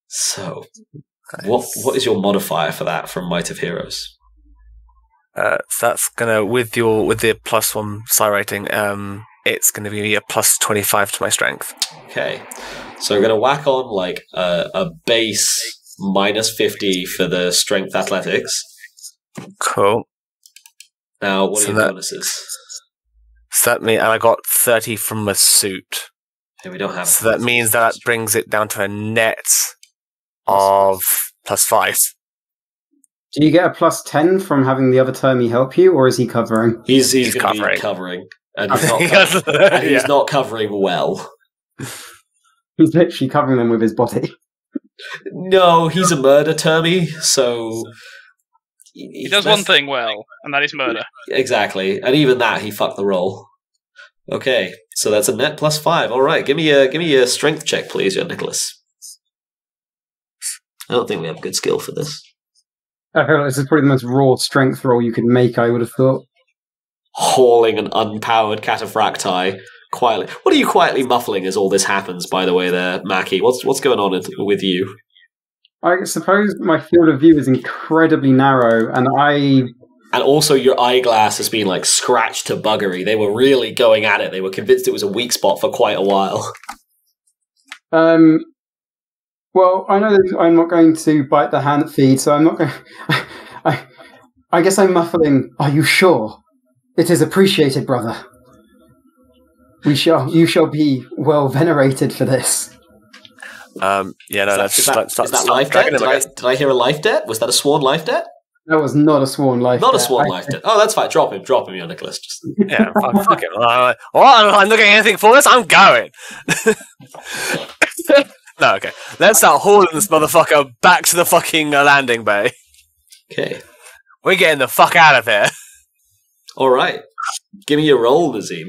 So, what is your modifier for that from Might of Heroes? So that's gonna with the +1 psi rating, it's gonna be a +25 to my strength. Okay. So we're going to whack on like a base -50 for the strength athletics. Cool. Now, what are So your that- bonuses? So that means, and I got 30 from my suit. Okay, we don't have. So that means that brings it down to a net of +5. Do you get a +10 from having the other termie help you, or is he covering? He's going to covering. be covering, and he's not covering, and he's not covering well. He's literally covering them with his body. No, he's a murder termie, so He does one thing well, and that is murder. Exactly, and even that he fucked the roll. Okay, so that's a net +5. All right, give me a strength check, please, young Nicholas. I don't think we have good skill for this. I feel like this is probably the most raw strength roll you could make, I would have thought. Hauling an unpowered cataphracti quietly. What are you quietly muffling as all this happens, by the way there, Maccy? What's going on with you? I suppose my field of view is incredibly narrow, and And also your eyeglass has been like scratched to buggery. They were really going at it. They were convinced it was a weak spot for quite a while. Well, I know that I'm not going to bite the hand that feeds, so I'm not going. I guess I'm muffling. Are you sure? It is appreciated, brother. You shall be well venerated for this. Yeah, no, that's Is that life debt? Did I hear a life debt? Was that a sworn life debt? That was not a sworn life. Not a sworn life debt. Oh, that's fine. Drop him, young Nicholas. Just Yeah, fuck it. Well, I'm not getting anything for this. I'm going. No, okay. Let's start hauling this motherfucker back to the fucking landing bay. okay. We're getting the fuck out of here. All right. Give me your roll, Nazeem.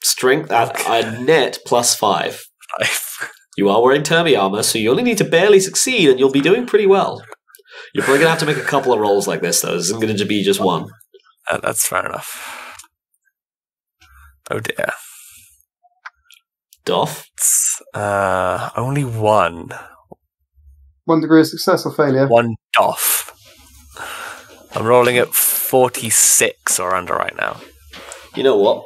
Strength at a net +5. You are wearing termie armor, so you only need to barely succeed, and you'll be doing pretty well. You're probably going to have to make a couple of rolls like this, though. This isn't going to be just one. That's fair enough. Oh dear. Doff? Only one. 1 degree of success or failure. One doff. I'm rolling at 46 or under right now. You know what?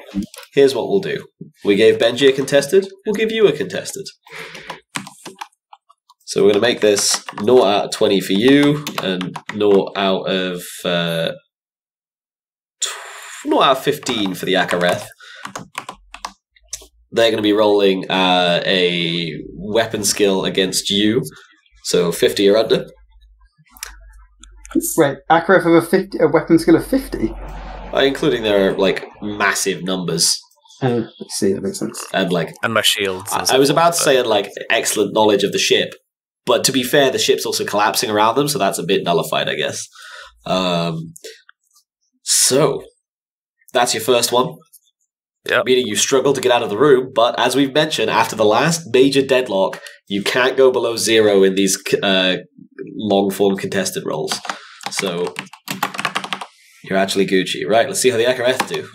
Here's what we'll do. We gave Benji a contested. We'll give you a contested. So we're going to make this 0 out of 20 for you and 0 out of 15 for the Akareth. They're going to be rolling a weapon skill against you. So 50 or under. Wait, Akareth have a weapon skill of 50? Including their massive numbers. Let's see, that makes sense. And my shields. I was about to say excellent knowledge of the ship, but to be fair, the ship's also collapsing around them, so that's a bit nullified, I guess. So that's your first one. Yep. Meaning you struggle to get out of the room, but as we've mentioned, after the last major deadlock, you can't go below 0 in these long-form contested rolls. So you're actually Gucci. Right, let's see how the Akareth do.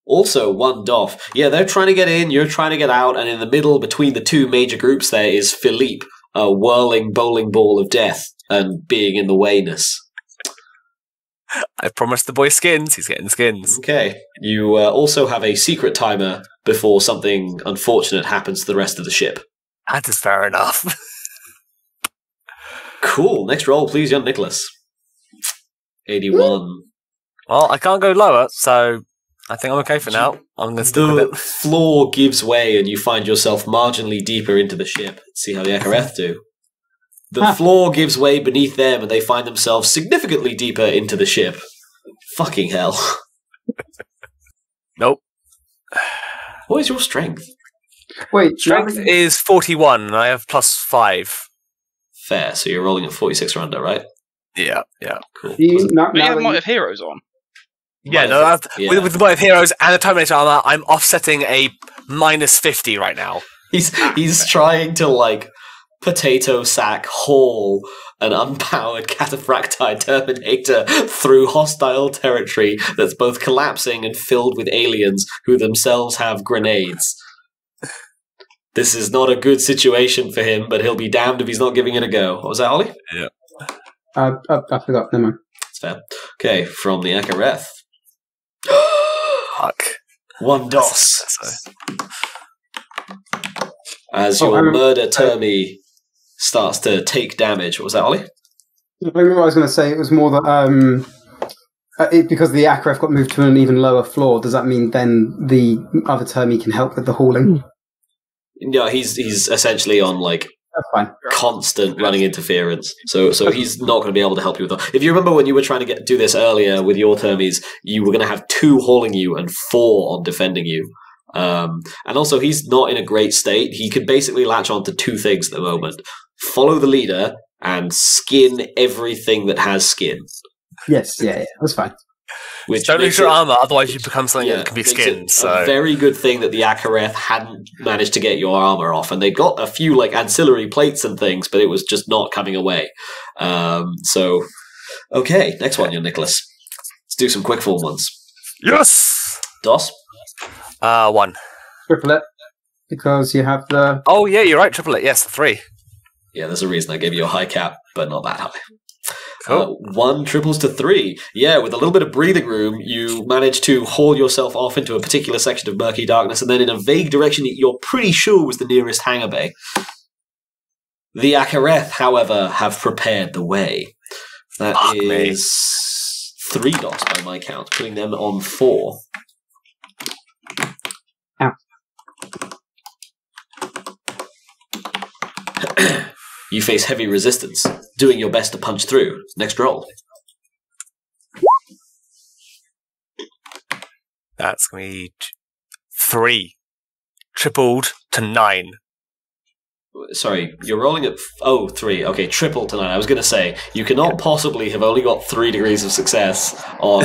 Also, 1 doff. Yeah, they're trying to get in, you're trying to get out, and in the middle, between the two major groups there, is Phillippe, a whirling bowling ball of death, and being in the wayness. I promised the boy skins. He's getting skins. Okay. You also have a secret timer before something unfortunate happens to the rest of the ship. That is fair enough. Cool. Next roll, please, young Nicholas. 81. Well, I can't go lower, so I think I'm okay for now. I'm going to stick with it. The floor gives way and you find yourself marginally deeper into the ship. Let's see how the Akareth do. The floor gives way beneath them and they find themselves significantly deeper into the ship. Fucking hell. Nope. What is your strength? Wait, Strength is 41 and I have +5. Fair, so you're rolling at 46 or under, right? Yeah. Cool. You have Might of Heroes on. Yeah, no, with the Might of Heroes and the Terminator armor, I'm offsetting a -50 right now. He's trying to, potato sack haul an unpowered cataphractite Terminator through hostile territory that's both collapsing and filled with aliens who themselves have grenades. This is not a good situation for him, but he'll be damned if he's not giving it a go. What was that, Ollie? Yeah. I forgot, never mind. That's fair. Okay, from the Akareth. Fuck. 1 DOS. As your murder Termi starts to take damage. What was that, Ollie? I remember what I was going to say. It was more that because the Akareth got moved to an even lower floor, does that mean then the other Termi can help with the hauling? Yeah, he's essentially on That's fine. constant running interference. So he's not going to be able to help you with that. If you remember when you were trying to do this earlier with your Termies, you were going to have 2 hauling you and 4 on defending you. And also, he's not in a great state. He could basically latch on to 2 things at the moment. Follow the leader and skin everything that has skin. Yes, yeah, that's fine. Which Don't lose your armor, otherwise you become something that can be skinned. A very good thing that the Akareth hadn't managed to get your armor off, and they got a few ancillary plates and things, but it was just not coming away. Okay, next one, young Nicholas. Let's do some quick form ones. Yes. DOS. 1. Triplet, because you have the... Oh yeah, you're right. Triplet. Yes, 3. Yeah, there's a reason I gave you a high cap, but not that high. Cool. 1 triples to 3. Yeah, with a little bit of breathing room, you manage to haul yourself off into a particular section of murky darkness, and then in a vague direction that you're pretty sure was the nearest hangar bay. The Akareth, however, have prepared the way. That is 3 dots by my count, putting them on 4. Ow. You face heavy resistance, doing your best to punch through. Next roll. That's going to be 3. Tripled to 9. Sorry, you're rolling at 3. Okay, triple to 9. I was going to say, you cannot possibly have only got 3 degrees of success on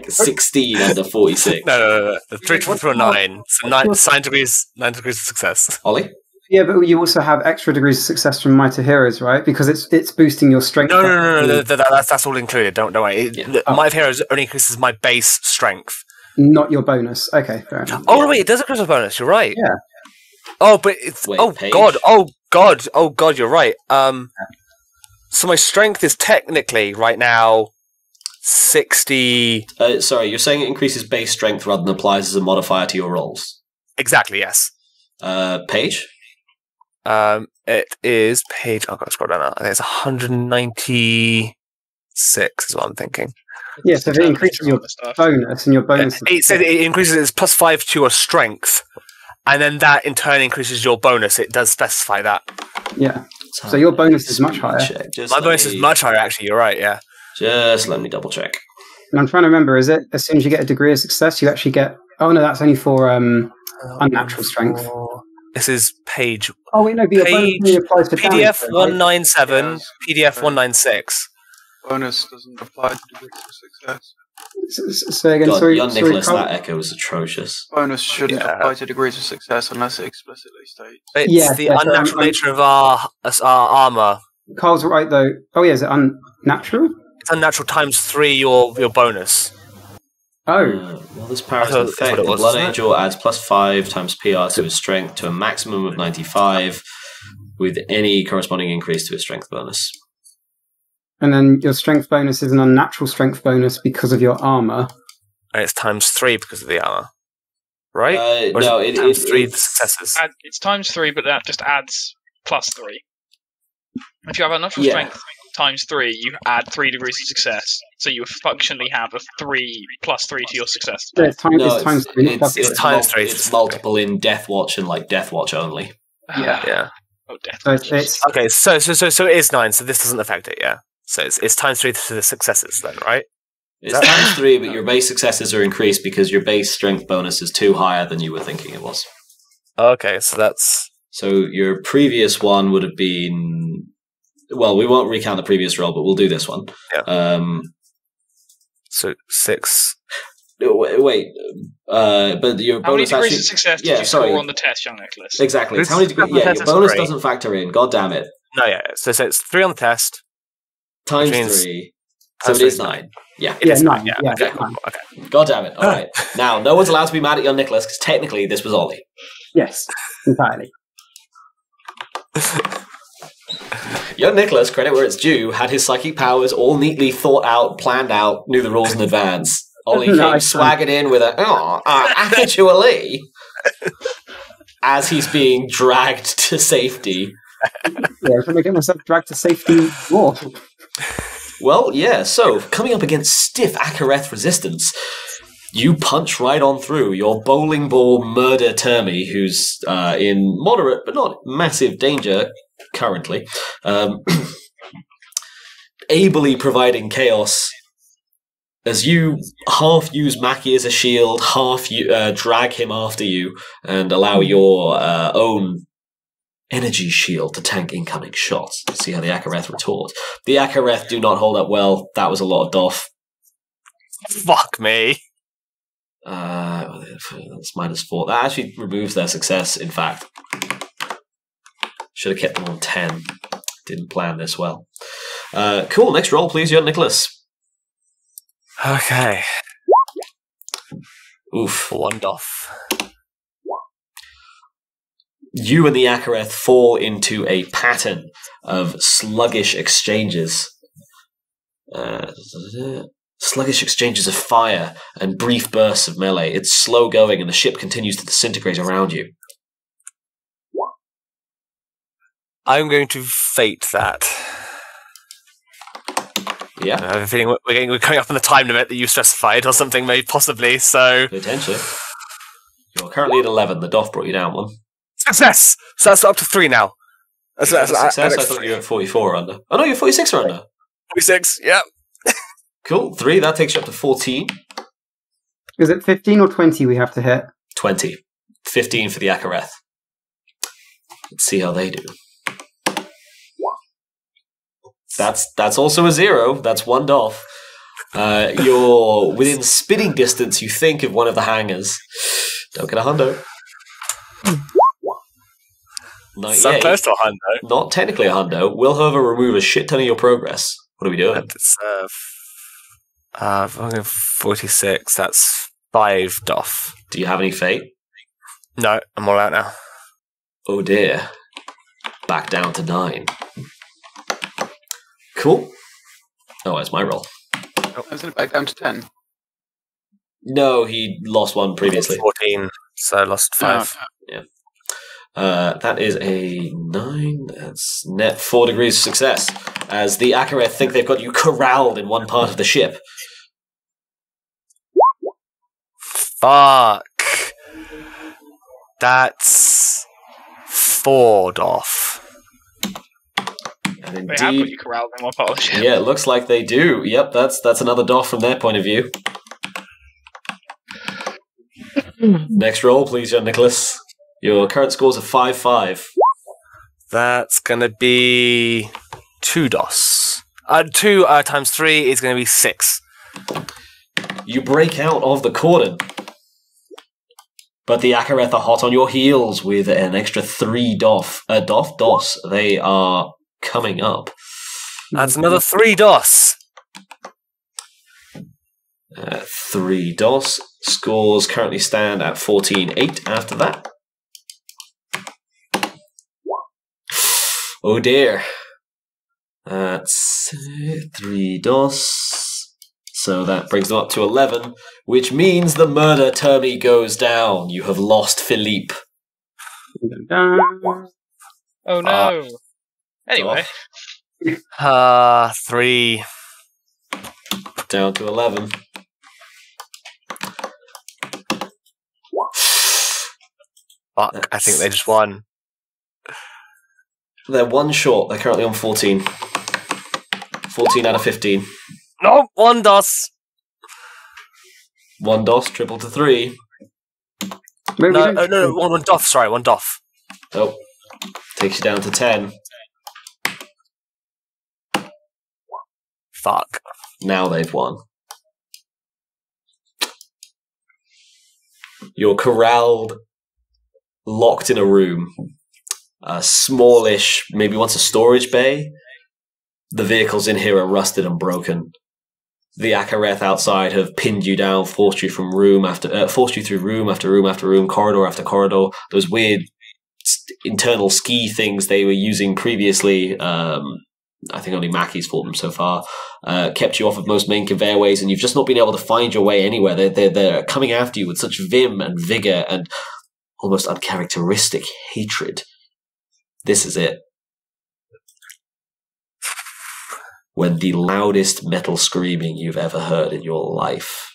16 under 46. No. The 3 tripled to a 9. So 9 degrees of success. Ollie? Yeah, but you also have extra degrees of success from Might of Heroes, right? Because it's boosting your strength. No. That's all included. Don't worry. Might of Heroes only increases my base strength, not your bonus. Okay, fair enough. Oh wait, it does increase my bonus. You're right. Yeah. Oh, but it's Page. god. You're right. So my strength is technically right now 60. Sorry, you're saying it increases base strength rather than applies as a modifier to your rolls. Exactly. Yes. Page. It is page. I've got to scroll down. I think it's 196 is what I'm thinking. Yeah, so if it increases your bonus, and your bonus... It said it increases its +5 to your strength, and then that in turn increases your bonus. It does specify that. Yeah. So your bonus is much higher. My bonus is much higher, actually. You're right, yeah. Just let me double check. And I'm trying to remember, is it as soon as you get a degree of success, you actually get... Oh, no, that's only for unnatural strength. This is page... Oh, wait, no, but your bonus only applies to PDF damage, 197, Yes. PDF 196. Bonus doesn't apply to degrees of success. Say again, God, sorry, young Nicholas, Carl? that echo was atrocious. Bonus shouldn't apply to degrees of success unless it explicitly states. It's the unnatural nature of our armor. Carl's right, though. Oh, yeah, is it unnatural? It's unnatural ×3 your bonus. Oh. Well, this power is I an thought effect. it The was, Blood isn't it? Angel adds +5 times PR to his strength to a maximum of 95, with any corresponding increase to his strength bonus. And then your strength bonus is an unnatural strength bonus because of your armor. And it's ×3 because of the armor. Right? Or is No, it it ×3 it's- successes. It's ×3, but that just adds +3. If you have unnatural Yeah. strength ×3, you add 3 degrees of success. So you functionally have a 3 +3 to your success. Yeah, it's times, No, it's times three, not plus it's three. times three. It's multiple in Deathwatch and like Deathwatch only. Yeah. Oh, death. So it's Okay, so it is 9, so this doesn't affect it, yeah. So it's ×3 to the successes then, right? It's ×3, but your base successes are increased because your base strength bonus is 2 higher than you were thinking it was. Okay, so that's... So your previous one would have been... Well, we won't recount the previous roll, but we'll do this one. Yeah. So 6... Wait, but your How many bonus degrees actually... of success did Yeah, you sorry. score on the test, young Nicholas? Exactly. It's how many degrees... This- Yeah, your that's bonus great. doesn't factor in. God damn it. No, yeah, so it's 3 on the test. Times means- 3. So it times is 3. 9. Yeah. It is 9. yeah. Yeah, Okay, nine. okay. God damn it. All right. Now, no one's allowed to be mad at young Nicholas because technically this was Ollie. yes, entirely. Young Nicholas, credit where it's due, had his psychic powers all neatly thought out, planned out, knew the rules in advance. Ollie came Nice. swaggered in with a, actually, as he's being dragged to safety. Yeah, I'm trying to get myself dragged to safety more. Well, yeah, so, coming up against stiff Acareth resistance, you punch right on through your bowling ball murder Termi, who's in moderate but not massive danger currently, ably providing chaos as you half use Maccy as a shield, half drag him after you, and allow your own energy shield to tank incoming shots. See how the Acareth retort. The Acareth do not hold up well. That was a lot of doff. Fuck me. That's -4. That actually removes their success, in fact. Should have kept them on 10. Didn't plan this well. Cool, next roll, please, young Nicholas. Okay. Oof. 1 doff. You and the Acareth fall into a pattern of sluggish exchanges. Sluggish exchanges of fire and brief bursts of melee. It's slow going and the ship continues to disintegrate around you. I'm going to fate that. Yeah, I have a feeling we're coming up on the time limit that you specified or something, maybe possibly, so... potentially. You're currently at 11. The doff brought you down one. Success! So that's up to 3 now. Success? I thought you were at 44 or under. Oh no, you're 46 or under. 46, yeah. Cool. 3, that takes you up to 14. Is it 15 or 20 we have to hit? 20. 15 for the Acareth. Let's see how they do. That's also a 0. That's 1 doff. You're within spitting distance, you think, of one of the hangars. Don't get a hundo. Not So yet. close to a hundo. Not technically a hundo. Will, however, remove a shit ton of your progress. What are we doing? It's 46. That's 5 doff. Do you have any fate? No, I'm all out now. Oh dear. Back down to 9. Cool. Oh, it's my roll. I was going to back down to 10. No, he lost one previously. 14, so I lost 5. Yeah. That is a 9. That's net 4 degrees of success. As the Acareth think they've got you corralled in one part of the ship. Fuck. That's 4 doff. And They have indeed, got you corralled in one part of the ship. yeah, it looks like they do. Yep, that's another doff from their point of view. Next roll, please, John Nicholas. Your current scores are 5-5. That's gonna be 2 DOS. 2 times 3 is gonna be 6. You break out of the cordon. But the Acareth are hot on your heels with an extra 3 DOS. They are coming up. That's another 3 DOS. 3 DOS. Scores currently stand at 14-8 after that. Oh dear. That's 3 DOS. So that brings them up to 11, which means the murder termy goes down. You have lost Phillippe. Oh no. Anyway, 3. Down to 11. Fuck, I think they just won. They're 1 short. They're currently on 14. 14 out of 15. No, 1 DOS. 1 DOS, triple to 3. No, 1 DOF. Sorry, 1 DOF. Oh, takes you down to 10. Fuck. Now they've won. You're corralled, locked in a room. A smallish, maybe once a storage bay. The vehicles in here are rusted and broken. The Acareth outside have pinned you down, forced you through room after room after room, corridor after corridor. Those weird internal ski things they were using previously, I think only Maccy's fought them so far, kept you off of most main conveyor ways, and you've just not been able to find your way anywhere. They're coming after you with such vim and vigor and almost uncharacteristic hatred. This is it. When the loudest metal screaming you've ever heard in your life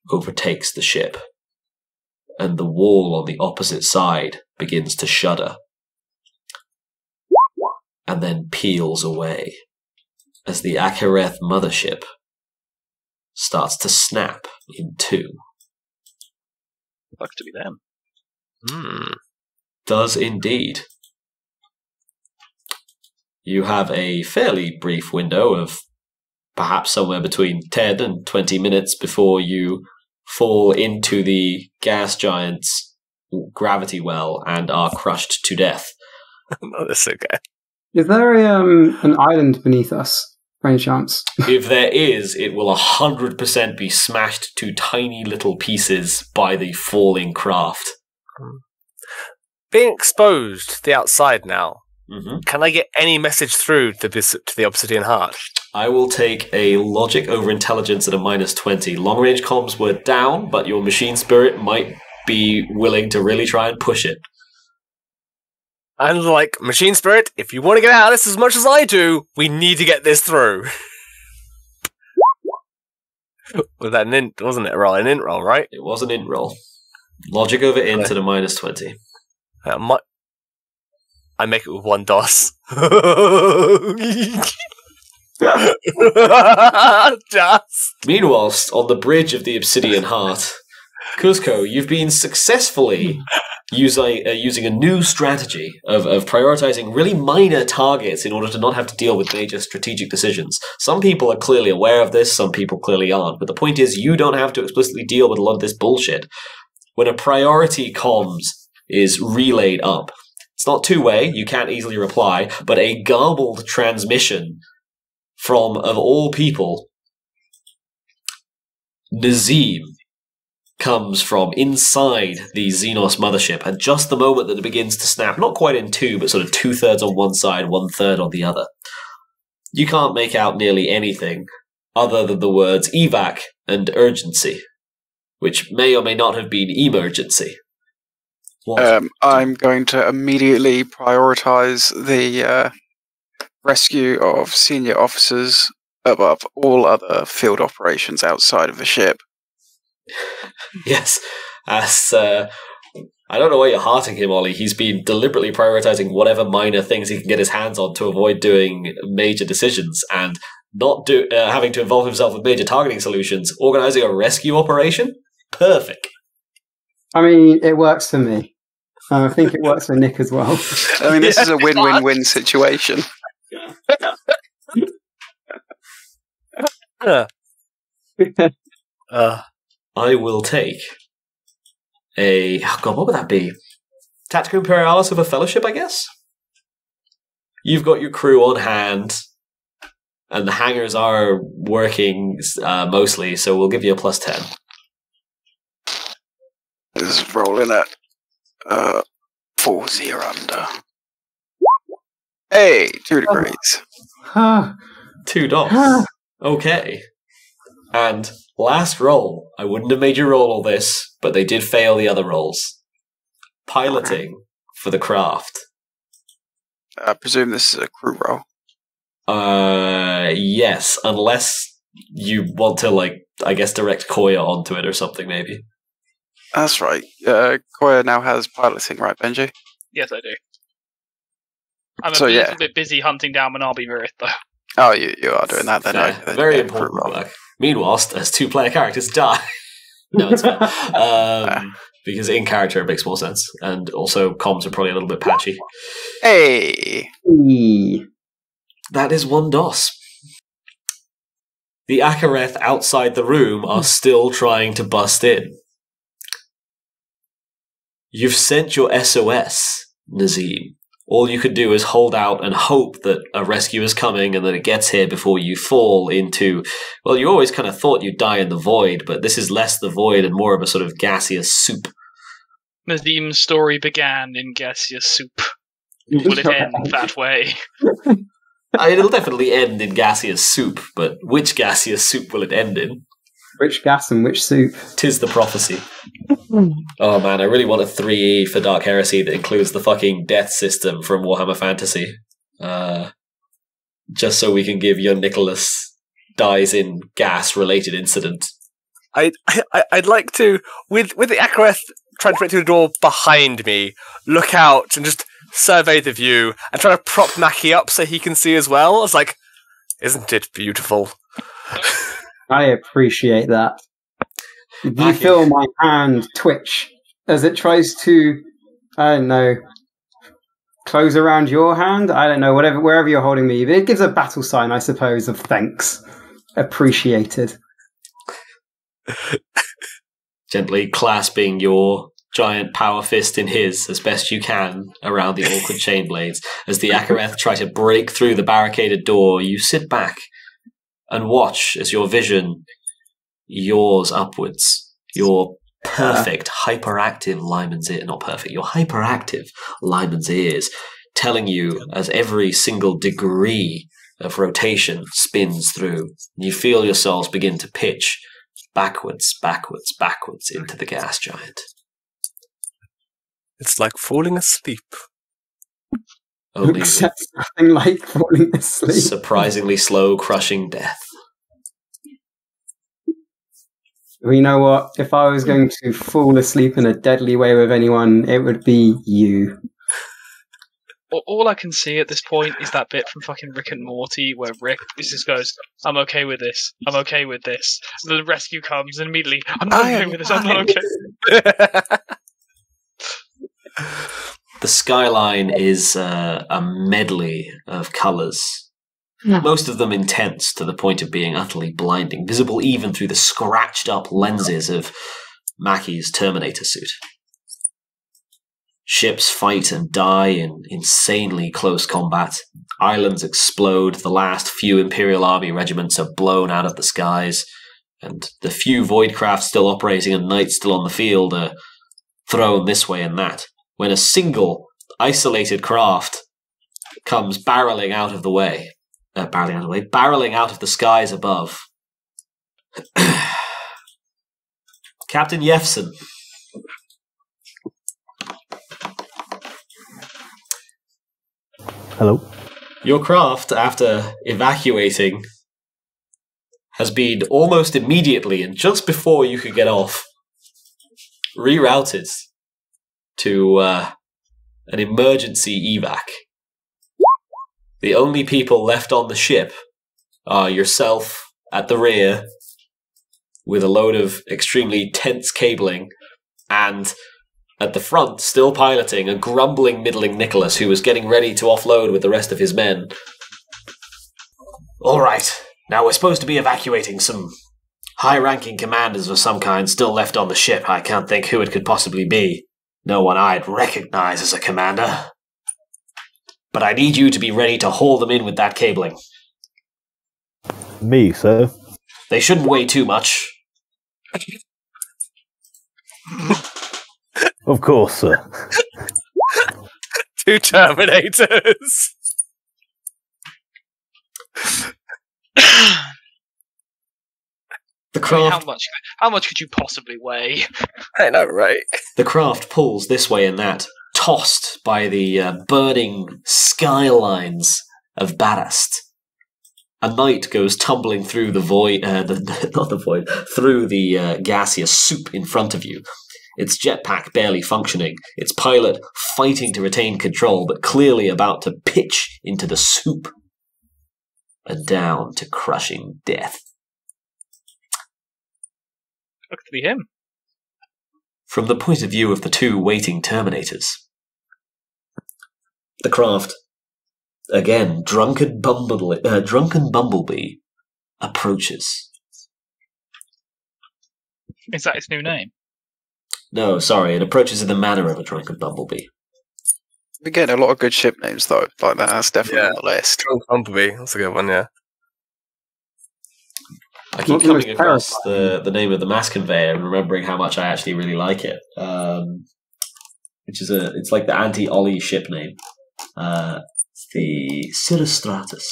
overtakes the ship, and the wall on the opposite side begins to shudder, and then peels away as the Acareth mothership starts to snap in 2. looks to be them. Does indeed. You have a fairly brief window of perhaps somewhere between 10 and 20 minutes before you fall into the gas giant's gravity well and are crushed to death. No, that's okay. Is there an island beneath us, by any chance? If there is, it will 100% be smashed to tiny little pieces by the falling craft. Being exposed to the outside now, Mm-hmm. can I get any message through to the Obsidian Heart? I will take a logic over intelligence at a -20. Long-range comms were down, but your machine spirit might be willing to really try and push it. And like, Machine Spirit, if you want to get out of this as much as I do, we need to get this through. Was that an int? Wasn't it a roll? An int roll, right? It was an int roll. Logic over int at a -20. I make it with 1 DOS. Just. Meanwhile, on the bridge of the Obsidian Heart, Kuzco, you've been successfully using a new strategy of prioritizing really minor targets in order to not have to deal with major strategic decisions. Some people are clearly aware of this, some people clearly aren't, but the point is you don't have to explicitly deal with a lot of this bullshit. When a priority comms is relayed up, It's not two-way, you can't easily reply, but a garbled transmission from, of all people, Nazeem comes from inside the Xenos mothership at just the moment that it begins to snap, not quite in two, but sort of 2/3 on one side, 1/3 on the other. You can't make out nearly anything other than the words evac and urgency, which may or may not have been emergency. I'm going to immediately prioritize the rescue of senior officers above all other field operations outside of the ship. Yes, as I don't know why you're hearting him, Ollie. He's been deliberately prioritizing whatever minor things he can get his hands on to avoid doing major decisions and not having to involve himself with major targeting solutions. Organizing a rescue operation? Perfect. I mean, it works for me. I think it works for Nick as well. I mean, this is a win-win-win situation. I will take what would that be? Tactical Imperialis of a Fellowship, I guess? You've got your crew on hand, and the hangars are working mostly, so we'll give you a +10. This is rolling at 40 or under. Hey, 2 degrees. 2 dots. Okay. And last roll. I wouldn't have made you roll all this, but they did fail the other rolls. Piloting for the craft. I presume this is a crew roll. Yes, unless you want to, I guess, direct Coayah onto it or something, maybe. That's right. Coayah now has piloting, right, Benji? Yes, I do. I'm a little bit busy hunting down Manabi Mirith, though. Oh, you are doing that then, Yeah, right? very important work. Meanwhile, as 2-player characters die. No, it's fine. Because in character it makes more sense. And also comms are probably a little bit patchy. Hey! That is 1 DOS. The Akareth outside the room are still trying to bust in. You've sent your SOS, Nazeem. All you could do is hold out and hope that a rescue is coming and that it gets here before you fall into... Well, you always kind of thought you'd die in the void, but this is less the void and more of a sort of gaseous soup. Nazeem's story began in gaseous soup. Will it end that way? It'll definitely end in gaseous soup, but which gaseous soup will it end in? Which gas and which soup? 'Tis the prophecy. Oh man, I really want a 3E for Dark Heresy that includes the fucking death system from Warhammer Fantasy. Just so we can give young Nicholas dies in gas-related incident. I'd like to, with the Akareth transferring to the door behind me, look out and just survey the view and try to prop Maccy up so he can see as well. It's like, isn't it beautiful? I appreciate that. Do you feel my hand twitch as it tries to, I don't know, close around your hand? I don't know, wherever you're holding me. It gives a battle sign, I suppose, of thanks. Appreciated. Gently clasping your giant power fist in his as best you can around the awkward chain blades. As the Akareth try to break through the barricaded door, you sit back and watch as your vision yaws upwards. Your perfect, hyperactive Lyman's ear, not perfect, your hyperactive Lyman's ears telling you as every single degree of rotation spins through. You feel yourselves begin to pitch backwards, backwards, backwards into the gas giant. It's like falling asleep. Only Except nothing like falling asleep. surprisingly slow, crushing death. Well, you know what? If I was going to fall asleep in a deadly way with anyone, it would be you. All I can see at this point is that bit from fucking Rick and Morty where Rick just goes, I'm okay with this, I'm okay with this. And the rescue comes and immediately, I'm not okay with this, I'm not okay. The skyline is a medley of colours. Most of them intense to the point of being utterly blinding, visible even through the scratched up lenses of Maccy's Terminator suit. Ships fight and die in insanely close combat. Islands explode. The last few Imperial Army regiments are blown out of the skies. And the few Voidcrafts still operating and knights still on the field are thrown this way and that. When a single, isolated craft comes barreling out of the skies above. Captain Jeffson. Hello. Your craft, after evacuating, has been almost immediately, and just before you could get off, rerouted to an emergency evac. The only people left on the ship are yourself at the rear with a load of extremely tense cabling, and at the front, still piloting, a grumbling, middling Nicholas who was getting ready to offload with the rest of his men. All right, now we're supposed to be evacuating some high-ranking commanders of some kind still left on the ship. I can't think who it could possibly be. No one I'd recognize as a commander. But I need you to be ready to haul them in with that cabling. Me, sir? They shouldn't weigh too much. Of course, sir. 2 Terminators. The craft. How much could you possibly weigh? I know, right? The craft pulls this way and that, tossed by the burning skylines of ballast. A knight goes tumbling through the void, through the gaseous soup in front of you. Its jetpack barely functioning, its pilot fighting to retain control, but clearly about to pitch into the soup and down to crushing death. Looks to be him. From the point of view of the 2 waiting Terminators, the craft, again, drunken bumblebee, approaches. Is that its new name? No, sorry, it approaches in the manner of a drunken bumblebee. We're getting a lot of good ship names, though. Like that's definitely on the list. Drunk Bumblebee, that's a good one, yeah. I keep coming across the name of the mass conveyor and remembering how much I actually really like it. It's like the anti-Ollie ship name. It's the Siristratus.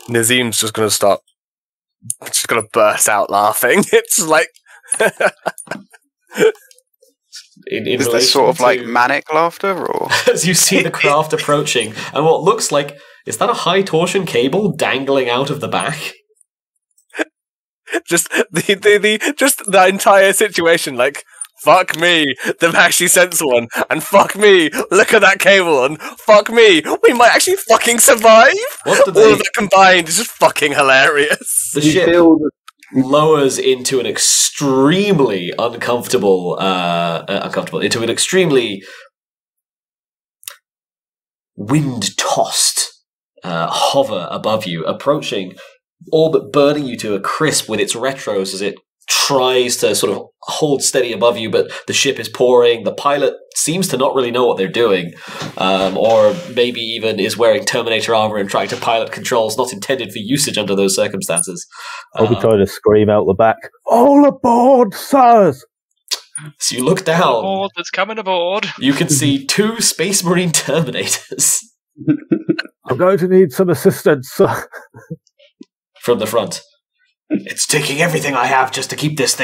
Nazeem's just going to stop. Just going to burst out laughing. It's like... Is this sort of like manic laughter, or as you see the craft approaching, and what looks like, is that a high torsion cable dangling out of the back? Just the entire situation, like, fuck me, they've actually sent someone, and fuck me, look at that cable, and fuck me, we might actually fucking survive. All of that combined is just fucking hilarious. The ship lowers into an extremely into an extremely wind-tossed hover above you, approaching, all but burning you to a crisp with its retros as it tries to sort of hold steady above you, but the ship is pouring. The pilot seems to not really know what they're doing, or maybe even is wearing Terminator armor and trying to pilot controls not intended for usage under those circumstances. I'll be trying to scream out the back, "All aboard, sirs!" So you look down. Aboard, that's coming aboard. You can see 2 Space Marine Terminators. I'm going to need some assistance, sir. From the front. It's taking everything I have just to keep this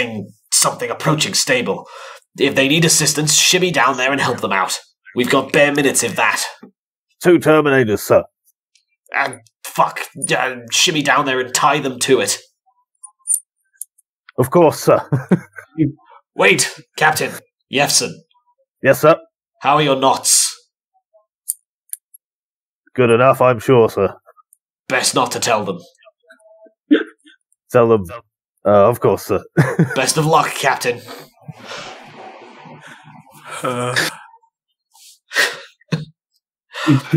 something approaching stable. If they need assistance, shimmy down there and help them out. We've got bare minutes if that. 2 Terminators, sir. And shimmy down there and tie them to it. Of course, sir. Wait, Captain Jeffson. Yes, sir. How are your knots? Good enough, I'm sure, sir. Best not to tell them. Tell them. Of course, sir. Best of luck, Captain.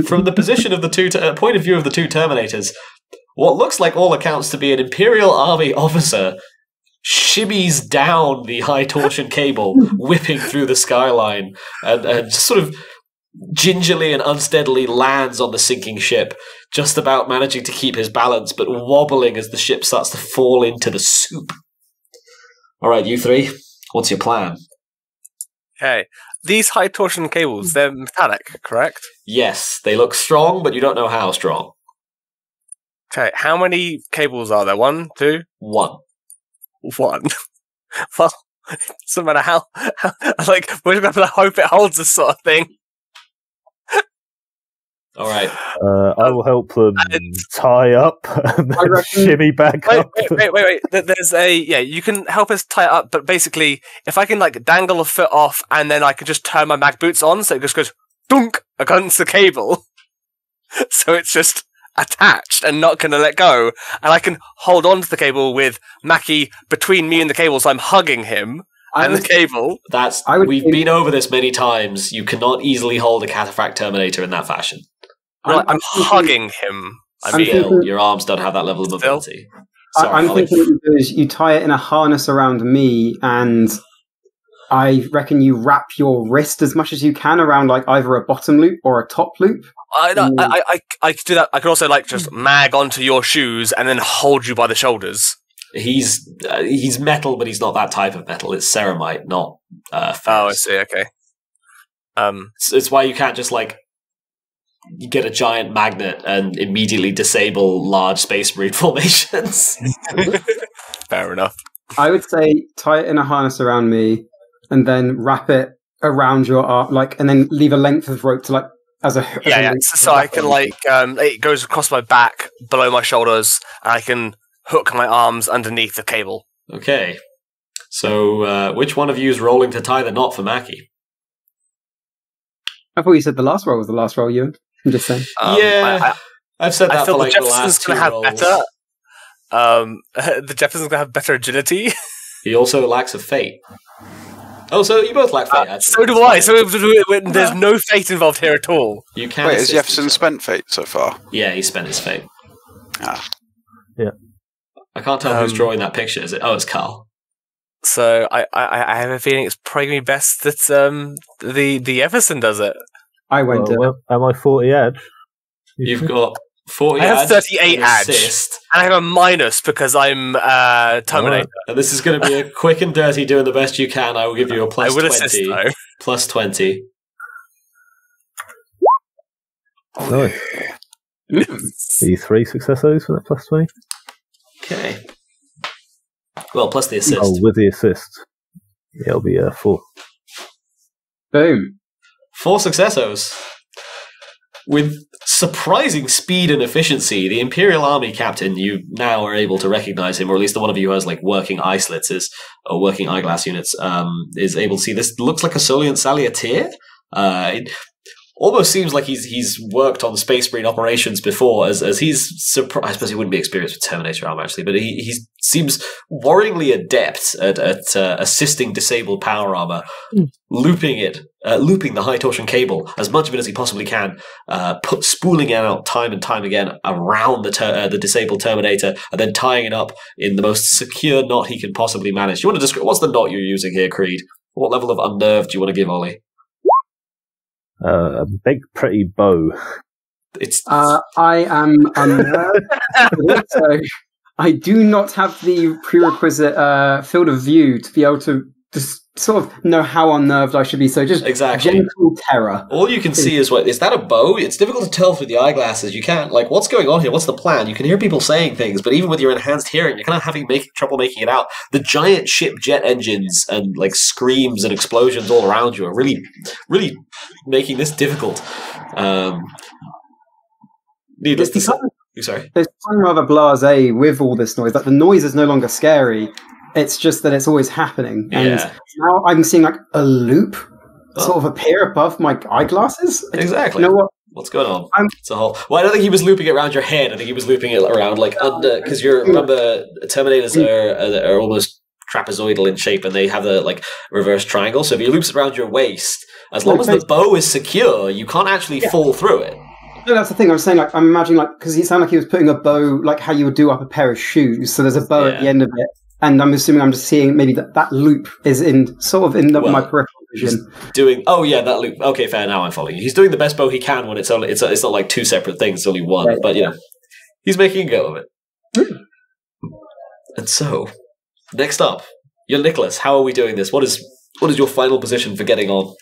From the position of the point of view of the 2 Terminators, what looks like all accounts to be an Imperial Army officer shimmies down the high torsion cable, whipping through the skyline, and just sort of gingerly and unsteadily lands on the sinking ship, just about managing to keep his balance, but wobbling as the ship starts to fall into the soup. All right, you three, what's your plan? Okay. These high torsion cables, they're metallic, correct? Yes, they look strong, but you don't know how strong. Okay, how many cables are there? 1, 2? 1. 1. Well, doesn't matter how like, we're going to hope it holds this sort of thing. All right. I will help them tie up and then shimmy back up. Wait. There's you can help us tie it up, but basically, if I can like dangle a foot off and then I can just turn my mag boots on so it just goes dunk against the cable. So it's just attached and not going to let go. And I can hold on to the cable with Maccy between me and the cable, so I'm hugging him and the cable. We've been over this many times. You cannot easily hold a cataphract Terminator in that fashion. I'm hugging him. Your arms don't have that level of mobility. Sorry, I'm thinking because you tie it in a harness around me, and I reckon you wrap your wrist as much as you can around like either a bottom loop or a top loop. I could do that. I could also like just mag onto your shoes and then hold you by the shoulders. He's metal, but he's not that type of metal. It's ceramite, not ferrous. Oh, I see. Okay. It's why you can't just like you get a giant magnet and immediately disable large space marine formations. Fair enough. I would say tie it in a harness around me and then wrap it around your arm, like, and then leave a length of rope to like as a so I can like it goes across my back below my shoulders, and I can hook my arms underneath the cable. Okay. So which one of you is rolling to tie the knot for Maccy? I thought you said the last roll was the last roll, Ewan. I'm just saying. I've said that for like the last 2 rolls. Better. The Jeffson's going to have better agility. He also lacks a fate. Oh, so you both lack fate, actually. So do I. So there's no fate involved here at all. You can. Wait, has Jeffson spent fate so far? Yeah, he spent his fate. Yeah. I can't tell who's drawing that picture. Is it? Oh, it's Carl. So I have a feeling it's probably going to be best that the Jefferson does it. I went am I 40 edge? You've got 40 I have 38 edge. And I have a minus because I'm Terminator. And this is going to be a quick and dirty doing the best you can. I will give you a plus 20. Assist, though. Plus 20. Nice. 3 successos for that plus 20. Okay. Well, plus the assist. Oh, with the assist. Yeah, it'll be 4. Boom. 4 successos. With surprising speed and efficiency, the Imperial Army captain, you now are able to recognize him, or at least the one of you who has like working eye slits or working eyeglass units, is able to see this. Looks like a Soliant Salieteer. It almost seems like he's worked on Space Marine operations before, as he's I suppose he wouldn't be experienced with Terminator armor actually, but he seems worryingly adept at assisting disabled power armor, looping the high torsion cable as much of it as he possibly can, spooling it out time and time again around the disabled Terminator, and then tying it up in the most secure knot he can possibly manage. Do you want to describe what's the knot you're using here, Creed? What level of unnerved do you want to give Ollie? A big, pretty bow. I am unnerved. So I do not have the prerequisite field of view to be able to just sort of know how unnerved I should be. So just gentle terror. All you can see is is that a bow? It's difficult to tell through the eyeglasses. You can't, like, what's going on here? What's the plan? You can hear people saying things, but even with your enhanced hearing, you're kind of having trouble making it out. The giant ship jet engines and like screams and explosions all around you are really, really making this difficult. Needless to say. Sorry. There's some rather blasé with all this noise. Like the noise is no longer scary. It's just that it's always happening. And now I'm seeing like a loop sort of appear above my eyeglasses. Exactly. You know what? What's going on? It's a whole. Well, I don't think he was looping it around your head. I think he was looping it around like under, because remember Terminators are almost trapezoidal in shape, and they have the like reverse triangle. So if he loops it around your waist, as long as the bow is secure, you can't actually fall through it. No, that's the thing. I was saying, like, I'm imagining, like, because he sounded like he was putting a bow, like how you would do up a pair of shoes. So there's a bow at the end of it, and I'm assuming I'm just seeing maybe that loop is in my peripheral vision. Doing that loop. Okay, fair. Now I'm following you. He's doing the best bow he can when it's not like two separate things. It's only one, right. But he's making a go of it. And so, next up, you're Nicholas. How are we doing this? What is your final position for getting on?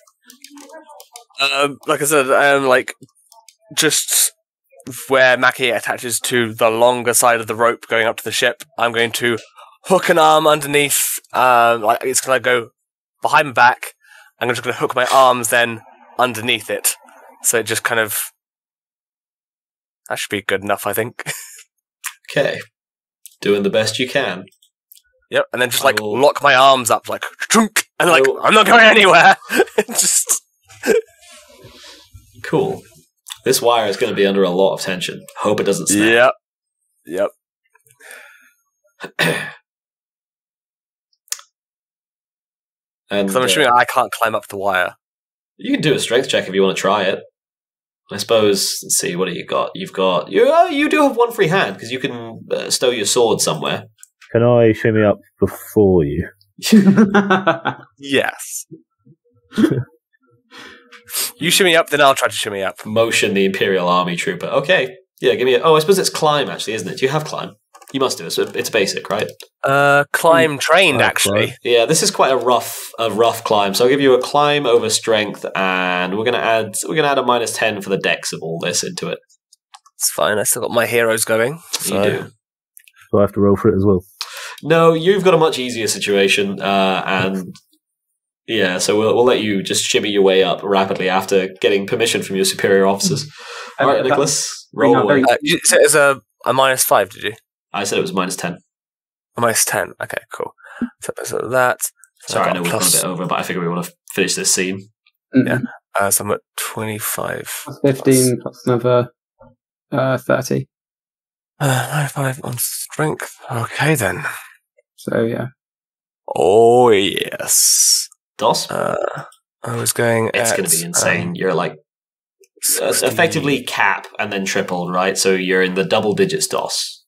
Like I said, like just where Maccy attaches to the longer side of the rope going up to the ship. I'm going to hook an arm underneath. Like it's going to go behind my back. I'm just going to hook my arms then underneath it. So it just kind of... That should be good enough, I think. Okay. Doing the best you can. Yep, and then just lock my arms up like chunk, and I'm not going anywhere. Just cool. This wire is going to be under a lot of tension. Hope it doesn't snap. Yep. And I'm assuming I can't climb up the wire. You can do a strength check if you want to try it. I suppose. Let's see. What do you got? You do have one free hand because you can stow your sword somewhere. Can I shimmy up before you? Yes. You shimmy up, then I'll try to shimmy up. Motion the Imperial Army Trooper. Okay. Yeah, give me I suppose it's climb, actually, isn't it? Do you have climb? You must do it. So it's basic, right? Climb trained, actually. Yeah, this is quite a rough climb. So I'll give you a climb over strength, and we're gonna add a -10 for the dex of all this into it. It's fine. I still got my heroes going. So. You do. So I have to roll for it as well. No, you've got a much easier situation, and yeah, so we'll let you just shimmy your way up rapidly after getting permission from your superior officers. All right, Nicholas, roll away. You said it was a -5, did you? I said it was -10. A -10. Okay, cool. So that. Sorry, I know we've gone a bit over, but I figure we want to finish this scene. Yeah. So I'm at 25. Plus 15 plus another 30. 95 on strength. Okay, then. So, yeah. Oh, yes. DOS? I was going It's going to be insane. You're like effectively cap and then tripled, right? So you're in the double digits DOS.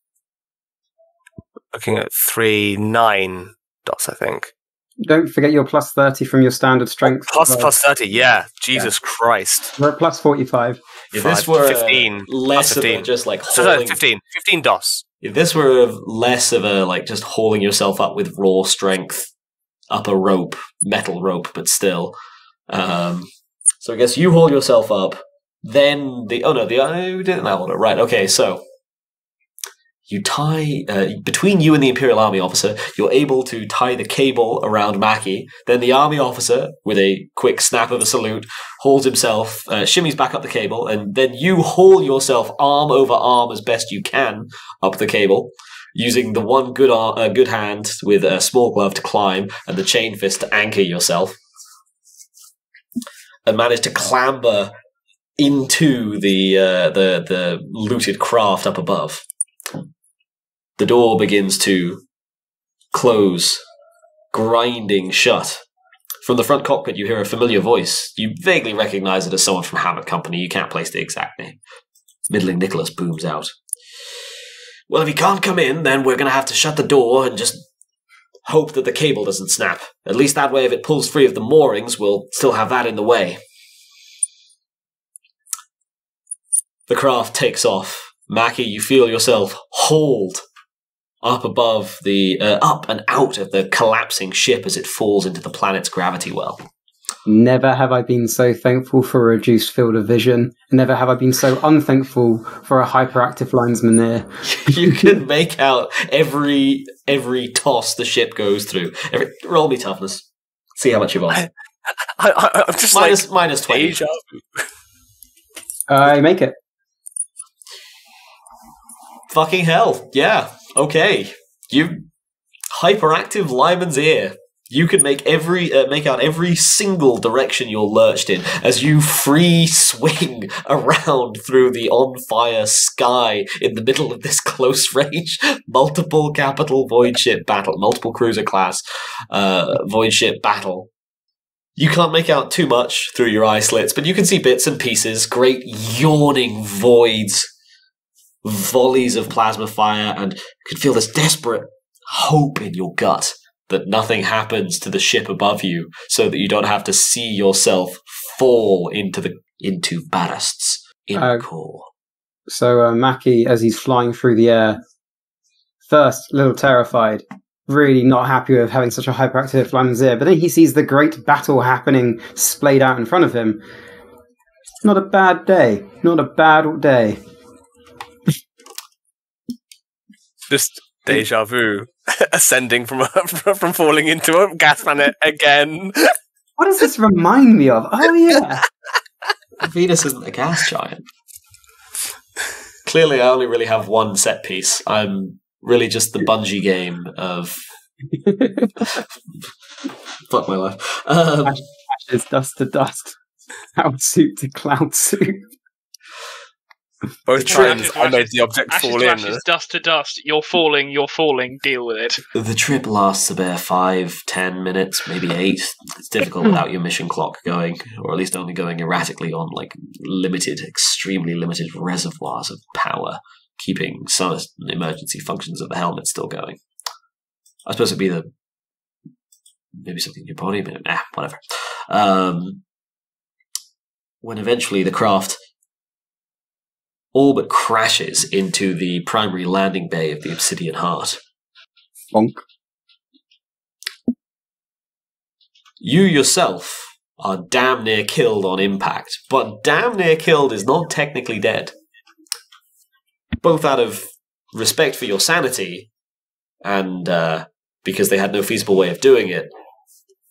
Looking at 3-9 DOS, I think. Don't forget your plus 30 from your standard strength. Plus 30, yeah. Jesus Christ. We're at plus 45. If this were 15, less 15. of a just like So hauling... 15 DOS. If this were less of a like just hauling yourself up with raw strength up a rope, metal rope, but still. So I guess you haul yourself up, then we didn't have it. Right, okay, so you tie, between you and the Imperial Army officer, you're able to tie the cable around Maccy. Then the army officer, with a quick snap of a salute, hauls himself, shimmies back up the cable, and then you haul yourself arm over arm as best you can up the cable, using the one good hand with a small glove to climb and the chain fist to anchor yourself, and manage to clamber into the looted craft up above. The door begins to close, grinding shut. From the front cockpit, you hear a familiar voice. You vaguely recognize it as someone from Hammett Company. You can't place the exact name. Middling Nicholas booms out. Well, if he can't come in, then we're going to have to shut the door and just hope that the cable doesn't snap. At least that way, if it pulls free of the moorings, we'll still have that in the way. The craft takes off. Maccy, you feel yourself hauled up above up and out of the collapsing ship as it falls into the planet's gravity well. Never have I been so thankful for a reduced field of vision. Never have I been so unthankful for a hyperactive linesman there. You can make out every toss the ship goes through. Roll me toughness. See how much you've on. I'm just minus 20. I make it. Fucking hell, yeah, okay. You hyperactive lineman's ear. You can make out every single direction you're lurched in as you free swing around through the on-fire sky in the middle of this close-range multiple capital void ship battle, multiple cruiser class void ship battle. You can't make out too much through your eye slits, but you can see bits and pieces, great yawning voids, volleys of plasma fire, and you can feel this desperate hope in your gut that nothing happens to the ship above you so that you don't have to see yourself fall into ballasts in the core. So Maccy, as he's flying through the air, first a little terrified, really not happy with having such a hyperactive Lanzir, but then he sees the great battle happening splayed out in front of him. Not a bad day. Not a bad day. Just deja vu. Ascending from falling into a gas planet again. What does this remind me of? Oh, yeah. Venus isn't a gas giant. Clearly, I only really have one set piece. I'm really just the Bungie game of... Fuck my life. Ashes, dust to dust. Cloud suit to cloud suit. Both times I made the object fall in. Ashes, dust to dust. You're falling, deal with it. The trip lasts about 5-10 minutes, maybe 8. It's difficult without your mission clock going, or at least only going erratically on extremely limited reservoirs of power, keeping some emergency functions of the helmet still going. I suppose it'd be maybe something in your body, but whatever. When eventually the craft all but crashes into the primary landing bay of the Obsidian Heart. Bonk. You yourself are damn near killed on impact, but damn near killed is not technically dead. Both out of respect for your sanity and because they had no feasible way of doing it,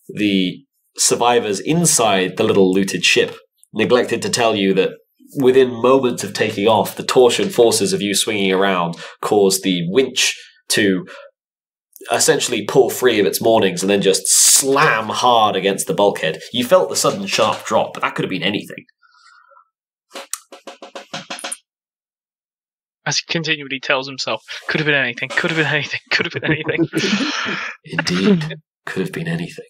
the survivors inside the little looted ship neglected to tell you that within moments of taking off, the torsion forces of you swinging around caused the winch to essentially pull free of its moorings and then just slam hard against the bulkhead. You felt the sudden sharp drop, but that could have been anything. As he continually tells himself, could have been anything, could have been anything, could have been anything. Indeed, could have been anything.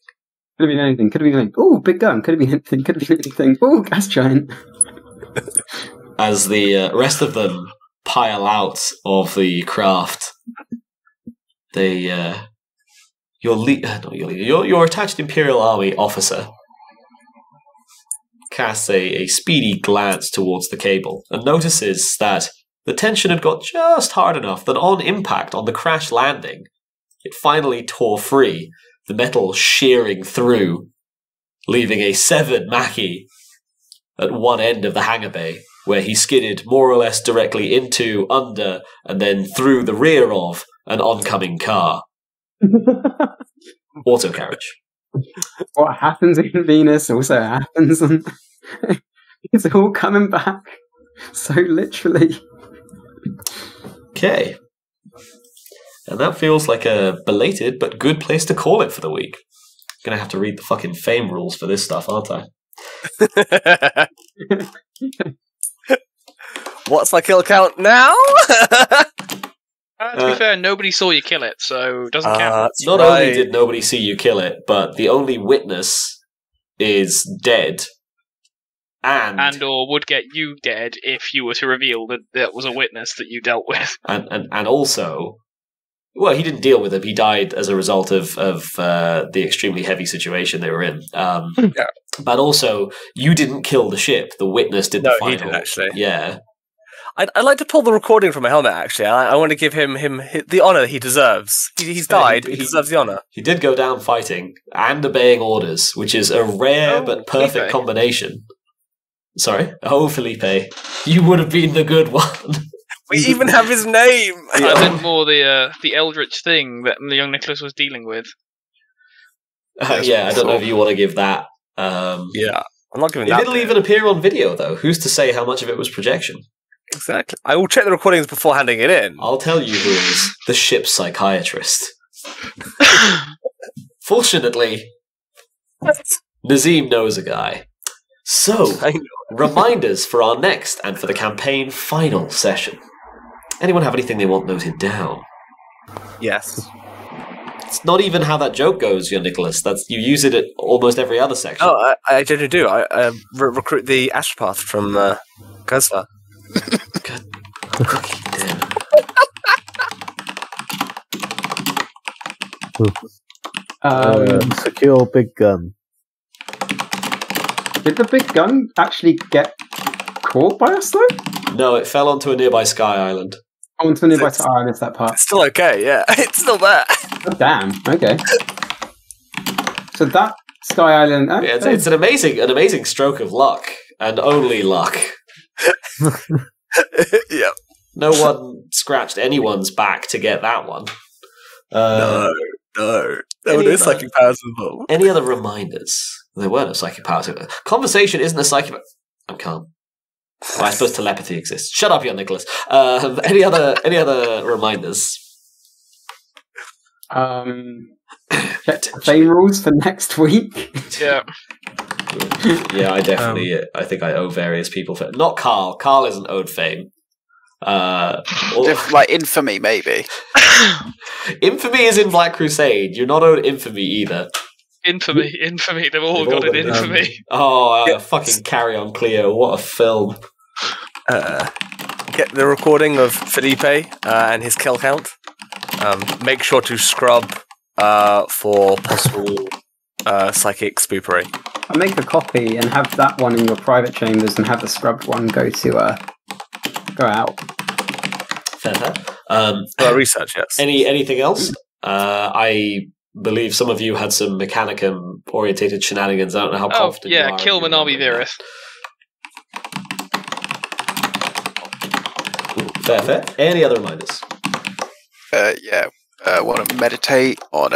Could have been anything, could have been anything. Oh, big gun, could have been anything, could have been anything. Oh, gas giant. As the rest of them pile out of the craft, your attached Imperial Army officer casts a speedy glance towards the cable and notices that the tension had got just hard enough that on impact on the crash landing, it finally tore free, the metal shearing through, leaving a severed Maccy at one end of the hangar bay, where he skidded more or less directly into, under, and then through the rear of an oncoming car. Auto carriage. What happens in Venus also happens on... It's all coming back. So literally. Okay. And that feels like a belated but good place to call it for the week. Gonna have to read the fucking fame rules for this stuff, aren't I? What's my kill count now? To be fair, nobody saw you kill it, so it doesn't count. Not only did nobody see you kill it, but the only witness is dead. And or would get you dead if you were to reveal that that was a witness that you dealt with. And also, well, he didn't deal with him. He died as a result of the extremely heavy situation they were in. Yeah. But also, you didn't kill the ship. The witness did the final. He did, actually. Yeah. I'd like to pull the recording from my helmet, actually. I want to give him the honour he deserves. He's died, he deserves the honour. He did go down fighting and obeying orders, which is a rare but perfect Phillippe. Combination. Sorry? Oh, Phillippe. You would have been the good one. We even have his name! I meant more the eldritch thing that the young Nicholas was dealing with. Yeah, I don't know if you want to give that. Yeah, I'm not giving It that. didn't even appear on video, though. Who's to say how much of it was projection? Exactly. I will check the recordings before handing it in. I'll tell you who is the ship's psychiatrist. Fortunately, Nazeem knows a guy. So, reminders for our next and for the campaign final session. Anyone have anything they want noted down? Yes. It's not even how that joke goes, young Nicholas. You use it at almost every other section. Oh, I generally do. I recruit the astropath from Kuzco. God fucking damn. Secure big gun. Did the big gun actually get caught by us though? No, it fell onto a nearby sky island. I want to nearby to I missed that part. It's still okay, yeah. It's still there. Oh, damn. Okay. So that Sky Island. Yeah, it's an amazing stroke of luck, and only luck. Yep. No one scratched anyone's back to get that one. No. There were no psychic powers involved. Any other reminders? There were no psychic powers. Conversation isn't a psychic. I'm calm. Well, I suppose telepathy exists. Shut up, young Nicholas. Any other reminders? Check fame rules for next week. Yeah. Yeah, I definitely. I think I owe various people fame. Not Carl. Carl isn't owed fame. Like infamy, maybe. Infamy is in Black Crusade. You're not owed infamy either. Infamy. They've all got an infamy. Fucking Carry On Cleo. What a film. Get the recording of Phillippe and his kill count. Make sure to scrub for possible psychic spoopery. I'll make a copy and have that one in your private chambers and have the scrubbed one go out. Fair. Research, yes. Anything else? I believe some of you had some Mechanicum orientated shenanigans. I don't know how confident you are. Kill Manami Virith. Fair. Any other reminders? Want to meditate on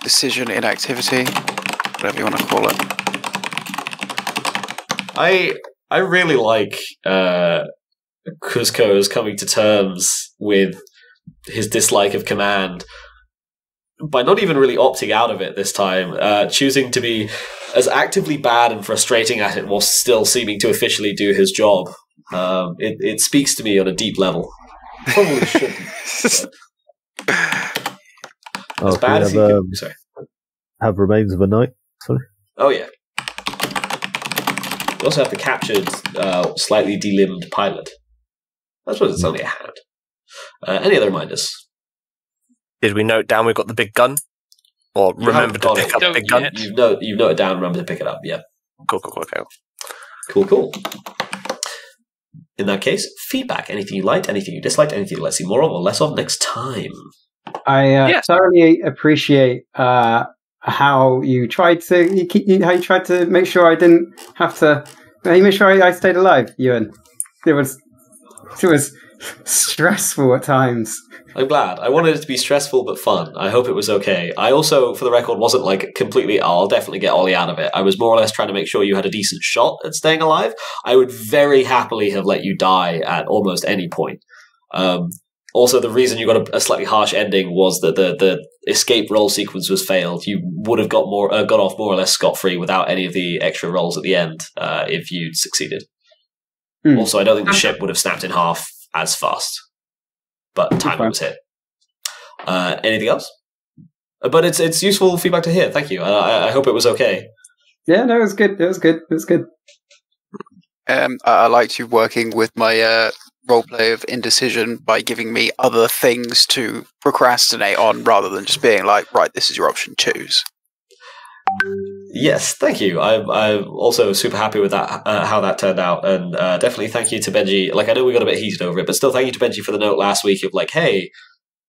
decision inactivity, whatever you want to call it. I really like Kuzco's coming to terms with his dislike of command by not even really opting out of it this time, choosing to be as actively bad and frustrating at it while still seeming to officially do his job. It speaks to me on a deep level. Probably shouldn't. As bad as he can. Sorry. Have remains of a night. Sorry. Oh yeah. We also have the captured, slightly delimbed pilot. I suppose it's only a hand. Any other reminders? Did we note down we've got the big gun? Or remember to pick up the big gun? You've noted down, remember to pick it up, yeah. Cool, okay. Cool. In that case, feedback. Anything you liked, anything you disliked, anything you'd like to see more of or less of next time. I thoroughly appreciate how you tried to make sure I didn't have to. You made sure I stayed alive, Ewan. It was stressful at times. I'm glad. I wanted it to be stressful but fun. I hope it was okay. I also, for the record, wasn't like completely, I'll definitely get Ollie out of it. I was more or less trying to make sure you had a decent shot at staying alive. I would very happily have let you die at almost any point. Also, the reason you got a slightly harsh ending was that the escape roll sequence was failed. You would have got off more or less scot-free without any of the extra rolls at the end if you'd succeeded. Also, I don't think the ship would have snapped in half as fast. But timing was hit. Anything else? But it's useful feedback to hear. Thank you. I hope it was okay. Yeah, no, it was good. It was good. I liked you working with my roleplay of indecision by giving me other things to procrastinate on rather than just being like, right, this is your option, choose. Yes, thank you. I'm also super happy with that, how that turned out, and definitely thank you to Benji. Like, I know we got a bit heated over it, but still thank you to Benji for the note last week of like, hey,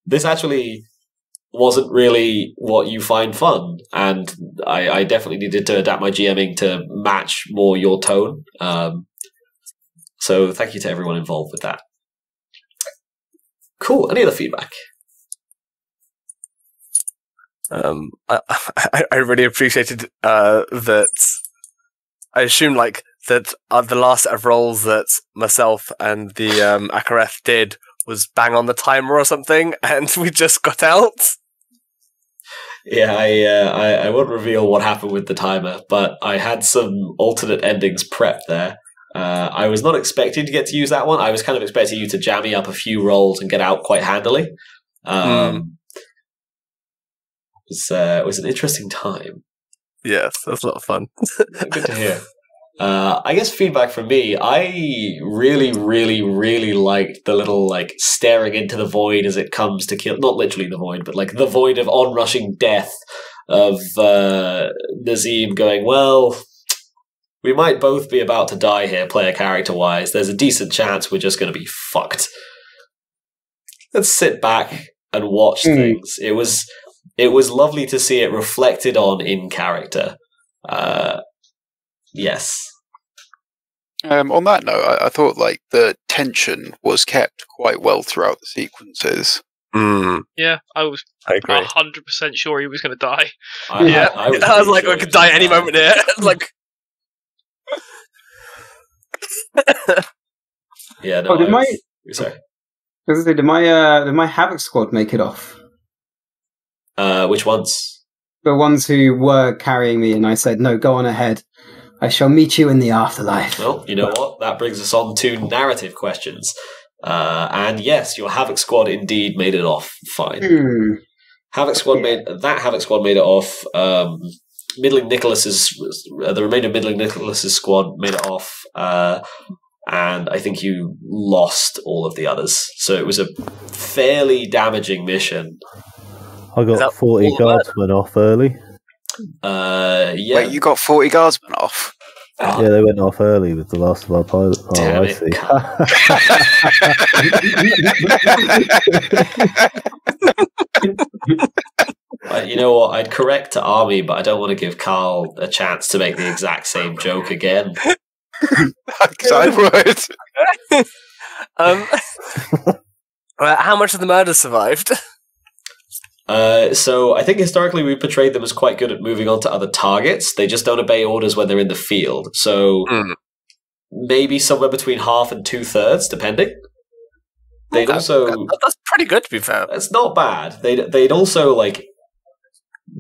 this actually wasn't really what you find fun, and I definitely needed to adapt my GMing to match more your tone. So thank you to everyone involved with that. Cool. Any other feedback? I really appreciated that. I assume like that the last set of rolls that myself and the Akareth did was bang on the timer or something, and we just got out. Yeah, I won't reveal what happened with the timer, but I had some alternate endings prepped there. I was not expecting to get to use that one. I was kind of expecting you to jam me up a few rolls and get out quite handily. It was an interesting time. Yes, that's a lot of fun. Good to hear. I guess feedback from me, I really, really, really liked the little, like, staring into the void as it comes to kill, not literally the void, but, like, the void of onrushing death of Nazeem going, well, we might both be about to die here, player character-wise. There's a decent chance we're just going to be fucked. Let's sit back and watch things. It was lovely to see it reflected on in character. Yes. On that note, I thought like the tension was kept quite well throughout the sequences. Yeah, I agree. 100% sure he was going to die. I was like, I could die at any moment here. Like, yeah. No, sorry. Did my Havoc squad make it off? Which ones? The ones who were carrying me, and I said, "No, go on ahead. I shall meet you in the afterlife." Well, you know what? That brings us on to narrative questions. And yes, your Havoc squad indeed made it off fine. Havoc squad made it off. Middling Nicholas's the remainder of Middling Nicholas's squad made it off. And I think you lost all of the others. So it was a fairly damaging mission. I got 40 guardsmen off early. Yeah. Wait, you got 40 guardsmen off? Yeah, they went off early with the last of our pilot. Damn I it. see. You know what? I'd correct to Army, but I don't want to give Carl a chance to make the exact same joke again. Because I would. How much of the murder survived? So I think historically we portrayed them as quite good at moving on to other targets. They just don't obey orders when they're in the field. So maybe somewhere between half and 2/3, depending. They'd that's pretty good, to be fair. It's not bad. They'd also like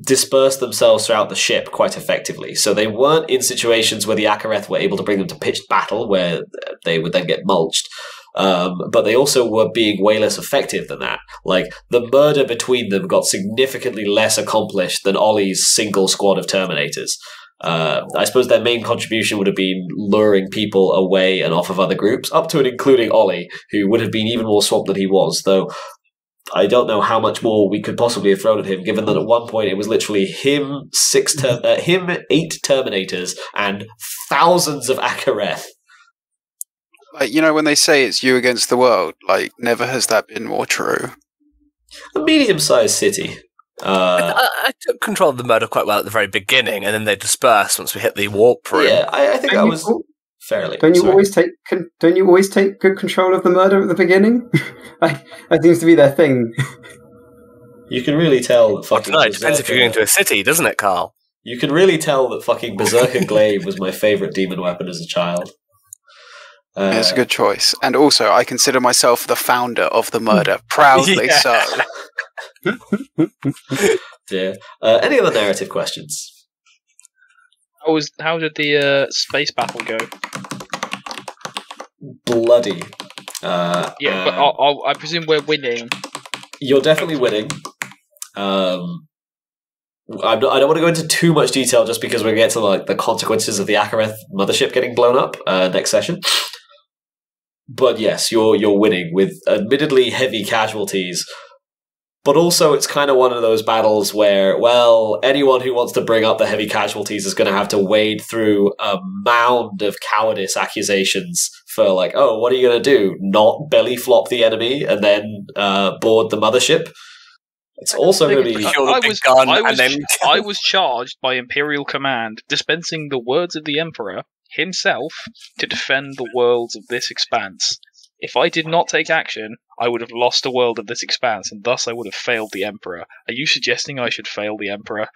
disperse themselves throughout the ship quite effectively. So they weren't in situations where the Akareth were able to bring them to pitched battle, where they would then get mulched. But they also were being way less effective than that. Like, the murder between them got significantly less accomplished than Ollie's single squad of Terminators. I suppose their main contribution would have been luring people away and off of other groups, up to and including Ollie, who would have been even more swamped than he was, though I don't know how much more we could possibly have thrown at him, given that at one point it was literally him, 8 Terminators, and thousands of Akareth. Like, you know, when they say it's you against the world, like, never has that been more true. A medium-sized city. I took control of the murder quite well at the very beginning, and then they dispersed once we hit the warp room. Yeah, I think that was fairly. Don't you always take good control of the murder at the beginning? Like, that seems to be their thing. You can really tell that fucking. It depends if you're going to a city, doesn't it, Carl? You can really tell that fucking Berserker Glaive was my favourite demon weapon as a child. It's a good choice. And also, I consider myself the founder of the murder. Proudly so. Yeah. Any other narrative questions? How did the space battle go? Bloody. But I presume we're winning. You're definitely winning. I don't want to go into too much detail just because we're going to get to like the consequences of the Akareth mothership getting blown up next session. But yes, you're winning with admittedly heavy casualties. But also, it's kind of one of those battles where, well, anyone who wants to bring up the heavy casualties is going to have to wade through a mound of cowardice accusations for, like, oh, what are you going to do? Not belly flop the enemy and then board the mothership? It's also going to be... I was charged by Imperial Command, dispensing the words of the Emperor himself to defend the worlds of this expanse. If I did not take action, I would have lost a world of this expanse, and thus I would have failed the Emperor. Are you suggesting I should fail the Emperor?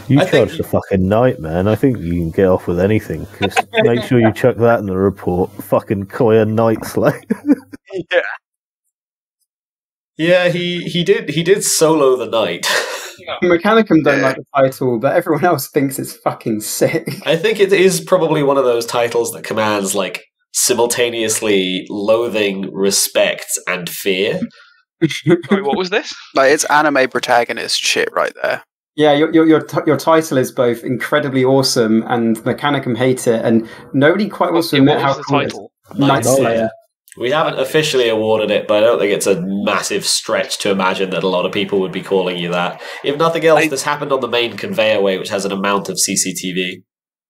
You charged a fucking knight, man. I think you can get off with anything. Just make sure you chuck that in the report. Fucking Coayah Knight Slay. Yeah. Yeah, he did solo the knight. Mechanicum don't like the title, but everyone else thinks it's fucking sick. I think it is probably one of those titles that commands, like, simultaneously loathing, respect, and fear. Sorry, what was this? Like, it's anime protagonist shit right there. Yeah, your title is both incredibly awesome and Mechanicum hate it, and nobody quite wants to admit how the cool it is. title? Night Slayer. We haven't officially awarded it, but I don't think it's a massive stretch to imagine that a lot of people would be calling you that. If nothing else, this happened on the main conveyorway, which has an amount of CCTV,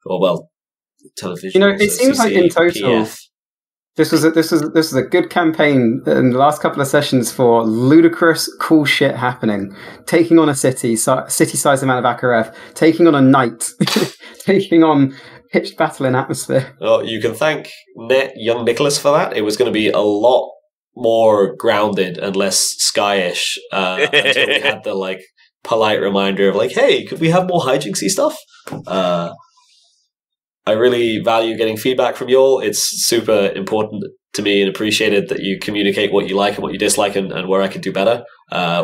or well, television. You know, it seems like in total, this was a good campaign in the last couple of sessions for ludicrous, cool shit happening. Taking on a city-sized amount of Akaref, taking on a knight, taking on pitched battle in atmosphere. Well, you can thank young Nicholas for that. It was going to be a lot more grounded and less skyish until we had the polite reminder of hey, could we have more hijinksy stuff? I really value getting feedback from you all. It's super important to me and appreciated that you communicate what you like and what you dislike and where I could do better.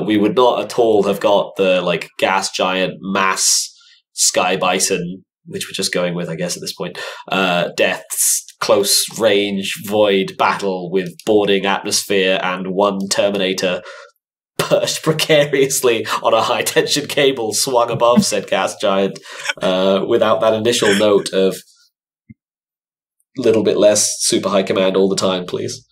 We would not at all have got the gas giant mass sky bison, which we're just going with, I guess, at this point. Death's close range void battle with boarding atmosphere and one Terminator perched precariously on a high tension cable swung above said gas giant, without that initial note of little bit less super high command all the time, please.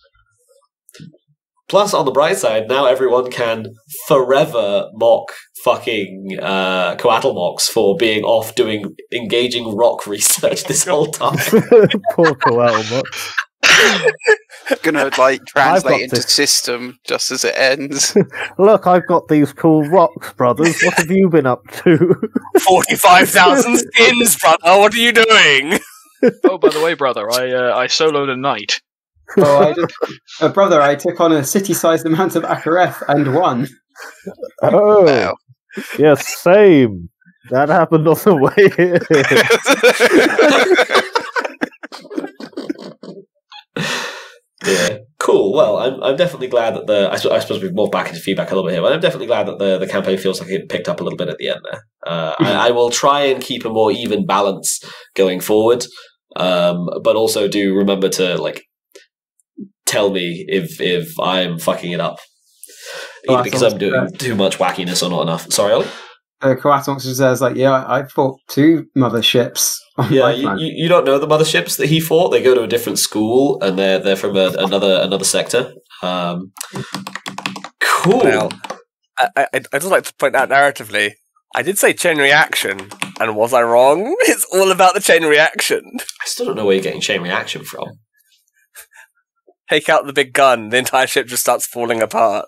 Plus, on the bright side, now everyone can forever mock fucking Coatlmox for being off doing engaging rock research this whole time. Poor Coatlmox. Gonna translate into system just as it ends. Look, I've got these cool rocks, brothers. What have you been up to? 45,000 skins, brother. What are you doing? Oh, by the way, brother, I soloed a knight. Oh, brother, I took on a city-sized amount of Akaref and won. Oh, Wow. Yes, same. That happened on the way here. Yeah, cool. Well, I'm definitely glad that I suppose we've moved back into feedback a little bit here, but I'm definitely glad that the campaign feels like it picked up a little bit at the end there. I will try and keep a more even balance going forward, but also do remember to tell me if I'm fucking it up, either because I'm doing too much wackiness or not enough. Sorry, Ollie? Coatlmox says, I fought 2 motherships. Yeah, you don't know the motherships that he fought. They go to a different school, and they're from another sector. Cool. Well, I'd just like to point out narratively, I did say chain reaction, and was I wrong? It's all about the chain reaction. I still don't know where you're getting chain reaction from. Take out the big gun, the entire ship just starts falling apart.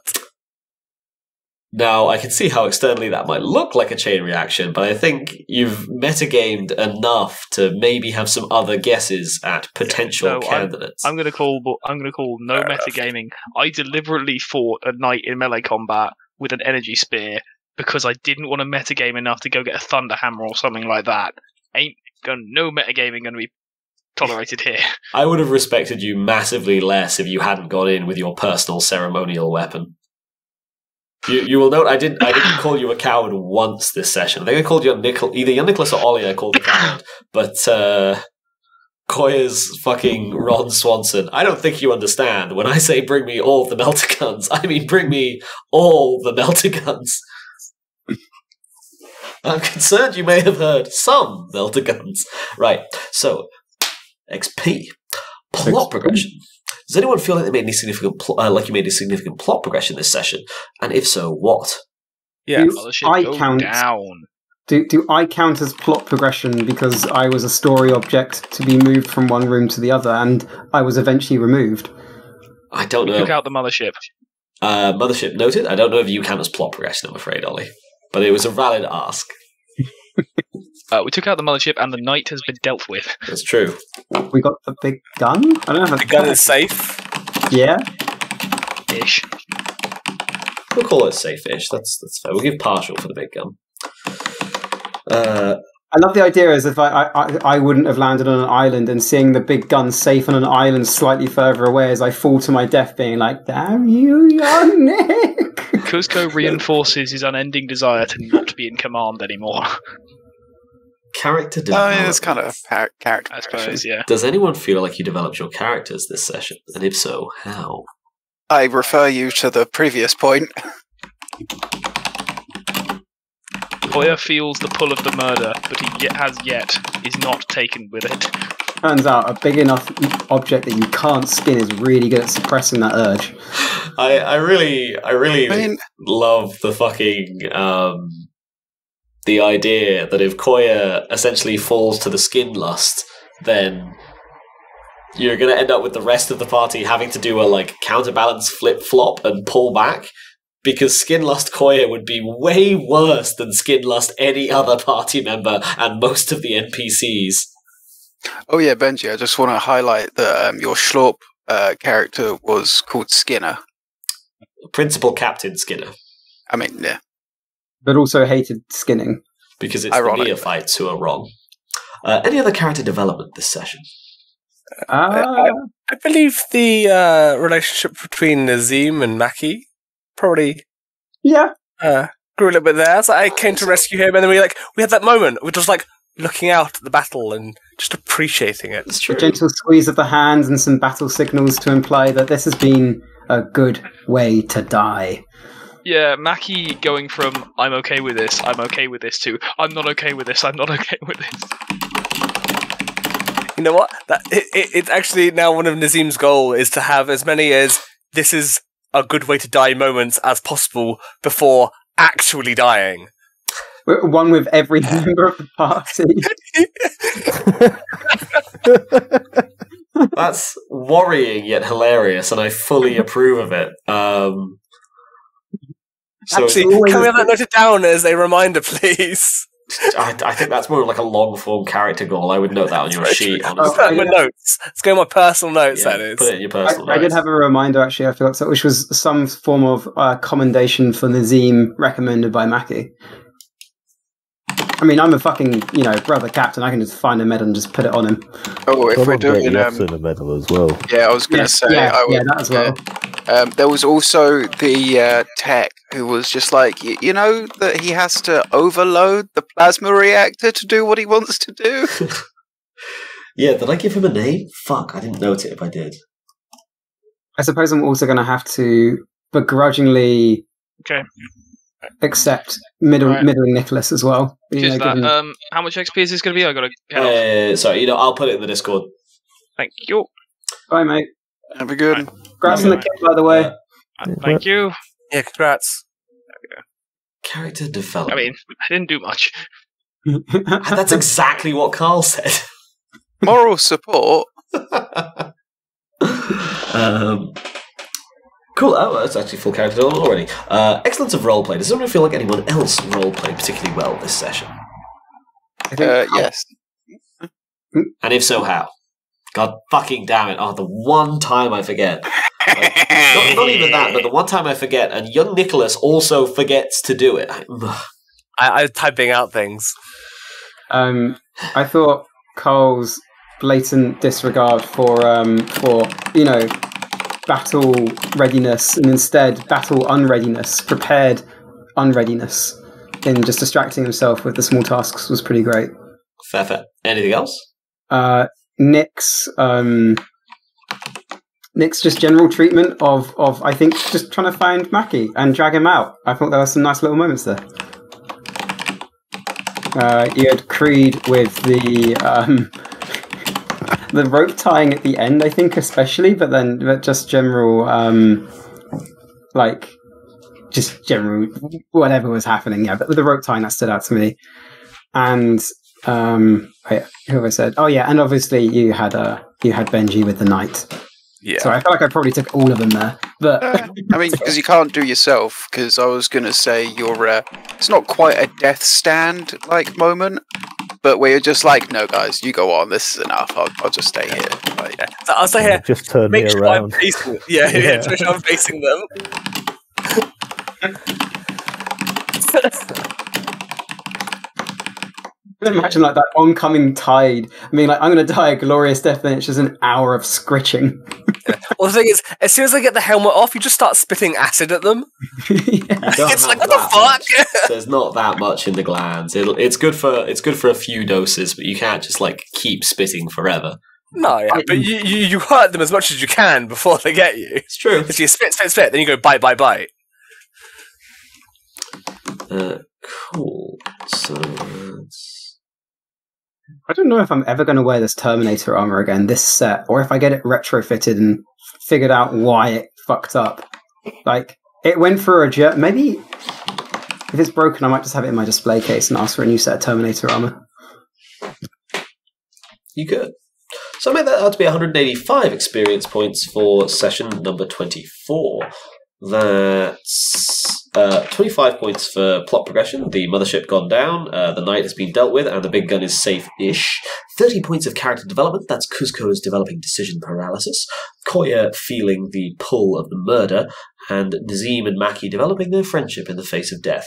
Now, I can see how externally that might look like a chain reaction, but I think you've metagamed enough to maybe have some other guesses at potential candidates. I'm going to call no metagaming. I deliberately fought a knight in melee combat with an energy spear because I didn't want to metagame enough to go get a thunder hammer or something like that. No metagaming going to be tolerated here. I would have respected you massively less if you hadn't gone in with your personal ceremonial weapon. You will note I didn't call you a coward once this session. I think I called you either young Nicholas or Ollie I called a coward. But Coayah's fucking Ron Swanson. I don't think you understand. When I say bring me all the melter guns, I mean bring me all the melter guns. I'm concerned you may have heard some melter guns. Right, so XP. Plot progression. Does anyone feel like they made any significant you made a significant plot progression this session? And if so, what? Yeah, Do I count as plot progression because I was a story object to be moved from one room to the other, and I was eventually removed? I don't know. We took out the mothership. Mothership noted. I don't know if you count as plot progression, I'm afraid, Ollie. But it was a valid ask. We took out the mothership, and the knight has been dealt with. That's true. We got the big gun? I don't know. The gun is safe. Yeah? Ish. We'll call it safe-ish. That's fair. We'll give partial for the big gun. I love the idea as if I wouldn't have landed on an island and seeing the big gun safe on an island slightly further away as I fall to my death being like, damn you, young Nick! Kuzco reinforces his unending desire to not be in command anymore. Character development. It's kind of character. I suppose, yeah. Does anyone feel like you developed your characters this session? And if so, how? I refer you to the previous point. Coayah feels the pull of the murder, but he is not taken with it. Turns out a big enough object that you can't skin is really good at suppressing that urge. I really love the fucking the idea that if Coayah essentially falls to the skin lust, then you're going to end up with the rest of the party having to do a counterbalance flip-flop and pull back, because skin lust Coayah would be way worse than skin lust any other party member and most of the NPCs. Oh yeah, Benji, I just want to highlight that your Schlorp character was called Skinner. Principal Captain Skinner. I mean, yeah. But also hated skinning. Because it's ironic. The neophytes who are wrong. Any other character development this session? I believe the relationship between Nazeem and Maccy probably Yeah. grew a little bit there. So I came to rescue him, and then we had that moment. We're just looking out at the battle and just appreciating it. It's true. A gentle squeeze of the hands and some battle signals to imply that this has been a good way to die. Yeah, Maccy going from I'm okay with this to I'm not okay with this, I'm not okay with this. You know what? It's actually now one of Nazeem's goal is to have as many as this is a good way to die moments as possible before actually dying. One with every member of the party. That's worrying yet hilarious, and I fully approve of it. So actually, can we have that noted down as a reminder, please? I think that's more like a long-form character goal. I would note that on your sheet, honestly. Put my notes. Let's go on my personal notes, Yeah, that is. put it in your personal I notes. did have a reminder, actually, I forgot, which was some form of commendation for Nazeem recommended by Maccy. I mean, I'm a fucking, brother captain. I can just find a medal and just put it on him. Oh, if we're doing Jeffson a medal as well. Yeah, I was going to say. Yeah, I would, that as well. There was also the tech who was just like, you know, that he has to overload the plasma reactor to do what he wants to do. Yeah, did I give him a name? Fuck, I didn't note it if I did. I suppose I'm also going to have to begrudgingly accept middling Nicholas as well. How much XP is this going to be? I got to head off. Sorry, I'll put it in the Discord. Thank you. Bye, mate. Have a good. Congrats on the kid, by the way. Thank you. Yeah, congrats. Character development. I mean, I didn't do much. That's exactly what Carl said. Moral support. Cool. Oh, that's actually full character already. Excellence of roleplay. Does anyone feel like anyone else roleplayed particularly well this session? Yes. And if so, how? God fucking damn it. Oh, the one time I forget. Not even that, but the one time I forget, and young Nicholas also forgets to do it. I was typing out things. I thought Cole's blatant disregard for battle readiness, and instead battle unreadiness, prepared unreadiness, in just distracting himself with the small tasks was pretty great. Fair. Anything else? Nick's just general treatment of I think just trying to find Maccy and drag him out. I thought there were some nice little moments there. You had Cread with the rope tying at the end, I think, especially, but just general just general whatever was happening. Yeah, but with the rope tying, that stood out to me. And who have I said? Oh yeah, and obviously you had Benji with the knight. Yeah. So I feel like I probably took all of them there, but I mean, because you can't do yourself. Because I was going to say it's not quite a death stand like moment, but where you're just like, no, guys, you go on. This is enough. I'll just stay here. Like, Yeah. So I'll stay here. Just turn Make me sure around. I'm facing. Yeah, to make sure I'm facing them. imagine like that oncoming tide. I mean, like, I'm going to die a glorious death, then it's just an hour of scritching. Well, the thing is, as soon as I get the helmet off, you just start spitting acid at them. It's like, what the fuck? There's not that much in the glands. It's good for a few doses, but you can't just keep spitting forever. No, yeah, but you hurt them as much as you can before they get you. It's true. If you spit, then you go bite. Cool. So let's... I don't know if I'm ever going to wear this Terminator armor again, this set, or if I get it retrofitted and figured out why it fucked up. Like, it went through a jet. Maybe if it's broken, I might just have it in my display case and ask for a new set of Terminator armor. You could. So I made that out to be 185 experience points for session number 24. That's 25 points for plot progression. The mothership gone down, the knight has been dealt with, and the big gun is safe-ish. 30 points of character development. That's Kuzco is developing decision paralysis, Coayah feeling the pull of the murder, and Nazeem and Maccy developing their friendship in the face of death.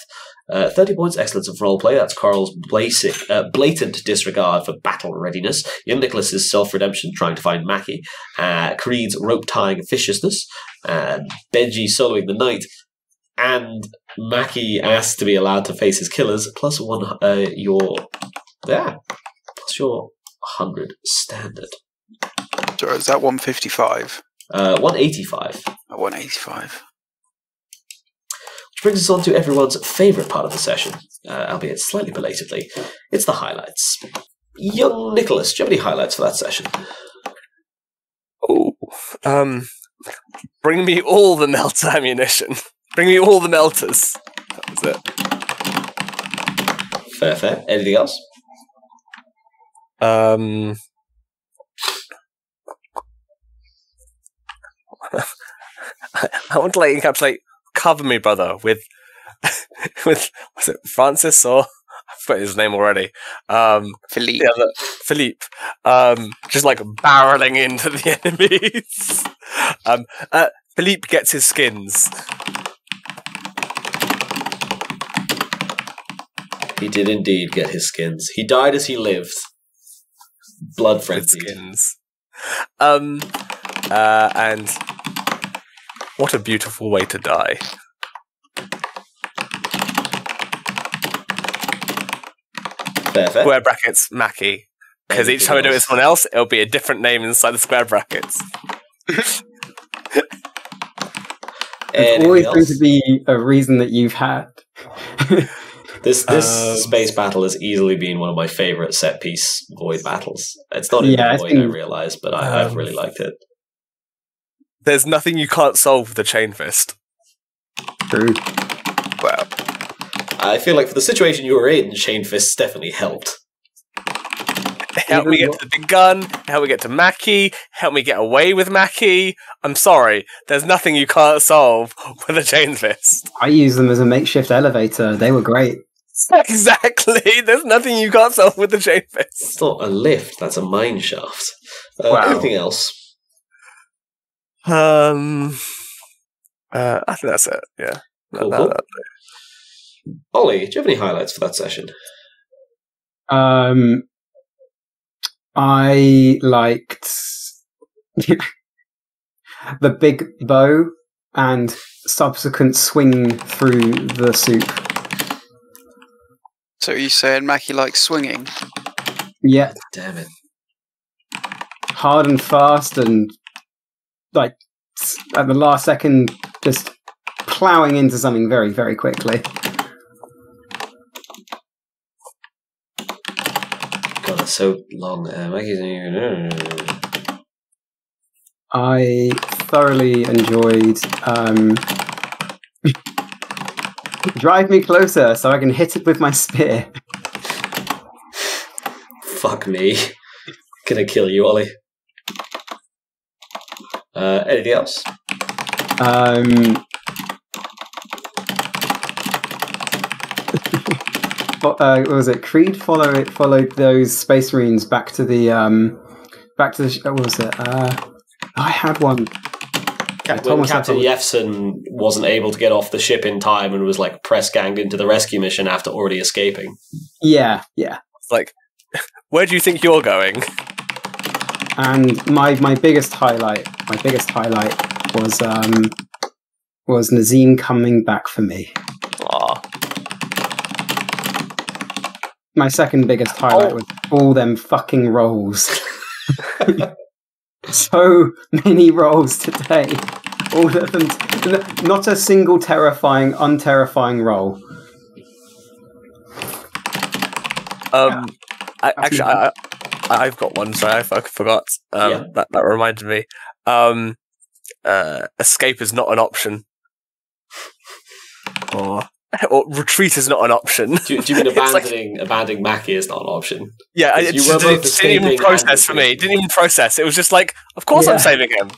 30 points excellence of roleplay. That's Corral's blatant disregard for battle readiness. Young Nicholas's self-redemption trying to find Maccy. Creed's rope-tying viciousness. Benji soloing the knight. And Maccy asked to be allowed to face his killers. Plus your 100 standard. So is that 155? 185. 185. Which brings us on to everyone's favourite part of the session, albeit slightly belatedly. It's the highlights. Young Nicholas, do you have any highlights for that session? Oh, bring me all the melter ammunition. Bring me all the melters. That was it. Fair. Anything else? I want to encapsulate cover me, brother, with was it Francis or I forgot his name already. Phillippe. Yeah, Phillippe. Just barreling into the enemies. Phillippe gets his skins. He did indeed get his skins. He died as he lived. Blood frenzied. Skins. And what a beautiful way to die. Fair. Square brackets, Maccy. Because each time I do it with someone else, it'll be a different name inside the square brackets. It's always going to be a reason that you've had. This space battle has easily been one of my favourite set-piece void battles. It's not even void, I realise, but I've really liked it. There's nothing you can't solve with the chainfist. True. Well, I feel like for the situation you were in, chainfists definitely helped. Help me get to the big gun, help me get to Maccy, help me get away with Maccy. I'm sorry, there's nothing you can't solve with a chainfist. I use them as a makeshift elevator. They were great. Exactly, there's nothing you can't solve with the chainfist. It's not a lift, that's a mine shaft. Anything else? I think that's it, yeah. Cool. Ollie, do you have any highlights for that session? I liked the big bow and subsequent swing through the soup. So are you saying Maccy likes swinging? Yeah. Damn it. Hard and fast and at the last second just ploughing into something very, very quickly. God, that's so long. I thoroughly enjoyed drive me closer so I can hit it with my spear. Fuck me. Gonna kill you, Ollie. Anything else? What was it? Creed followed those space marines back to the what was it? I had one. When Captain Jeffson wasn't able to get off the ship in time and was press ganged into the rescue mission after already escaping. Yeah. It's where do you think you're going? And my biggest highlight was Nazeem coming back for me. Aww. My second biggest highlight was all them fucking rolls. So many rolls today. All of them. Not a single terrifying, unterrifying roll. I've got one. Sorry, I forgot. That reminded me. Escape is not an option, or retreat is not an option. Do you mean abandoning Maccy is not an option? Yeah, it didn't even process for me. It didn't even process. It was just like, of course I'm saving him.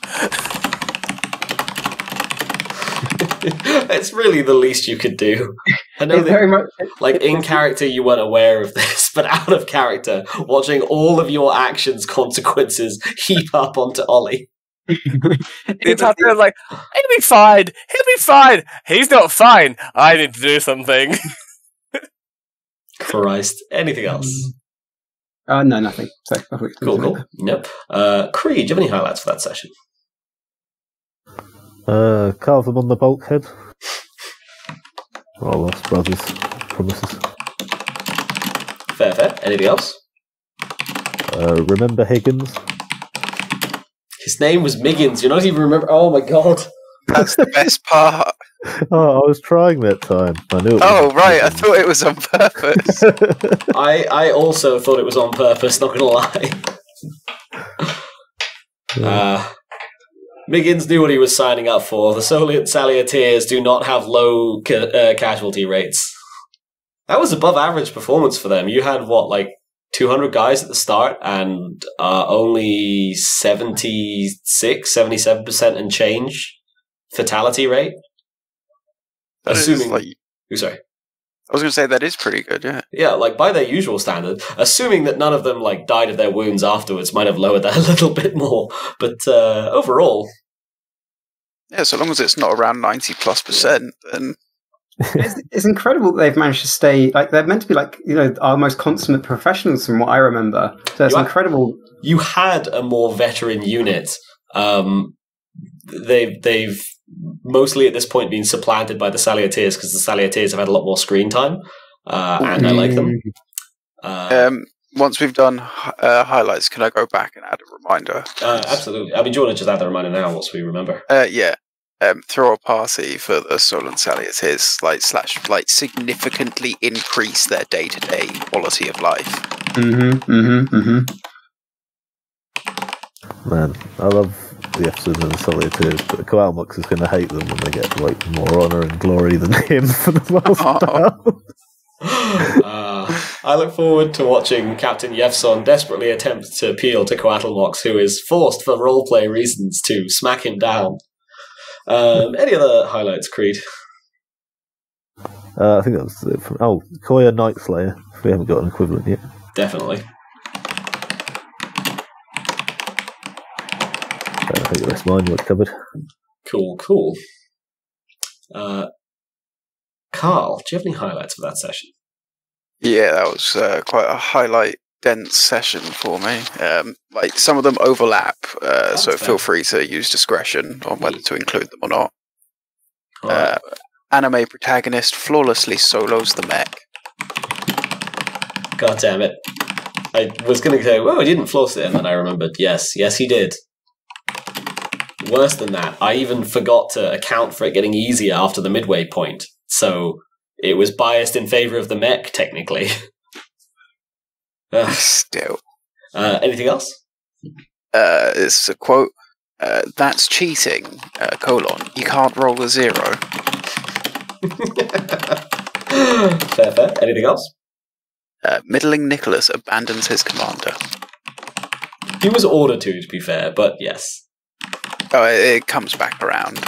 It's really the least you could do. I know very much like in character you weren't aware of this, but out of character, watching all of your actions' consequences heap up onto Ollie. The entire time I was like, he'll be fine. He'll be fine. He's not fine. I need to do something. Christ. Anything else? No, nothing. So, cool. Nope. Creed, do you have any highlights for that session? Carve them on the bulkhead. Our lost brothers' promises. Fair. Anything else? Remember Higgins? His name was Miggins. You're not even remember. Oh my god. That's the best part. Oh, I was trying that time. I knew it. Right. I thought it was on purpose. I also thought it was on purpose. Not gonna lie. Miggins knew what he was signing up for. The Salieteers do not have low casualty rates. That was above average performance for them. You had, 200 guys at the start and only 77% and change fatality rate? Assuming... sorry. I was going to say that is pretty good, yeah. Yeah, by their usual standard. Assuming that none of them, died of their wounds afterwards might have lowered that a little bit more. But overall... Yeah, so long as it's not around 90+%, then... It's incredible that they've managed to stay... they're meant to be, our most consummate professionals from what I remember. So it's incredible. You had a more veteran unit. They've mostly at this point been supplanted by the Salieteers because the Salieteers have had a lot more screen time, and I like them. Once we've done highlights, can I go back and add a reminder? Absolutely. I mean, do you want to just add the reminder now once we remember? Yeah. Throw a party for the Solan Salieteers, significantly increase their day-to-day quality of life. Man, I love the Jeffson and the Solitaires, but Coatlmox is going to hate them when they get more honour and glory than him for the last battle. I look forward to watching Captain Jeffson desperately attempt to appeal to Coatlmox, who is forced for roleplay reasons to smack him down. Any other highlights, Creed? I think that was it from Coayah Night Slayer. If we haven't got an equivalent yet. Definitely. I think the rest of mine you got covered. Cool. Carl, do you have any highlights for that session? Yeah, that was quite a highlight-dense session for me. Some of them overlap, so feel free to use discretion on whether to include them or not. Right. Anime protagonist flawlessly solos the mech. God damn it. I was going to say, well, he didn't floss it, and then I remembered, yes, he did. Worse than that, I even forgot to account for it getting easier after the midway point, so it was biased in favour of the mech, technically. Still. Anything else? It's a quote, that's cheating, : you can't roll a 0. Fair. Anything else? Middling Nicholas abandons his commander. He was ordered to be fair, but yes. Oh, it comes back around.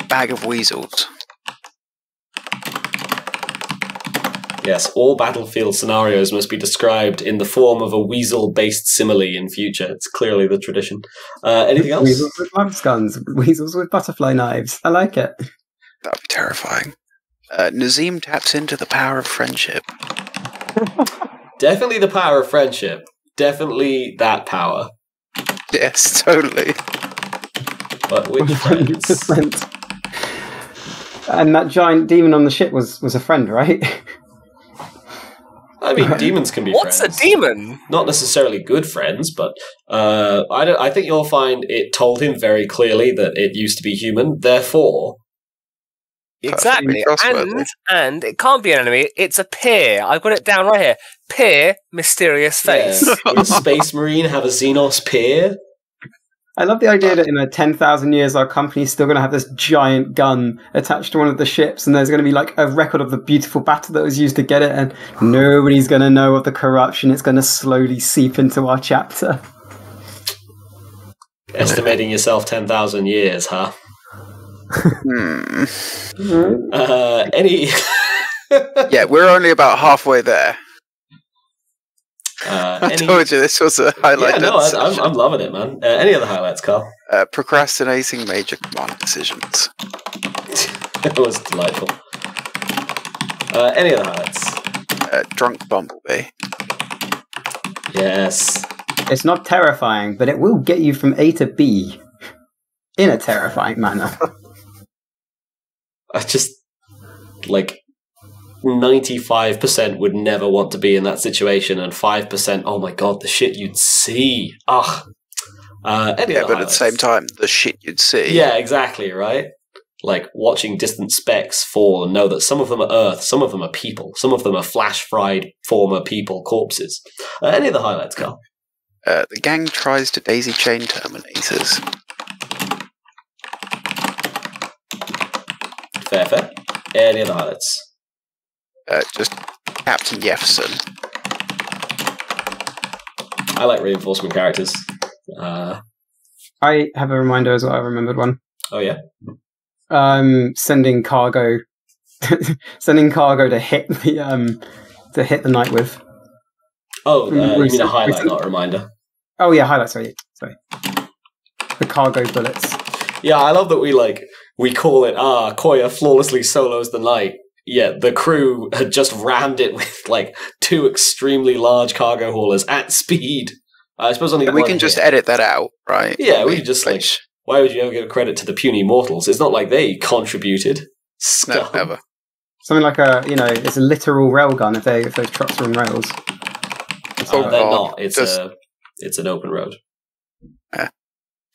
Bag of weasels. Yes, all battlefield scenarios must be described in the form of a weasel-based simile in future. It's clearly the tradition. Anything else? Weasels with lance guns, weasels with butterfly knives. I like it. That'd be terrifying. Nazeem taps into the power of friendship. Definitely the power of friendship. Definitely that power. Yes, totally. But which friends? And that giant demon on the ship was a friend, right? I mean, demons can be What's friends. a demon? Not necessarily good friends, but I think you'll find it told him very clearly that it used to be human. Therefore, Exactly. trustworthy. And it can't be an enemy. It's a peer. I've got it down right here. Peer, mysterious face. Yeah. Would a space marine have a Xenos peer? I love the idea that in 10,000 years, our company's still going to have this giant gun attached to one of the ships, and there's going to be like a record of the beautiful battle that was used to get it, and nobody's going to know of the corruption. It's going to slowly seep into our chapter. Estimating yourself 10,000 years, huh? Any? Yeah, we're only about halfway there. I Any... told you this was a highlight. Yeah, no, I'm loving it, man. Any other highlights, Carl? Procrastinating major command decisions. It was delightful. Any other highlights? Drunk Bumblebee. Yes. It's not terrifying, but it will get you from A to B in a terrifying manner. I just, like, 95% would never want to be in that situation, and 5%, oh my god, the shit you'd see. Ugh. But at the same time, the shit you'd see. Yeah, exactly, right? Like, watching distant specks fall and know that some of them are Earth, some of them are people, some of them are flash-fried former people corpses. Any of the highlights, Carl? The gang tries to Daisy-Chain Terminators. Fair. Any other highlights? Just Captain Jeffson. I like reinforcement characters. I have a reminder as well. I remembered one. Oh yeah. Sending cargo to hit the night with. Oh, you mean a highlight, not a reminder? Oh yeah, highlight. Sorry. The cargo bullets. Yeah, I love that we call it Coayah flawlessly solos the night. Yeah, the crew had just rammed it with like 2 extremely large cargo haulers at speed. I suppose only we can just edit that out, right? Yeah, we just like. Why would you ever give credit to the puny mortals? It's not like they contributed. No, never. Something like it's a literal railgun if those trucks are on rails. They're not. It's an open road. Yeah.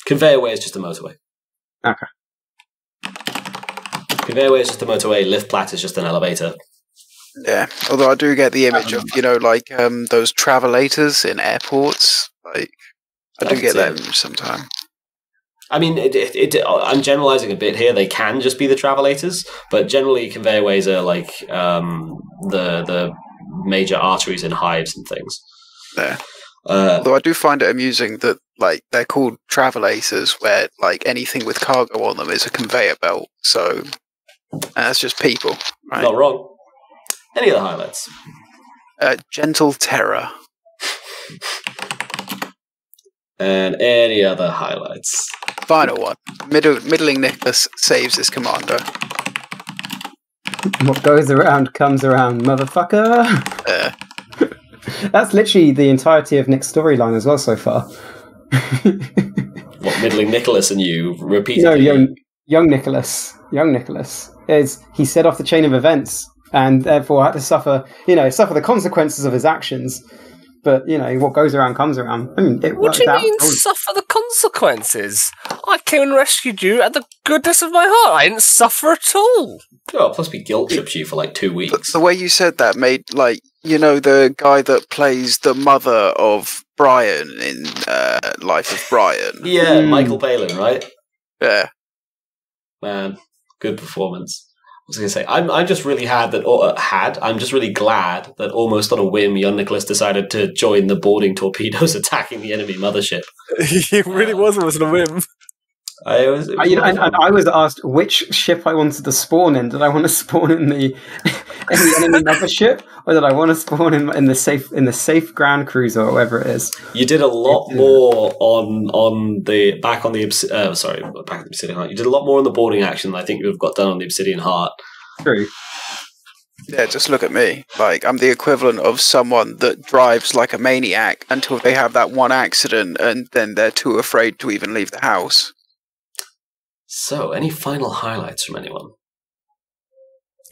Conveyor is just a motorway. Okay. Conveyor is just a motorway. Lift plat is just an elevator. Yeah, although I do get the image of those travelators in airports. Like I do get that image sometimes. I mean, I'm generalizing a bit here. They can just be the travelators, but generally conveyorways are like the major arteries in hives and things. Yeah. Although I do find it amusing that like they're called travelators, where like anything with cargo on them is a conveyor belt. So that's just people, right? Not wrong. Any other highlights? Gentle Terror. And any other highlights? Final one. Middling Nicholas saves his commander. What goes around comes around, motherfucker. That's literally the entirety of Nick's storyline as well so far. What, Middling Nicholas and you repeatedly? No, young Nicholas. Young Nicholas. He set off the chain of events and therefore had to suffer the consequences of his actions. But, what goes around comes around. I mean, what do you mean, suffer the consequences? I came and rescued you at the goodness of my heart. I didn't suffer at all. Oh, plus we guilt tripped you for like 2 weeks. The way you said that made, like, the guy that plays the mother of Brian in Life of Brian. Yeah, Michael Palin, right? Yeah. Man, good performance. I was going to say, I'm just really I'm just really glad that almost on a whim, young Nicholas decided to join the boarding torpedoes attacking the enemy mothership. It really wasn't a whim. I was asked which ship I wanted to spawn in. Did I want to spawn in the enemy mothership, or did I want to spawn in the safe ground cruiser or whatever it is? You did a lot more back on the Obsidian Heart. You did a lot more on the boarding action than I think you've got done on the Obsidian Heart. True. Yeah, just look at me. Like, I'm the equivalent of someone that drives like a maniac until they have that one accident, and then they're too afraid to even leave the house. So, any final highlights from anyone?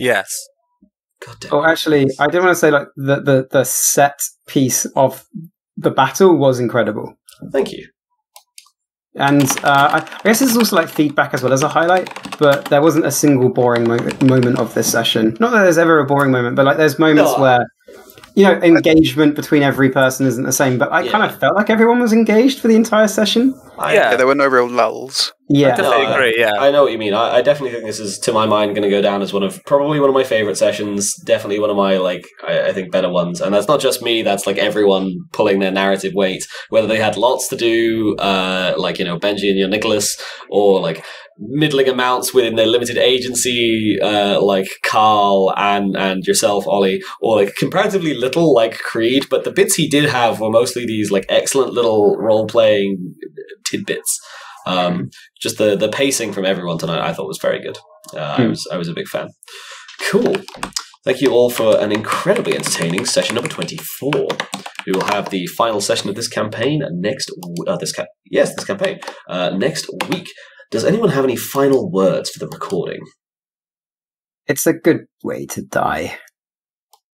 Yes. God damn. Oh, actually, I did want to say like the set piece of the battle was incredible. Thank you. And I guess this is also like feedback as well as a highlight, but there wasn't a single boring moment of this session. Not that there's ever a boring moment, but like there's moments where, engagement between every person isn't the same, but I kind of felt like everyone was engaged for the entire session. Yeah, there were no real lulls. Yeah. I definitely agree, yeah. I know what you mean. I definitely think this is, to my mind, going to go down as probably one of my favourite sessions, definitely one of my, I think, better ones. And that's not just me, that's, everyone pulling their narrative weight, whether they had lots to do, Benji and your Nicholas, or, middling amounts within their limited agency, like Carl and yourself, Ollie, or, comparatively little, like Cread, but the bits he did have were mostly these, excellent little role-playing tidbits. Just the pacing from everyone tonight I thought was very good. I was a big fan. Cool. Thank you all for an incredibly entertaining session number 24. We will have the final session of this campaign next campaign next week. Does anyone have any final words for the recording? It's a good way to die.